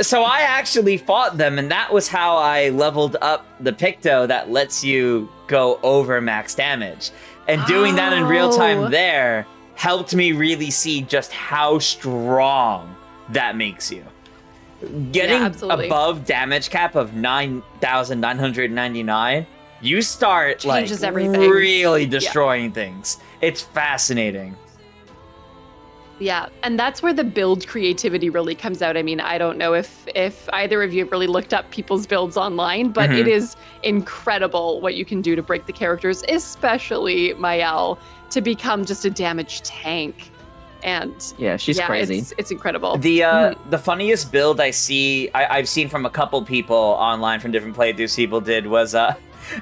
So I actually fought them, and that was how I leveled up the Picto that lets you go over max damage. And doing that in real time there helped me really see just how strong that makes you. Getting above damage cap of 9,999, you start changes like everything. Really destroying things. It's fascinating. Yeah, and that's where the build creativity really comes out. I mean, I don't know if either of you have really looked up people's builds online, but it is incredible what you can do to break the characters, especially Mael, to become just a damage tank. And yeah, she's crazy. It's incredible. The funniest build I've seen from a couple people online from different playthroughs people did was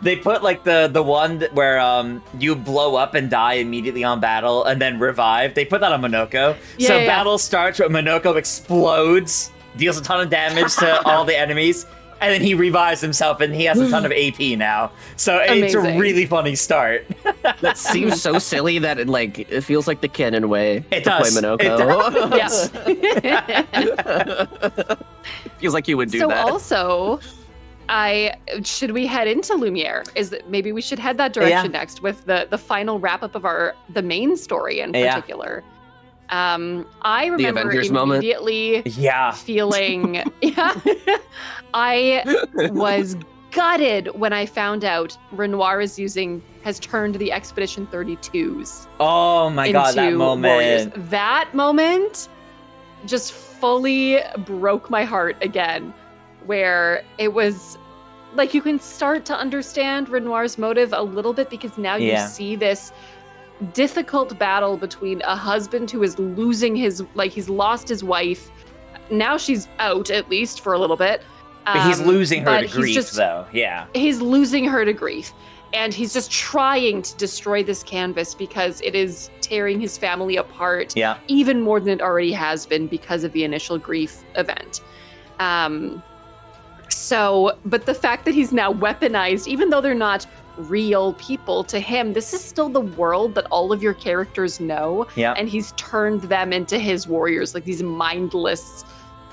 they put like the one where you blow up and die immediately on battle and then revive. They put that on Monoko. Battle starts when Monoko explodes, deals a ton of damage to all the enemies, and then he revives himself and he has a ton of AP now. So it's a really funny start. That seems so silly that it feels like the canon way to play Monoko. Feels like you would do that. So also, should we head into Lumiere? Maybe we should head that direction next with the final wrap up of the main story in particular. I remember immediately feeling I was gutted when I found out Renoir has turned the Expedition 32s. Oh my god, that moment. Warriors. That moment just fully broke my heart again, where it was like you can start to understand Renoir's motive a little bit because now you see this difficult battle between a husband who is losing he's lost his wife. Now she's out, at least for a little bit. But he's losing her to grief, though. Yeah. He's losing her to grief. And he's just trying to destroy this canvas because it is tearing his family apart even more than it already has been because of the initial grief event. But the fact that he's now weaponized, even though they're not real people to him, this is still the world that all of your characters know. Yeah. And he's turned them into his warriors, like these mindless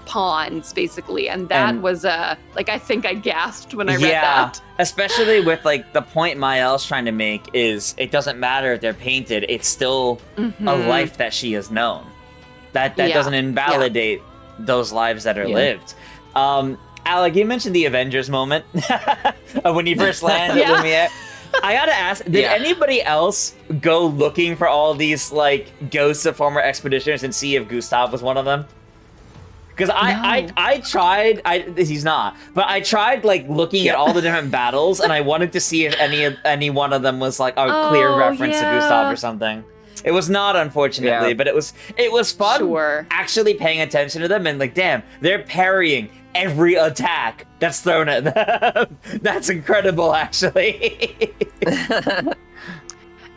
pawns, basically. And that was I think I gasped when I read that. Especially with the point Mael's trying to make is it doesn't matter if they're painted, it's still a life that she has known. That doesn't invalidate those lives that are lived. Alec, you mentioned the Avengers moment when you first landed with me. I gotta ask, did anybody else go looking for all these ghosts of former expeditioners and see if Gustav was one of them? Because I tried, he's not, but I tried looking at all the different battles, and I wanted to see if any one of them was a clear reference to Gustav or something. It was not, unfortunately, but it was fun actually paying attention to them and damn, they're parrying every attack that's thrown at them. That's incredible, actually.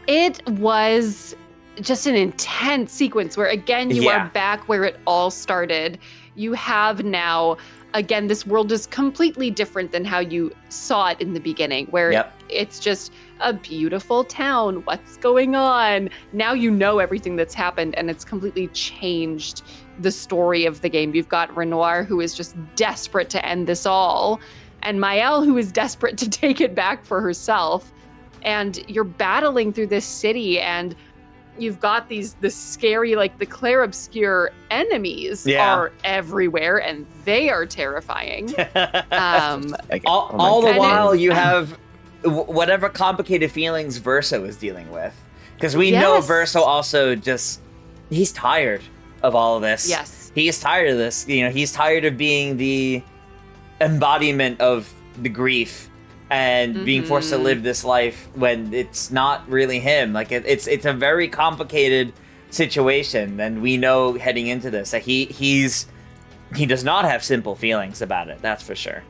It was just an intense sequence where, again, you are back where it all started. You have now, again, this world is completely different than how you saw it in the beginning, where it's just a beautiful town. What's going on? Now you know everything that's happened, and it's completely changed the story of the game. You've got Renoir, who is just desperate to end this all, and Mael, who is desperate to take it back for herself. And you're battling through this city, and you've got the scary, the Clair Obscur enemies are everywhere, and they are terrifying. All the while, you have whatever complicated feelings Verso is dealing with. Because we know Verso also he's tired of all of this. Yes. He is tired of this. He's tired of being the embodiment of the grief and being forced to live this life when it's not really him. It's a very complicated situation, and we know heading into this that he does not have simple feelings about it. That's for sure.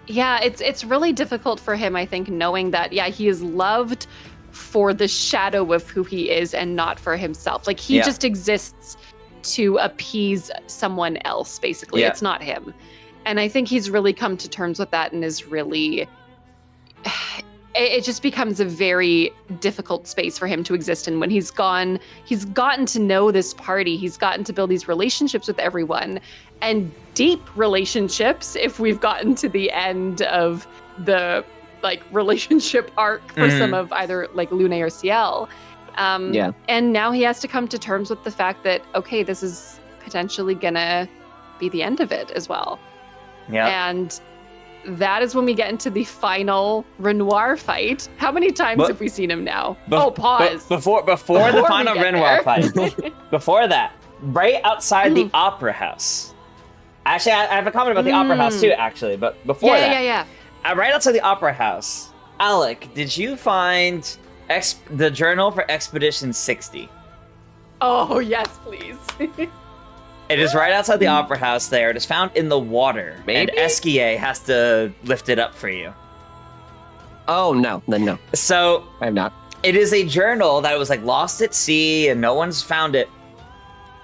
Yeah, it's really difficult for him, I think, knowing that he is loved for the shadow of who he is and not for himself. He just exists to appease someone else, basically. It's not him. And I think he's really come to terms with that and is really... It just becomes a very difficult space for him to exist in when he's gotten to know this party. He's gotten to build these relationships with everyone, and deep relationships if we've gotten to the end of the relationship arc for some of either Lune or Ciel. And now he has to come to terms with the fact that, okay, this is potentially gonna be the end of it as well. Yeah. And that is when we get into the final Renoir fight. How many times have we seen him now? Pause. Before the final Renoir fight, before that, right outside the Opera House. Actually, I have a comment about the Opera House too, actually, but before that. Right outside the Opera House, Alec, did you find the journal for Expedition 60? Oh, yes, please. It is right outside the Opera House there. It is found in the water. Maybe? And Esquier has to lift it up for you. Oh, no. Then no. So, I have not. it is a journal that was like lost at sea and no one's found it.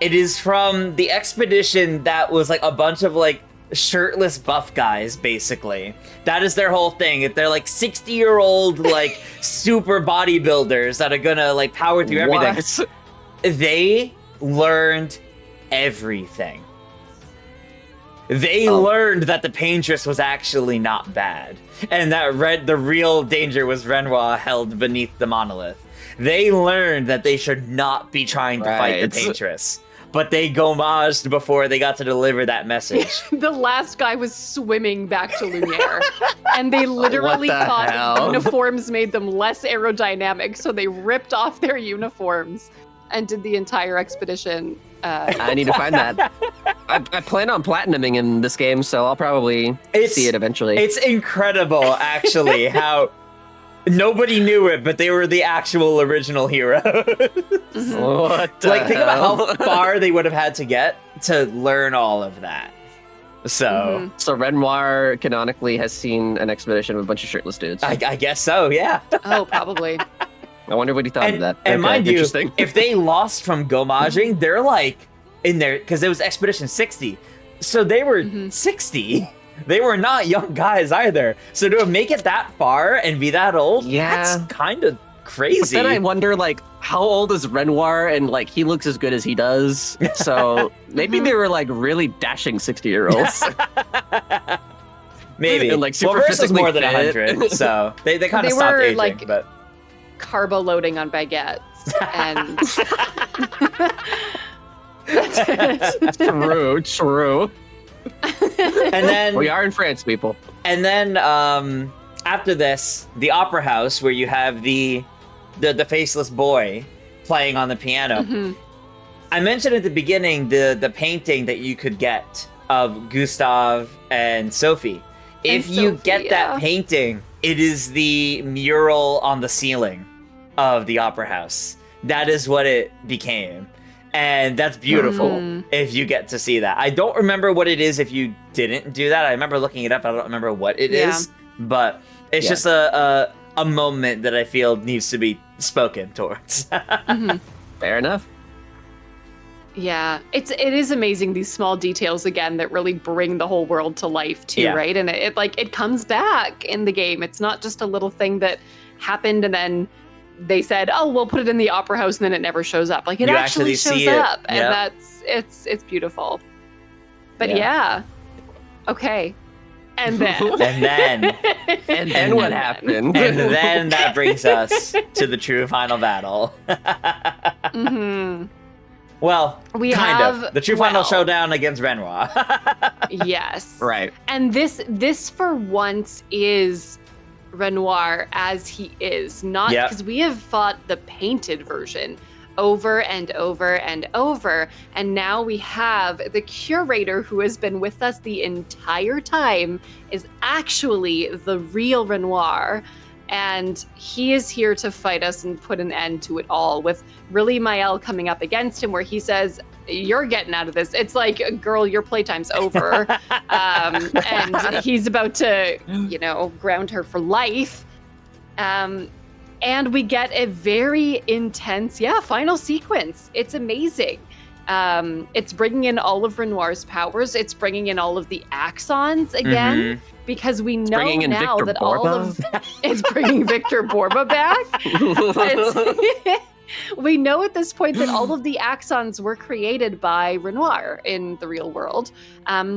It is from the expedition that was like a bunch of like shirtless buff guys, basically. That is their whole thing. They're like 60-year-old like super bodybuilders that are gonna like power through everything. What? They learned everything. They learned that the Paintress was actually not bad, and that the real danger was Renoir held beneath the monolith. They learned that they should not be trying to fight the Paintress, but they gommaged before they got to deliver that message. The last guy was swimming back to Lumiere, and they literally thought uniforms made them less aerodynamic, so they ripped off their uniforms and did the entire expedition. I need to find that. I plan on platinuming in this game, so I'll probably see it eventually. It's incredible, actually, how nobody knew it, but they were the actual original hero. What the think about hell? how far they would have had to get to learn all of that. So, So Renoir canonically has seen an expedition with a bunch of shirtless dudes. I guess so, yeah. Oh, probably. I wonder what he thought of that. And mind you, interesting. if they lost from gommaging, they're like in there, because it was Expedition 60. So they were 60. They were not young guys either. So to make it that far and be that old, that's kind of crazy. But then I wonder, like, how old is Renoir? And, like, he looks as good as he does. So maybe they were, like, really dashing 60-year-olds. Maybe. And, like, super Verso's physically more than fit. 100, so they kind of stopped aging. Like, but carbo loading on baguettes, and that's it. True. And then We are in France, people. And then after this, the Opera House, where you have the faceless boy playing on the piano. I mentioned at the beginning the painting that you could get of Gustave and Sophie. If you get that painting, it is the mural on the ceiling of the Opera House. That is what it became. And that's beautiful if you get to see that. I don't remember what it is if you didn't do that. I remember looking it up. I don't remember what it is. But it's just a moment that I feel needs to be spoken towards. Fair enough. Yeah, it is amazing, these small details again that really bring the whole world to life too, right? And it comes back in the game. It's not just a little thing that happened and then they said, "Oh, we'll put it in the Opera House," and then it never shows up. Like, it actually shows up, and it's beautiful. But okay. And then and then what happened? And then that brings us to the true final battle. Well, the true final showdown against Renoir. Yes. Right. And this for once is Renoir as he is, not because we have fought the painted version over and over and over, and now we have the curator who has been with us the entire time is actually the real Renoir. And he is here to fight us and put an end to it all, with really Mael coming up against him where he says, "You're getting out of this." It's like, "Girl, your playtime's over." And he's about to, ground her for life. And we get a very intense, final sequence. It's amazing. It's bringing in all of Renoir's powers. It's bringing in all of the axons again, because we know now Victor that Borba? all of it's bringing Victor Borba back. We know at this point that all of the axons were created by Renoir in the real world.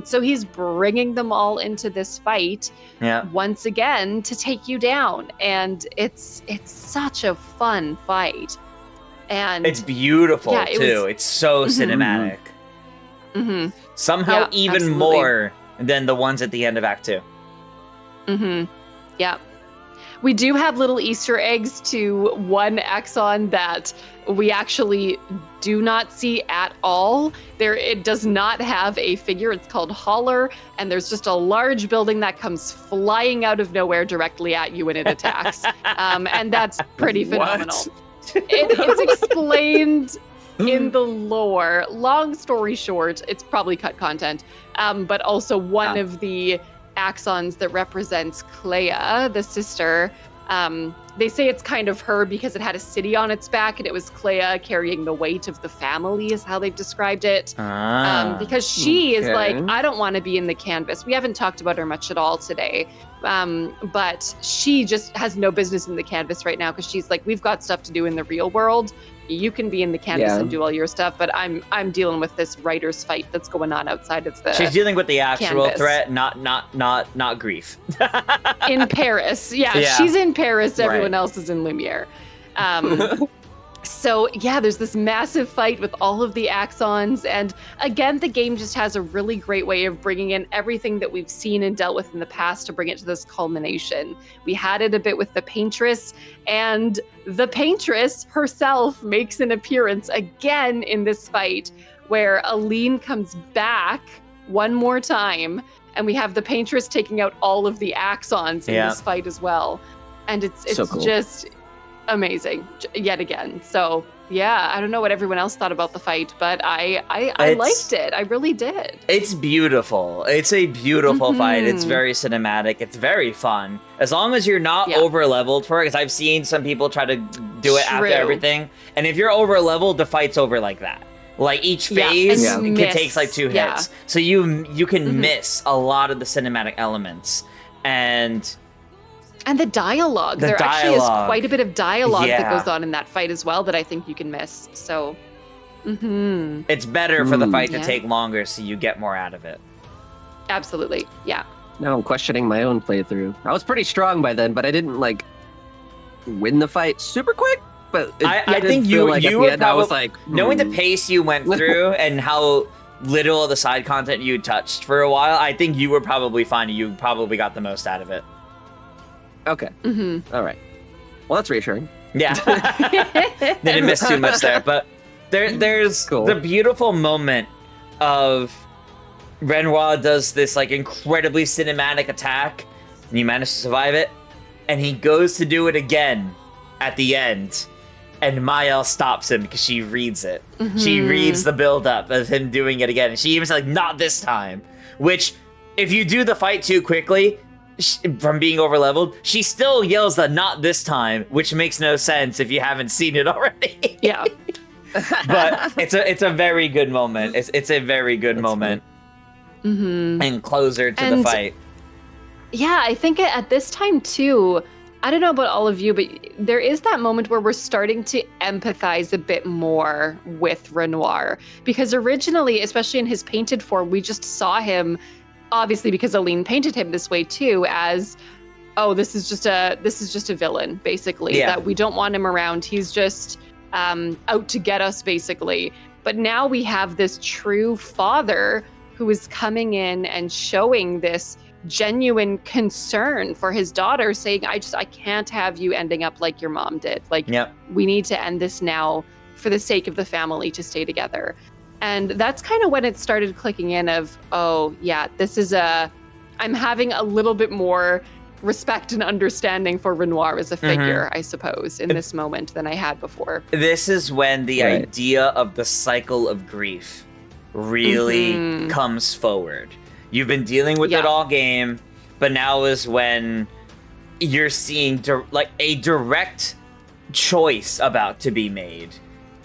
So he's bringing them all into this fight once again to take you down. And it's such a fun fight. And it's beautiful too. It's so cinematic. Somehow even more than the ones at the end of Act 2. Yeah. We do have little Easter eggs to one Axon that we actually do not see at all. It does not have a figure. It's called Holler, and there's just a large building that comes flying out of nowhere directly at you when it attacks. And that's pretty phenomenal. It's explained in the lore. Long story short, it's probably cut content, but also one of the Axons that represents Clair, the sister. They say it's kind of her because it had a city on its back, and it was Clair carrying the weight of the family, is how they've described it. Because she is like, I don't want to be in the canvas. We haven't talked about her much at all today, but she just has no business in the canvas right now because she's like, we've got stuff to do in the real world. You can be in the canvas and do all your stuff, but I'm dealing with this writer's fight that's going on outside of the. She's dealing with the actual canvas. threat, not grief. In Paris, yeah, she's in Paris. Everyone else is in Lumiere. So yeah, there's this massive fight with all of the Axons, and again, the game just has a really great way of bringing in everything that we've seen and dealt with in the past to bring it to this culmination. We had it a bit with the Paintress, and the Paintress herself makes an appearance again in this fight, where Aline comes back one more time, and we have the Paintress taking out all of the Axons in this fight as well. And it's so cool. Just amazing yet again. So yeah, I don't know what everyone else thought about the fight, but I liked it. I really did. It's beautiful. It's a beautiful fight. It's very cinematic. It's very fun. As long as you're not over leveled for it, because I've seen some people try to do it after everything. And if you're over leveled, the fight's over like that. Like each phase takes like 2 hits. So you can miss a lot of the cinematic elements. And the dialogue. There actually is quite a bit of dialogue that goes on in that fight as well that I think you can miss. So, it's better for the fight to take longer so you get more out of it. Absolutely, yeah. Now I'm questioning my own playthrough. I was pretty strong by then, but I didn't win the fight super quick. But I think you were probably, I was like, knowing the pace you went through and how little of the side content you touched for a while, I think you were probably fine. You probably got the most out of it. Okay. All right. Well, that's reassuring. Yeah. Didn't miss too much there, but there's the beautiful moment of Renoir does this incredibly cinematic attack, and you manage to survive it, and he goes to do it again at the end, and Maëlle stops him because she reads it. She reads the build-up of him doing it again, and she even said, not this time. Which, if you do the fight too quickly, from being overleveled, she still yells the "not this time," which makes no sense if you haven't seen it already. Yeah. But it's a very good moment. It's a very good moment. And closer to the fight. Yeah, I think at this time too, I don't know about all of you, but there is that moment where we're starting to empathize a bit more with Renoir, because originally, especially in his painted form, we just saw him, obviously because Aline painted him this way too, as, oh, this is just a villain, basically, that we don't want him around. He's just out to get us, basically. But now we have this true father who is coming in and showing this genuine concern for his daughter, saying, I can't have you ending up like your mom did. We need to end this now for the sake of the family to stay together. And that's kind of when it started clicking in of, oh, yeah, I'm having a little bit more respect and understanding for Renoir as a figure, I suppose, in this moment than I had before. This is when the idea of the cycle of grief really comes forward. You've been dealing with it all game, but now is when you're seeing a direct choice about to be made.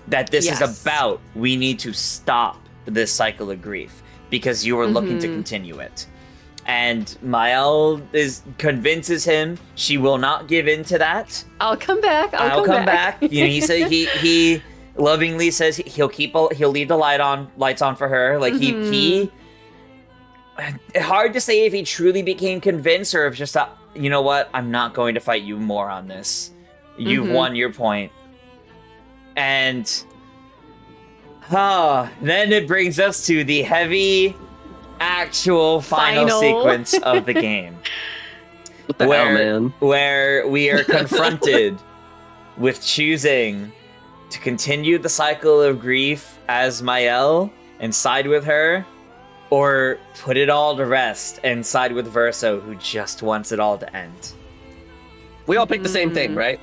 That this is about, we need to stop this cycle of grief because you are looking to continue it. And Maëlle convinces him she will not give in to that. I'll come back. I'll come back. He said he lovingly says he'll leave the lights on for her. He hard to say if he truly became convinced or if just you know what, I'm not going to fight you more on this. You've won your point. And then it brings us to the heavy, actual final sequence of the game. What the hell, man? Where we are confronted with choosing to continue the cycle of grief as Mael and side with her, or put it all to rest and side with Verso, who just wants it all to end. We all picked the same thing, right?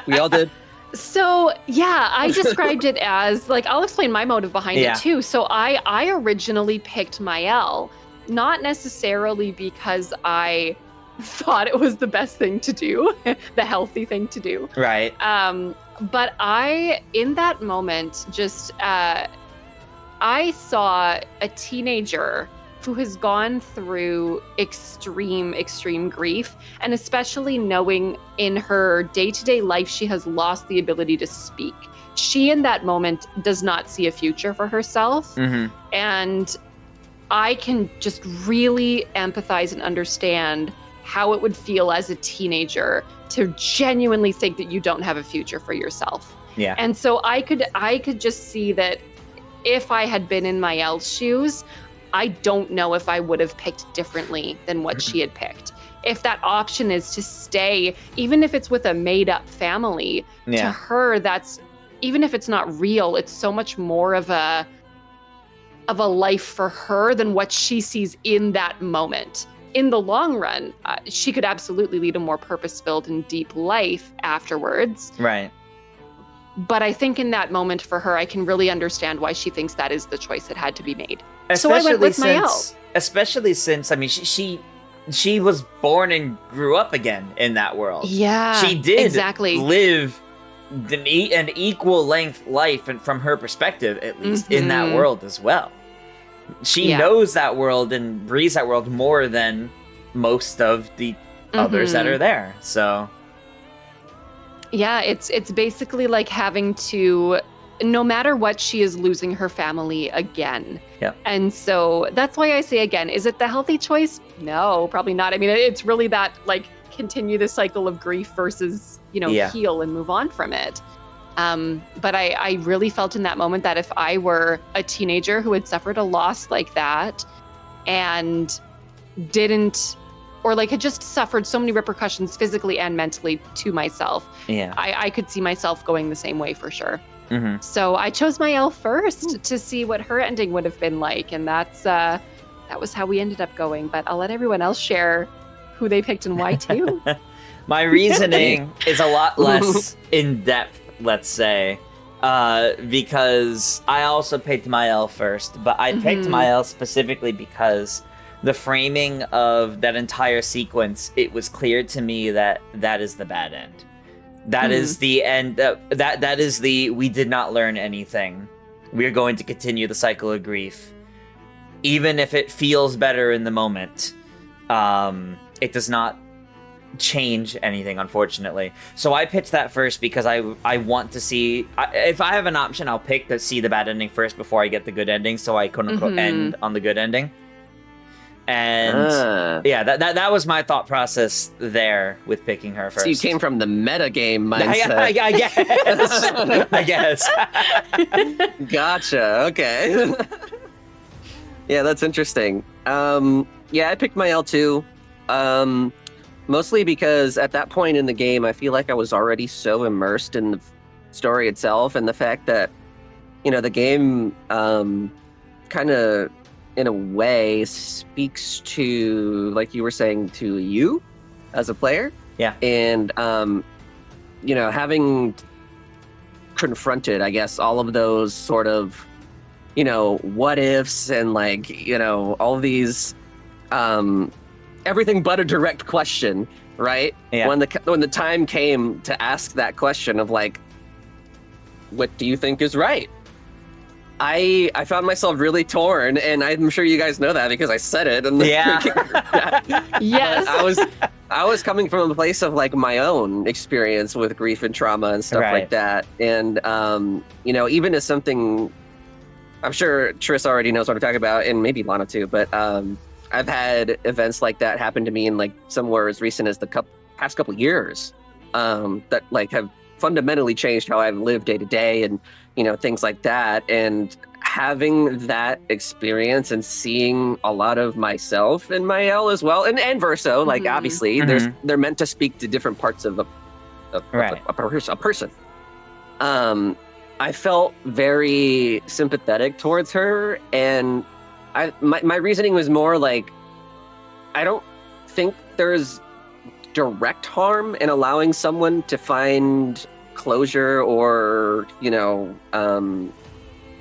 We all did. So, yeah, I described it as, like, I'll explain my motive behind it too. So I originally picked Mael, not necessarily because I thought it was the best thing to do, the healthy thing to do. Right. But I, in that moment, just, I saw a teenager who has gone through extreme grief, and especially knowing in her day-to-day life she has lost the ability to speak. She, in that moment, does not see a future for herself. Mm-hmm. And I can just really empathize and understand how it would feel as a teenager to genuinely think that you don't have a future for yourself. Yeah. And so I could just see that if I had been in Mael's shoes, I don't know if I would have picked differently than what she had picked. If that option is to stay, even if it's with a made-up family, to her, that's, even if it's not real, it's so much more of a life for her than what she sees in that moment. In the long run, she could absolutely lead a more purpose-filled and deep life afterwards. Right. But I think in that moment for her, I can really understand why she thinks that is the choice that had to be made. Especially so I went with Mael. Especially since, I mean, she was born and grew up again in that world. Yeah, she did exactly live an equal length life, and from her perspective, at least, in that world as well. She knows that world and breathes that world more than most of the others that are there. So yeah, it's basically like having to, no matter what, she is losing her family again. Yeah. And so that's why I say again, is it the healthy choice? No, probably not. I mean, it's really that, like, continue the cycle of grief versus, heal and move on from it. But I really felt in that moment that if I were a teenager who had suffered a loss like that and didn't, or like had just suffered so many repercussions physically and mentally to myself, I could see myself going the same way for sure. Mm-hmm. So I chose Mael first to see what her ending would have been like, and that was how we ended up going. But I'll let everyone else share who they picked and why too. My reasoning is a lot less in depth, let's say, because I also picked Mael first, but I picked Mael specifically because the framing of that entire sequence, it was clear to me that that is the bad end. That is the end. That is the, we did not learn anything. We're going to continue the cycle of grief. Even if it feels better in the moment, it does not change anything, unfortunately. So I picked that first because I want to see, if I have an option, I'll pick to see the bad ending first before I get the good ending, so I quote unquote end on the good ending. And that was my thought process there with picking her first. So you came from the metagame mindset. I guess. Gotcha. Okay. Yeah, that's interesting. I picked Mael too. Mostly because at that point in the game, I feel like I was already so immersed in the story itself, and the fact that, the game kind of, in a way, speaks to, like you were saying, to you as a player. Yeah. And, having confronted, I guess, all of those sort of, what ifs and, like, all these, everything but a direct question, right? Yeah. When the time came to ask that question of, like, what do you think is right? I found myself really torn, and I'm sure you guys know that because I said it. And Yes. I was coming from a place of, like, my own experience with grief and trauma and stuff like that. And, even as something, I'm sure Triss already knows what I'm talking about, and maybe Lana too, but I've had events like that happen to me in, like, somewhere as recent as the past couple years that, like, have fundamentally changed how I've lived day to day and, things like that. And having that experience and seeing a lot of myself in Mael as well, and Verso, like obviously they're meant to speak to different parts of a person. I felt very sympathetic towards her, and my reasoning was more like, I don't think there's direct harm in allowing someone to find closure or,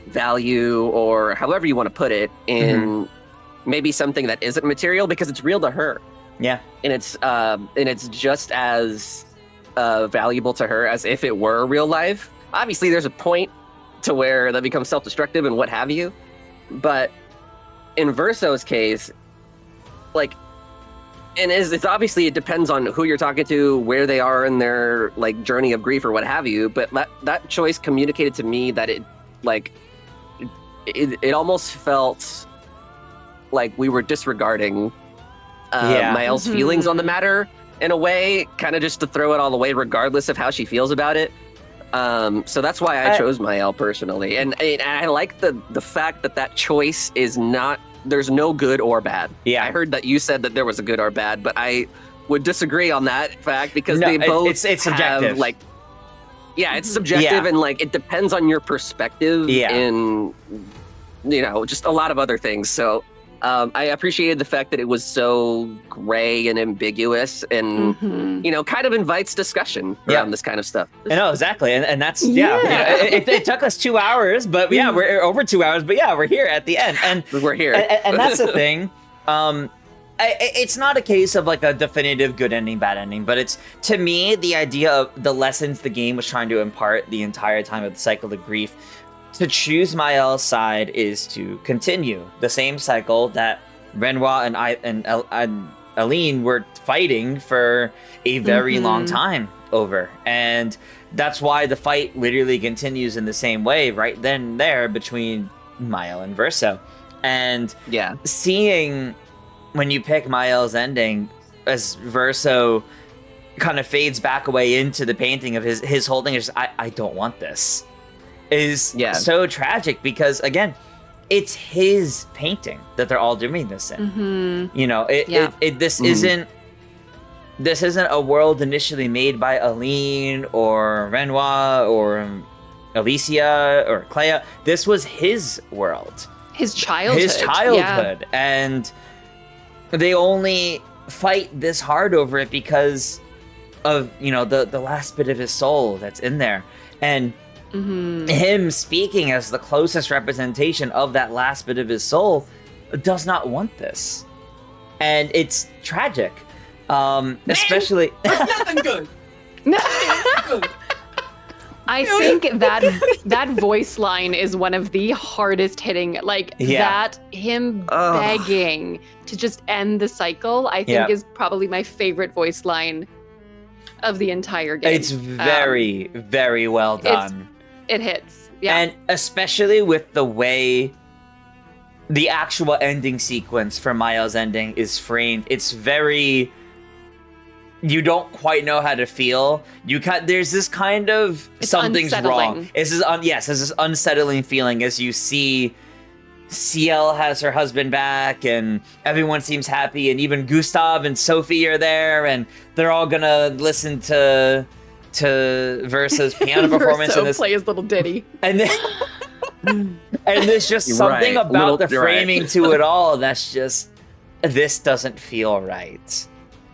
value, or however you want to put it, in maybe something that isn't material, because it's real to her. Yeah. And it's just as valuable to her as if it were real life. Obviously, there's a point to where that becomes self-destructive and what have you. But in Verso's case, like, and it's obviously, it depends on who you're talking to, where they are in their like journey of grief or what have you. But that choice communicated to me that it almost felt like we were disregarding Mael's feelings on the matter in a way, kind of just to throw it all away, regardless of how she feels about it. So that's why I chose Mael personally, and I like the fact that choice is not. There's no good or bad. Yeah, I heard that you said that there was a good or bad, but I would disagree on that fact, because they both it's subjective. Have, it's subjective, and like it depends on your perspective, and just a lot of other things. So I appreciated the fact that it was so gray and ambiguous, and kind of invites discussion around this kind of stuff. No, exactly, and that's it took us 2 hours, but we're over 2 hours, but we're here at the end, and we're here, and that's the thing. It's not a case of like a definitive good ending, bad ending, but it's, to me, the idea of the lessons the game was trying to impart the entire time of the cycle of grief. To choose Mael's side is to continue the same cycle that Renoir and Aline were fighting for a very long time over. And that's why the fight literally continues in the same way right then and there between Mael and Verso. And seeing when you pick Mael's ending as Verso kind of fades back away into the painting of his holding, is I don't want this. Is so tragic, because again, it's his painting that they're all doing this in. This isn't a world initially made by Aline or Renoir or Alicia or Clair. This was his world, his childhood, and they only fight this hard over it because of the last bit of his soul that's in there, and him speaking as the closest representation of that last bit of his soul does not want this. And it's tragic. Especially... That's nothing good! I think that voice line is one of the hardest hitting, that him begging to just end the cycle, I think is probably my favorite voice line of the entire game. It's very, very well done. It hits, yeah. And especially with the way the actual ending sequence for Mael's ending is framed, it's very... You don't quite know how to feel. There's this kind of something's wrong. There's this unsettling feeling as you see Ciel has her husband back, and everyone seems happy, and even Gustav and Sophie are there, and they're all gonna listen to Verso's piano performance, Verso and this play his little ditty, and then and there's just something about the framing to it all that's just, this doesn't feel right.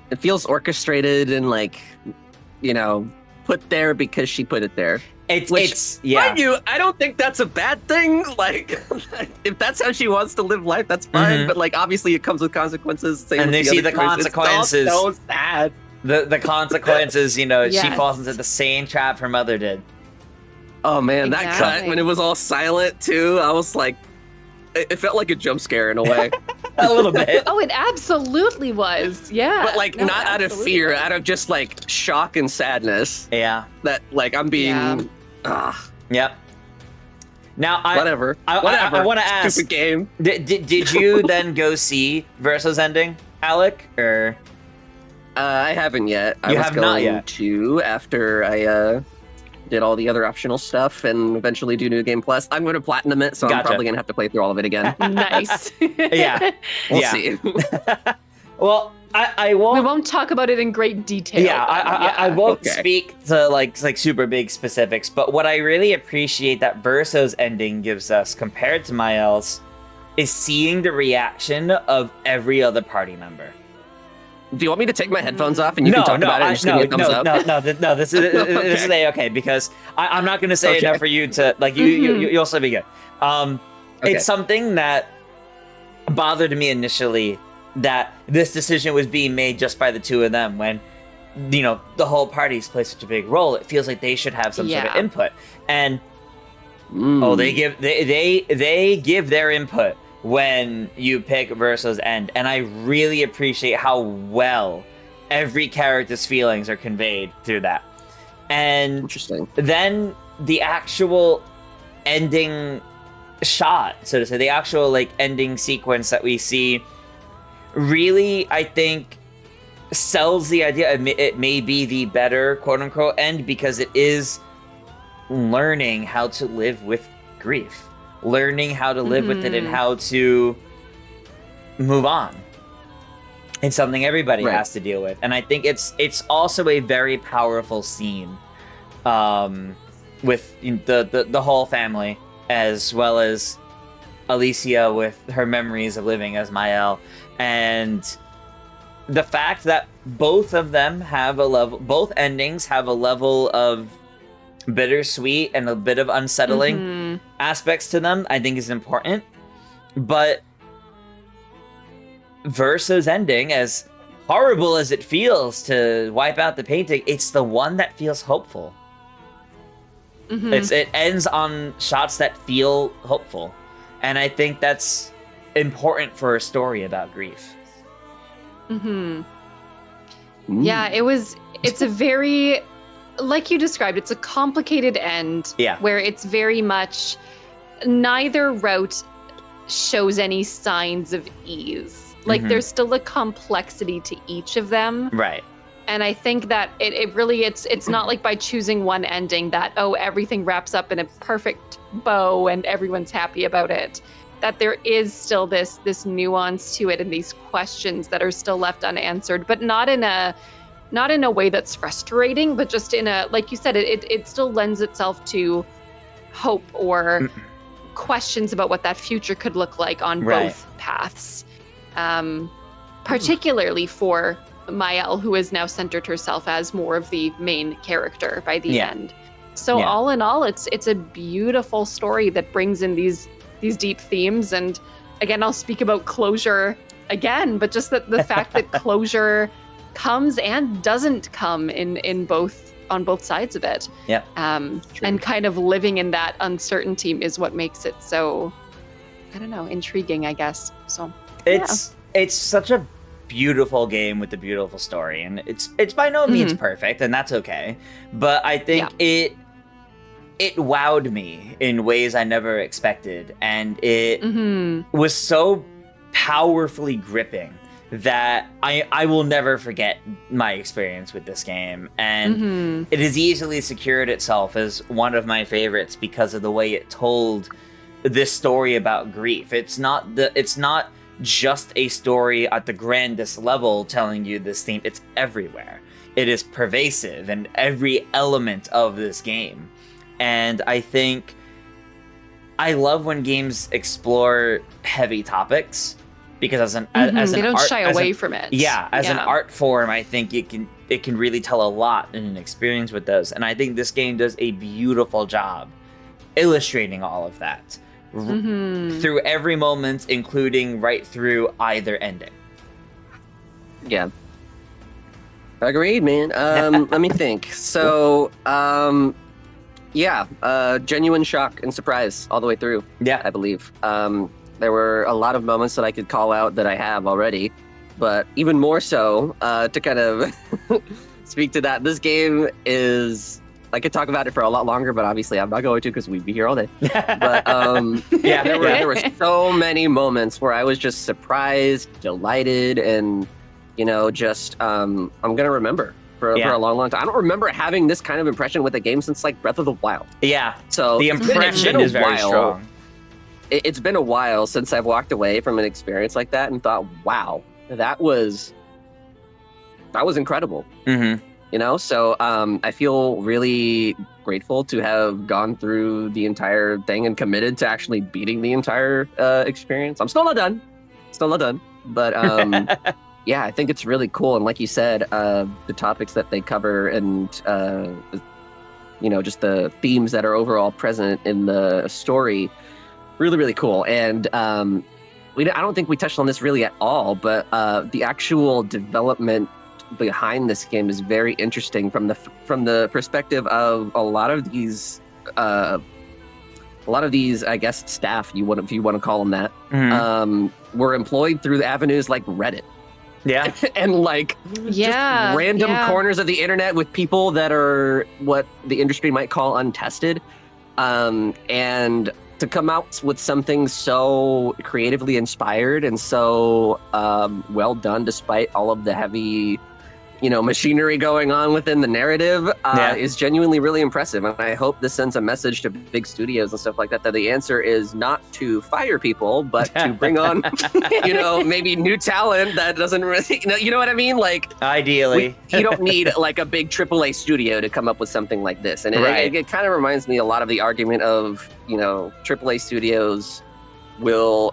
It feels orchestrated and put there because she put it there. Mind you, I don't think that's a bad thing. If that's how she wants to live life, that's fine. But obviously, it comes with consequences. And they see the consequences. It's so sad. The consequences, she falls into the same trap her mother did. Oh man, that cut when it was all silent too, I was like, it felt like a jump scare in a way. A little bit. Oh, it absolutely was. Yeah. But not out of fear, out of just shock and sadness. Yeah. That I'm being. Yep. Now whatever. I want to ask. Stupid game. Did you then go see Verso's ending, Alec, or? I haven't yet. You have not yet. To after I did all the other optional stuff and eventually do New Game Plus. I'm going to platinum it, so I'm probably going to have to play through all of it again. Nice. Yeah. We'll see. Well, I won't. We won't talk about it in great detail. Yeah, I won't speak to like super big specifics, but what I really appreciate that Verso's ending gives us compared to Mael's is seeing the reaction of every other party member. Do you want me to take my headphones off and you can talk about it and just give me a thumbs up? No, this is okay, because I'm not going to say enough for you to, like, you'll still be good. It's something that bothered me initially, that this decision was being made just by the two of them when, you know, the whole party's play such a big role. It feels like they should have some sort of input. And, they give their input when you pick Verso's end, and I really appreciate how well every character's feelings are conveyed through that. And interesting. Then the actual ending shot, so to say, the actual like ending sequence that we see, really, I think, sells the idea it may be the better quote-unquote end, because it is learning how to live with grief. Learning how to live with it and how to move on. It's something everybody has to deal with. And I think it's also a very powerful scene with the whole family, as well as Alicia with her memories of living as Mael. And the fact that both of them have both endings have a level of bittersweet and a bit of unsettling aspects to them, I think is important. But Verso's ending, as horrible as it feels to wipe out the painting, it's the one that feels hopeful. It ends on shots that feel hopeful, and I think that's important for a story about grief. Yeah, it's a very, like you described, it's a complicated end. Where it's very much, neither route shows any signs of ease. Like there's still a complexity to each of them. Right. And I think that it really, it's not like by choosing one ending that, everything wraps up in a perfect bow and everyone's happy about it. That there is still this nuance to it and these questions that are still left unanswered, but not in a way that's frustrating, but just in a, like you said, it still lends itself to hope or questions about what that future could look like on both paths. Particularly for Mael, who has now centered herself as more of the main character by the end. So all in all, it's a beautiful story that brings in these deep themes. And again, I'll speak about closure again, but just the fact that closure comes and doesn't come on both sides of it. And kind of living in that uncertainty is what makes it so, I don't know, intriguing, I guess. So it's such a beautiful game with a beautiful story, and it's by no means perfect, and that's okay. But I think it wowed me in ways I never expected, and it was so powerfully gripping that I will never forget my experience with this game. And it has easily secured itself as one of my favorites because of the way it told this story about grief. It's not just a story at the grandest level telling you this theme. It's everywhere. It is pervasive in every element of this game. And I think I love when games explore heavy topics, because as an they don't shy away from it. As an art form, I think it can really tell a lot in an experience with those. And I think this game does a beautiful job illustrating all of that through every moment, including right through either ending. Yeah. Agreed, man. Let me think. So, genuine shock and surprise all the way through. I believe. There were a lot of moments that I could call out that I have already, but even more so, to kind of speak to that, this game is, I could talk about it for a lot longer, but obviously I'm not going to, because we'd be here all day. But there were so many moments where I was just surprised, delighted, and, just, I'm going to remember for a long time. I don't remember having this kind of impression with a game since like Breath of the Wild. Yeah. So the impression is very strong. It's been a while since I've walked away from an experience like that and thought, wow, that was incredible. Mm-hmm. You know, so I feel really grateful to have gone through the entire thing and committed to actually beating the entire experience. I'm still not done. But yeah, I think it's really cool. And like you said, the topics that they cover and, just the themes that are overall present in the story, really, really cool. And I don't think we touched on this really at all, but the actual development behind this game is very interesting from the perspective of a lot of these I guess staff, if you want to call them that, were employed through the avenues like Reddit. Yeah. And like just random corners of the internet with people that are what the industry might call untested, and to come out with something so creatively inspired and so well done despite all of the heavy machinery going on within the narrative is genuinely really impressive. And I hope this sends a message to big studios and stuff like that the answer is not to fire people, but to bring on, maybe new talent that doesn't really, you know what I mean? Like, ideally, you don't need like a big AAA studio to come up with something like this. And it kind of reminds me a lot of the argument of, AAA studios will,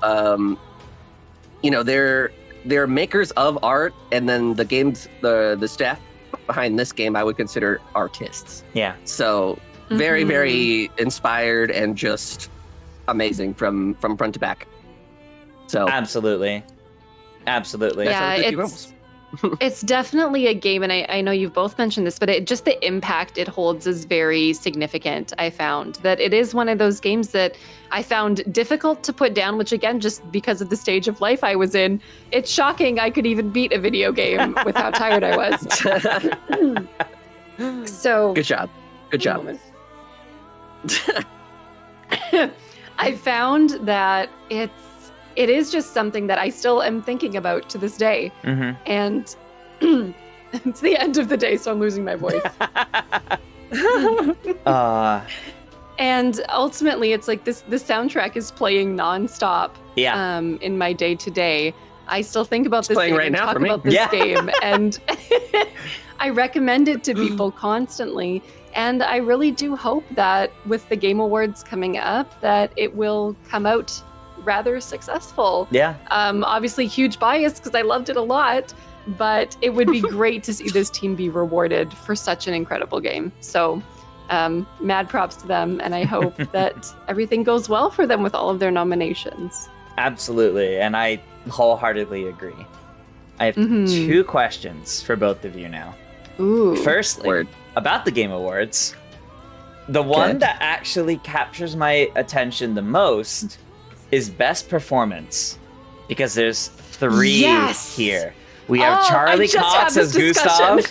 they're makers of art, and then the games, the staff behind this game, I would consider artists. Yeah. So very, very inspired and just amazing from front to back. So absolutely. Yeah, it's definitely a game, and I know you've both mentioned this, but just the impact it holds is very significant. I found that it is one of those games that I found difficult to put down, which again, just because of the stage of life I was in, it's shocking I could even beat a video game with how tired I was. So good job. I found that it is just something that I still am thinking about to this day. Mm-hmm. And it's the end of the day, so I'm losing my voice. And ultimately, it's like the soundtrack is playing nonstop. Yeah. In my day-to-day. I still think about this playing game right and now talk for me. about this game. And I recommend it to people constantly. And I really do hope that with the Game Awards coming up, that it will come out rather successful. Yeah. Obviously huge bias because I loved it a lot, but it would be great to see this team be rewarded for such an incredible game. So mad props to them, and I hope that everything goes well for them with all of their nominations. Absolutely, and I wholeheartedly agree. I have 2 questions for both of you now. Ooh. Firstly, about the Game Awards, the one that actually captures my attention the most is Best Performance, because there's 3 here. We have Charlie Cox as Gustav,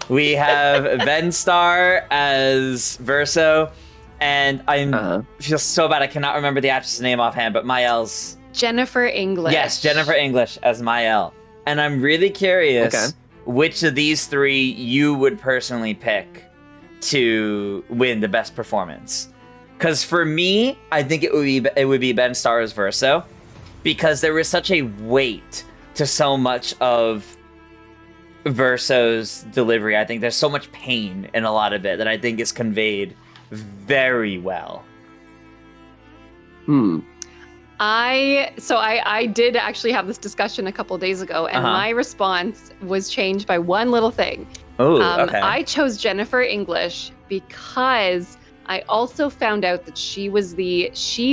we have Ben Starr as Verso, and I feel so bad I cannot remember the actress' name offhand, but Mael's... Jennifer English. Yes, Jennifer English as Mael. And I'm really curious which of these 3 you would personally pick to win the Best Performance. Because for me, I think it would be Ben Starr's Verso, because there was such a weight to so much of Verso's delivery. I think there's so much pain in a lot of it that I think is conveyed very well. I did actually have this discussion a couple days ago, and my response was changed by one little thing. Oh, okay. I chose Jennifer English because I also found out that she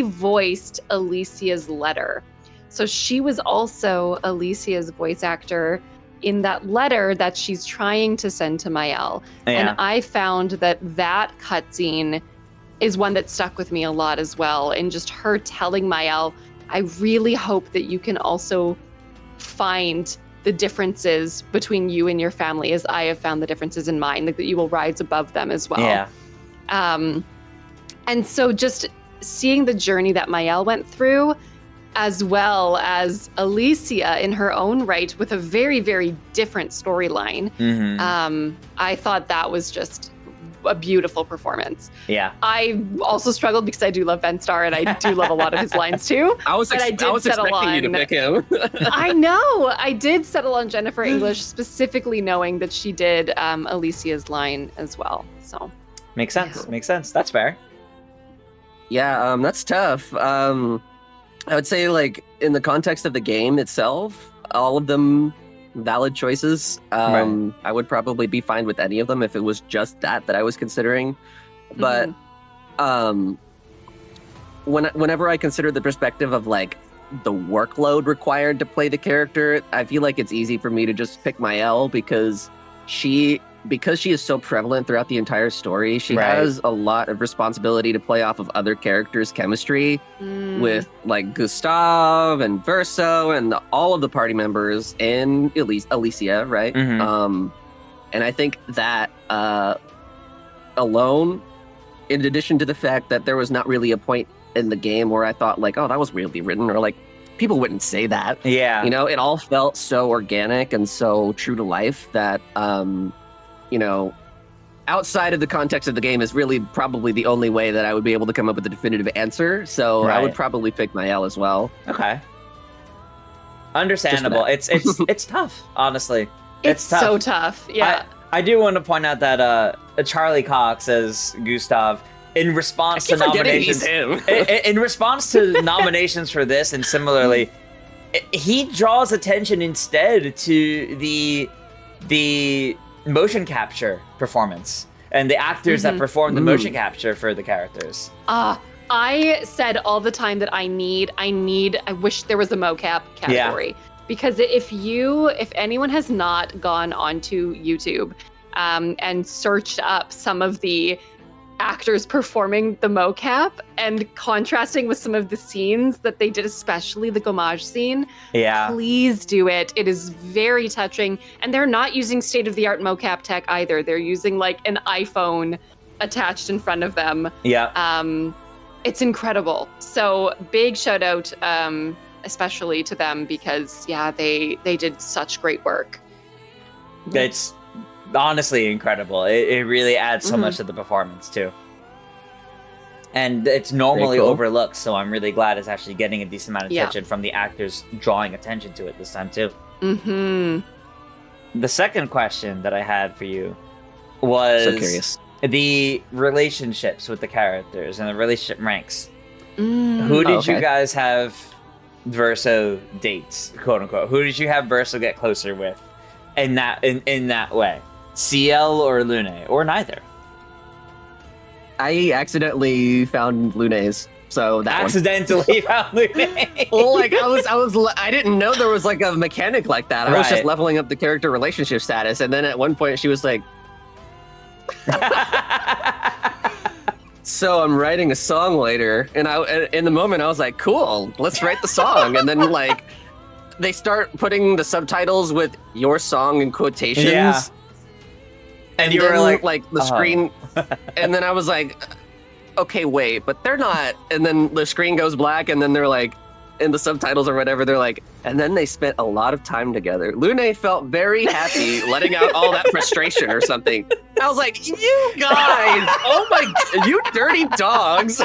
voiced Alicia's letter. So she was also Alicia's voice actor in that letter that she's trying to send to Mael. Yeah. And I found that cutscene is one that stuck with me a lot as well. And just her telling Mael, I really hope that you can also find the differences between you and your family as I have found the differences in mine, like that you will rise above them as well. Yeah. And so just seeing the journey that Mael went through, as well as Alicia in her own right with a very, very different storyline. I thought that was just a beautiful performance. Yeah. I also struggled because I do love Ben Starr and I do love a lot of his lines too. I was expecting you to pick him. I know. I did settle on Jennifer English specifically knowing that she did Alicia's line as well. So makes sense. Makes sense. That's fair. Yeah, that's tough. I would say, like, in the context of the game itself, all of them valid choices. Right. I would probably be fine with any of them if it was just that I was considering. But whenever I consider the perspective of, like, the workload required to play the character, I feel like it's easy for me to just pick Maëlle because she is so prevalent throughout the entire story. She has a lot of responsibility to play off of other characters' chemistry with, like, Gustav and Verso and all of the party members and Alicia, right? And I think that alone, in addition to the fact that there was not really a point in the game where I thought, like, oh, that was weirdly written, or, like, people wouldn't say that. Yeah. You know, it all felt so organic and so true to life that, you know, outside of the context of the game is really probably the only way that I would be able to come up with a definitive answer. So I would probably pick Maëlle as well. Okay. Understandable. It's tough, honestly. It's tough. so tough. Yeah. I do want to point out that Charlie Cox as Gustav, in response to nominations, in response to nominations for this, and similarly, he draws attention instead to the motion capture performance and the actors that perform the motion capture for the characters. I said all the time that I wish there was a mocap category. Because if anyone has not gone onto YouTube and searched up some of the actors performing the mocap and contrasting with some of the scenes that they did, especially the Gommage scene, please do it. It is very touching. And they're not using state-of-the-art mocap tech either. They're using, like, an iPhone attached in front of them. It's incredible. So big shout out especially to them because they did such great work. It's honestly incredible. It really adds so much to the performance too. And it's normally overlooked, so I'm really glad it's actually getting a decent amount of attention from the actors drawing attention to it this time too. The second question that I had for you was so curious. The relationships with the characters and the relationship ranks. Who did you guys have Verso dates, quote unquote? Who did you have Verso get closer with in that way? CL or Lune, or neither? I accidentally found Lune's, so that accidentally found Lune. Well, like I didn't know there was, like, a mechanic like that. I was just leveling up the character relationship status, and then at one point she was like, so I'm writing a song later, and in the moment I was like, cool, let's write the song. And then, like, they start putting the subtitles with your song in quotations. And you were like the screen, and then I was like, okay, wait, but they're not. And then the screen goes black, and then they're like, in the subtitles or whatever, they're like, and then they spent a lot of time together. Lune felt very happy letting out all that frustration or something. I was like, you guys, oh my, you dirty dogs.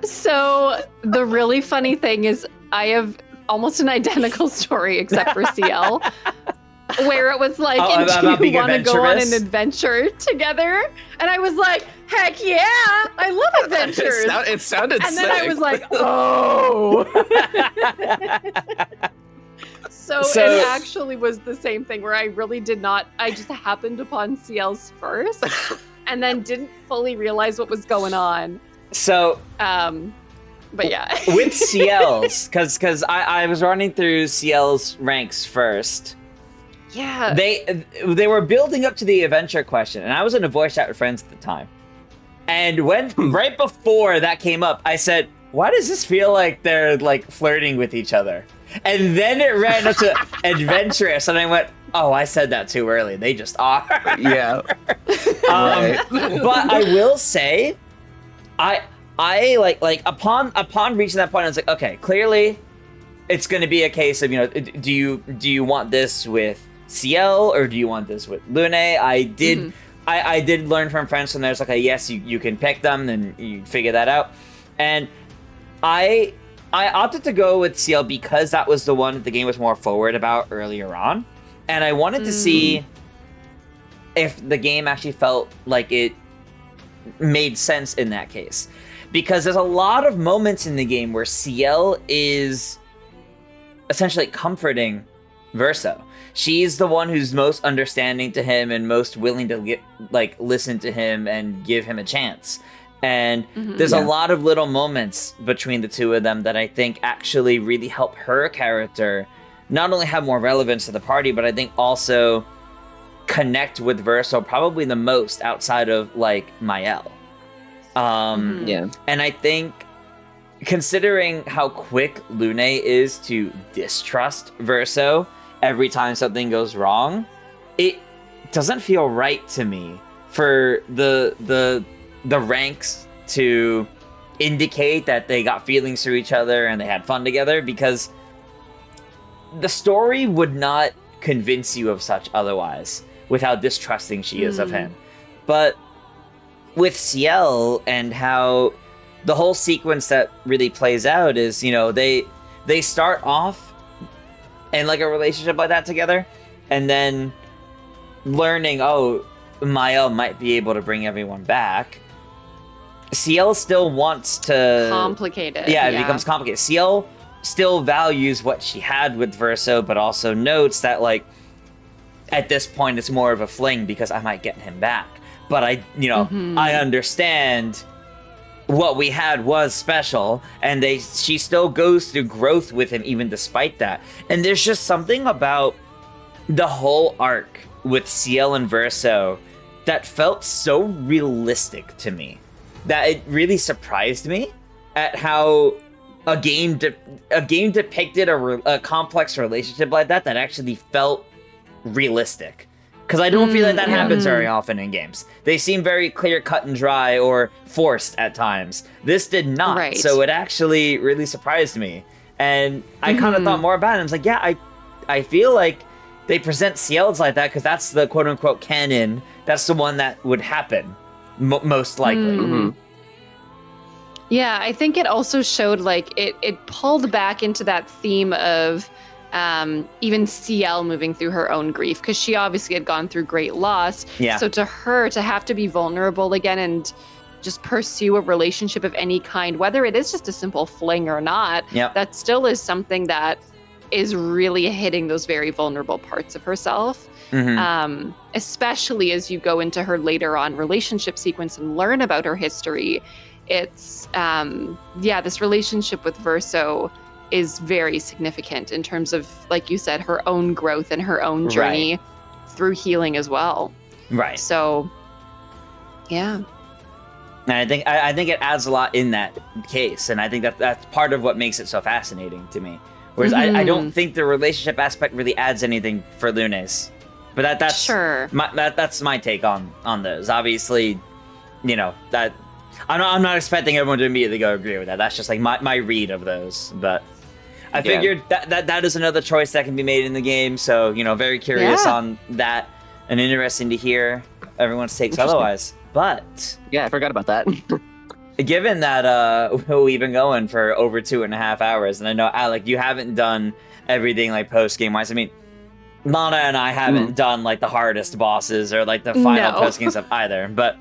So the really funny thing is I have almost an identical story except for CL. Where it was like, do you want to go on an adventure together? And I was like, heck yeah, I love adventures. It sounded and sick. then I was like, oh. So it actually was the same thing where I really did not, I just happened upon CL's first and then didn't fully realize what was going on. So, but yeah. With CL's, because I was running through CL's ranks first. Yeah. They were building up to the adventure question, and I was in a voice chat with friends at the time. And when right before that came up, I said, why does this feel like they're, like, flirting with each other? And then it ran up to adventurous, and I went, oh, I said that too early. They just are. Yeah. But I will say, I like upon reaching that point, I was like, okay, clearly it's going to be a case of, do you want this with CL or do you want this with Lune? I did learn from friends when there's like a yes, you can pick them and you figure that out. And I opted to go with CL because that was the one that the game was more forward about earlier on. And I wanted to see if the game actually felt like it made sense in that case. Because there's a lot of moments in the game where CL is essentially comforting Verso. She's the one who's most understanding to him and most willing to listen to him and give him a chance. And there's a lot of little moments between the two of them that I think actually really help her character not only have more relevance to the party, but I think also connect with Verso probably the most outside of like Mael. And I think considering how quick Lune is to distrust Verso every time something goes wrong, it doesn't feel right to me for the ranks to indicate that they got feelings for each other and they had fun together, because the story would not convince you of such otherwise with how distrusting she is of him. But with CL and how the whole sequence that really plays out is, they start off in like a relationship like that together, and then learning, Mael might be able to bring everyone back. CL still wants to complicate it. Yeah, it becomes complicated. CL still values what she had with Verso, but also notes that like at this point it's more of a fling because I might get him back. But I understand what we had was special, and she still goes through growth with him even despite that. And there's just something about the whole arc with CL and Verso that felt so realistic to me that it really surprised me at how a game depicted a complex relationship like that actually felt realistic. Because I don't feel like that happens very often in games. They seem very clear, cut and dry, or forced at times. This did not, right. So it actually really surprised me. And I kind of thought more about it. I was like, yeah, I feel like they present CLs like that because that's the quote-unquote canon. That's the one that would happen, most likely. Yeah, I think it also showed like it pulled back into that theme of even CL moving through her own grief, because she obviously had gone through great loss. Yeah. So to her to have to be vulnerable again and just pursue a relationship of any kind, whether it is just a simple fling or not, that still is something that is really hitting those very vulnerable parts of herself. Especially as you go into her later on relationship sequence and learn about her history. It's this relationship with Verso is very significant in terms of, like you said, her own growth and her own journey through healing as well. Right. So, yeah. And I think it adds a lot in that case, and I think that's part of what makes it so fascinating to me. Whereas I don't think the relationship aspect really adds anything for Lunes, but that's sure. That's my take on those. Obviously, that I'm not expecting everyone to immediately go agree with that. That's just like my read of those, but. I figured that is another choice that can be made in the game, so, very curious on that, and interesting to hear everyone's takes otherwise. But... yeah, I forgot about that. Given that we've been going for over 2.5 hours, and I know, Alec, you haven't done everything, like, post-game-wise. I mean, Lana and I haven't done, like, the hardest bosses or, like, the final post-game stuff either, but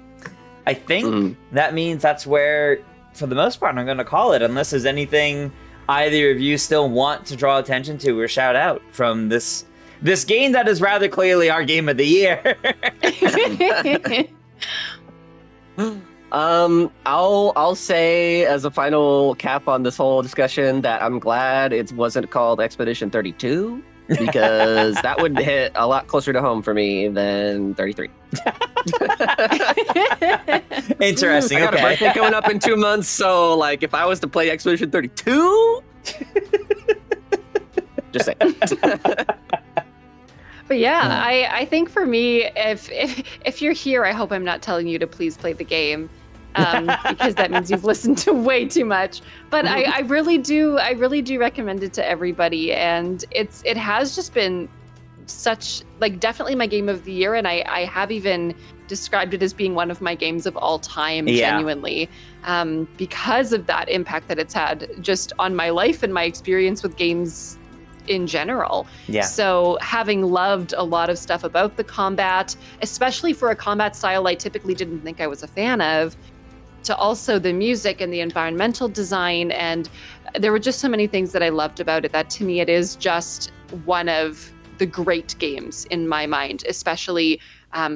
I think that means that's where, for the most part, I'm going to call it, unless there's anything either of you still want to draw attention to or shout out from this game that is rather clearly our game of the year. I'll say as a final cap on this whole discussion that I'm glad it wasn't called Expedition 32, because that would hit a lot closer to home for me than 33. Interesting. I got a birthday coming up in 2 months, so like if I was to play Expedition 32, just saying. But yeah, I think for me, if you're here, I hope I'm not telling you to please play the game. because that means you've listened to way too much. But I really do recommend it to everybody, and it has just been such, like, definitely my game of the year, and I have even described it as being one of my games of all time, genuinely, because of that impact that it's had just on my life and my experience with games in general. So having loved a lot of stuff about the combat, especially for a combat style I typically didn't think I was a fan of, to also the music and the environmental design, and there were just so many things that I loved about it, that to me it is just one of the great games in my mind, especially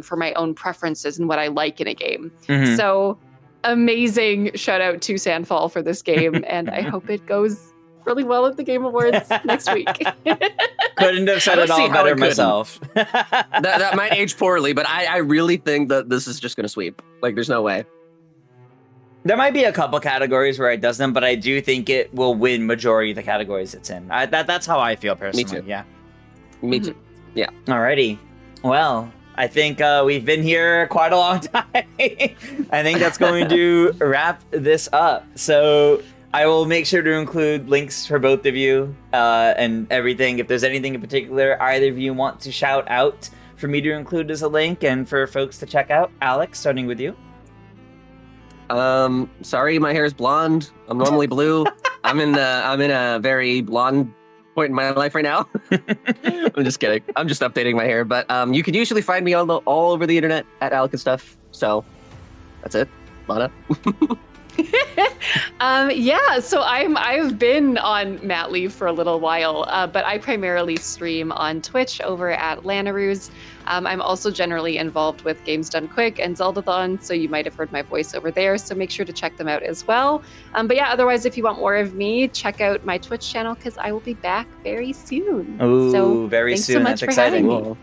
for my own preferences and what I like in a game. So amazing shout out to Sandfall for this game, and I hope it goes really well at the Game Awards next week. Couldn't have said it all better myself. that might age poorly, but I really think that this is just going to sweep. Like, there's no way. There might be a couple categories where it doesn't, but I do think it will win majority of the categories it's in. That's how I feel personally. Me too. Yeah. Me too. Yeah. Alrighty. Well, I think we've been here quite a long time. I think that's going to wrap this up. So I will make sure to include links for both of you and everything. If there's anything in particular either of you want to shout out for me to include as a link and for folks to check out. Alex, starting with you. Sorry, my hair is blonde. I'm normally blue. I'm in a very blonde point in my life right now. I'm just kidding. I'm just updating my hair. But you can usually find me all over the internet at Alecandstuff. So that's it. Lana. So I've been on mat leave for a little while, but I primarily stream on Twitch over at Lanaruse. I'm also generally involved with Games Done Quick and Zeldathon, so you might have heard my voice over there, so make sure to check them out as well. But yeah, otherwise, if you want more of me, check out my Twitch channel, because I will be back very soon. Ooh, so very thanks soon. so much That's for exciting. having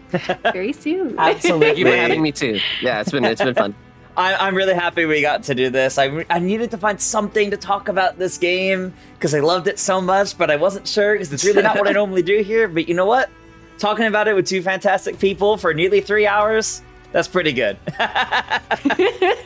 me. Very soon. Absolutely. Thank you for having me too. Yeah, it's been fun. I'm really happy we got to do this. I needed to find something to talk about this game because I loved it so much, but I wasn't sure because it's really not what I normally do here. But you know what? Talking about it with two fantastic people for nearly 3 hours, that's pretty good. So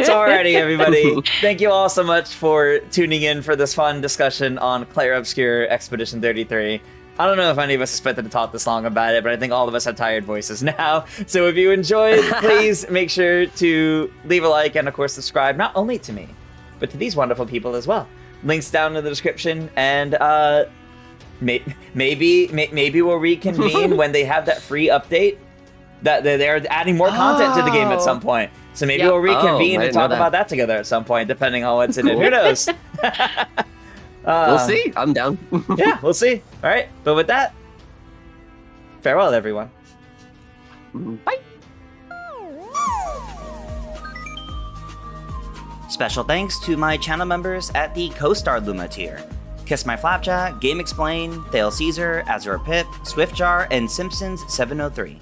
alrighty, everybody. Thank you all so much for tuning in for this fun discussion on Clair Obscur Expedition 33. I don't know if any of us expected to talk this long about it, but I think all of us have tired voices now. So if you enjoyed, please make sure to leave a like and, of course, subscribe, not only to me, but to these wonderful people as well. Links down in the description, and maybe we'll reconvene when they have that free update. That they're adding more content to the game at some point. So maybe we'll reconvene and talk about that together at some point, depending on what's in it. Who knows? We'll see. I'm down. Yeah, we'll see. All right. But with that, farewell, everyone. Bye. Special thanks to my channel members at the Co-Star Luma tier. Kiss My Flapjack, Game Explain, Thale Caesar, Azure Pip, Swiftjar, and Simpsons 703.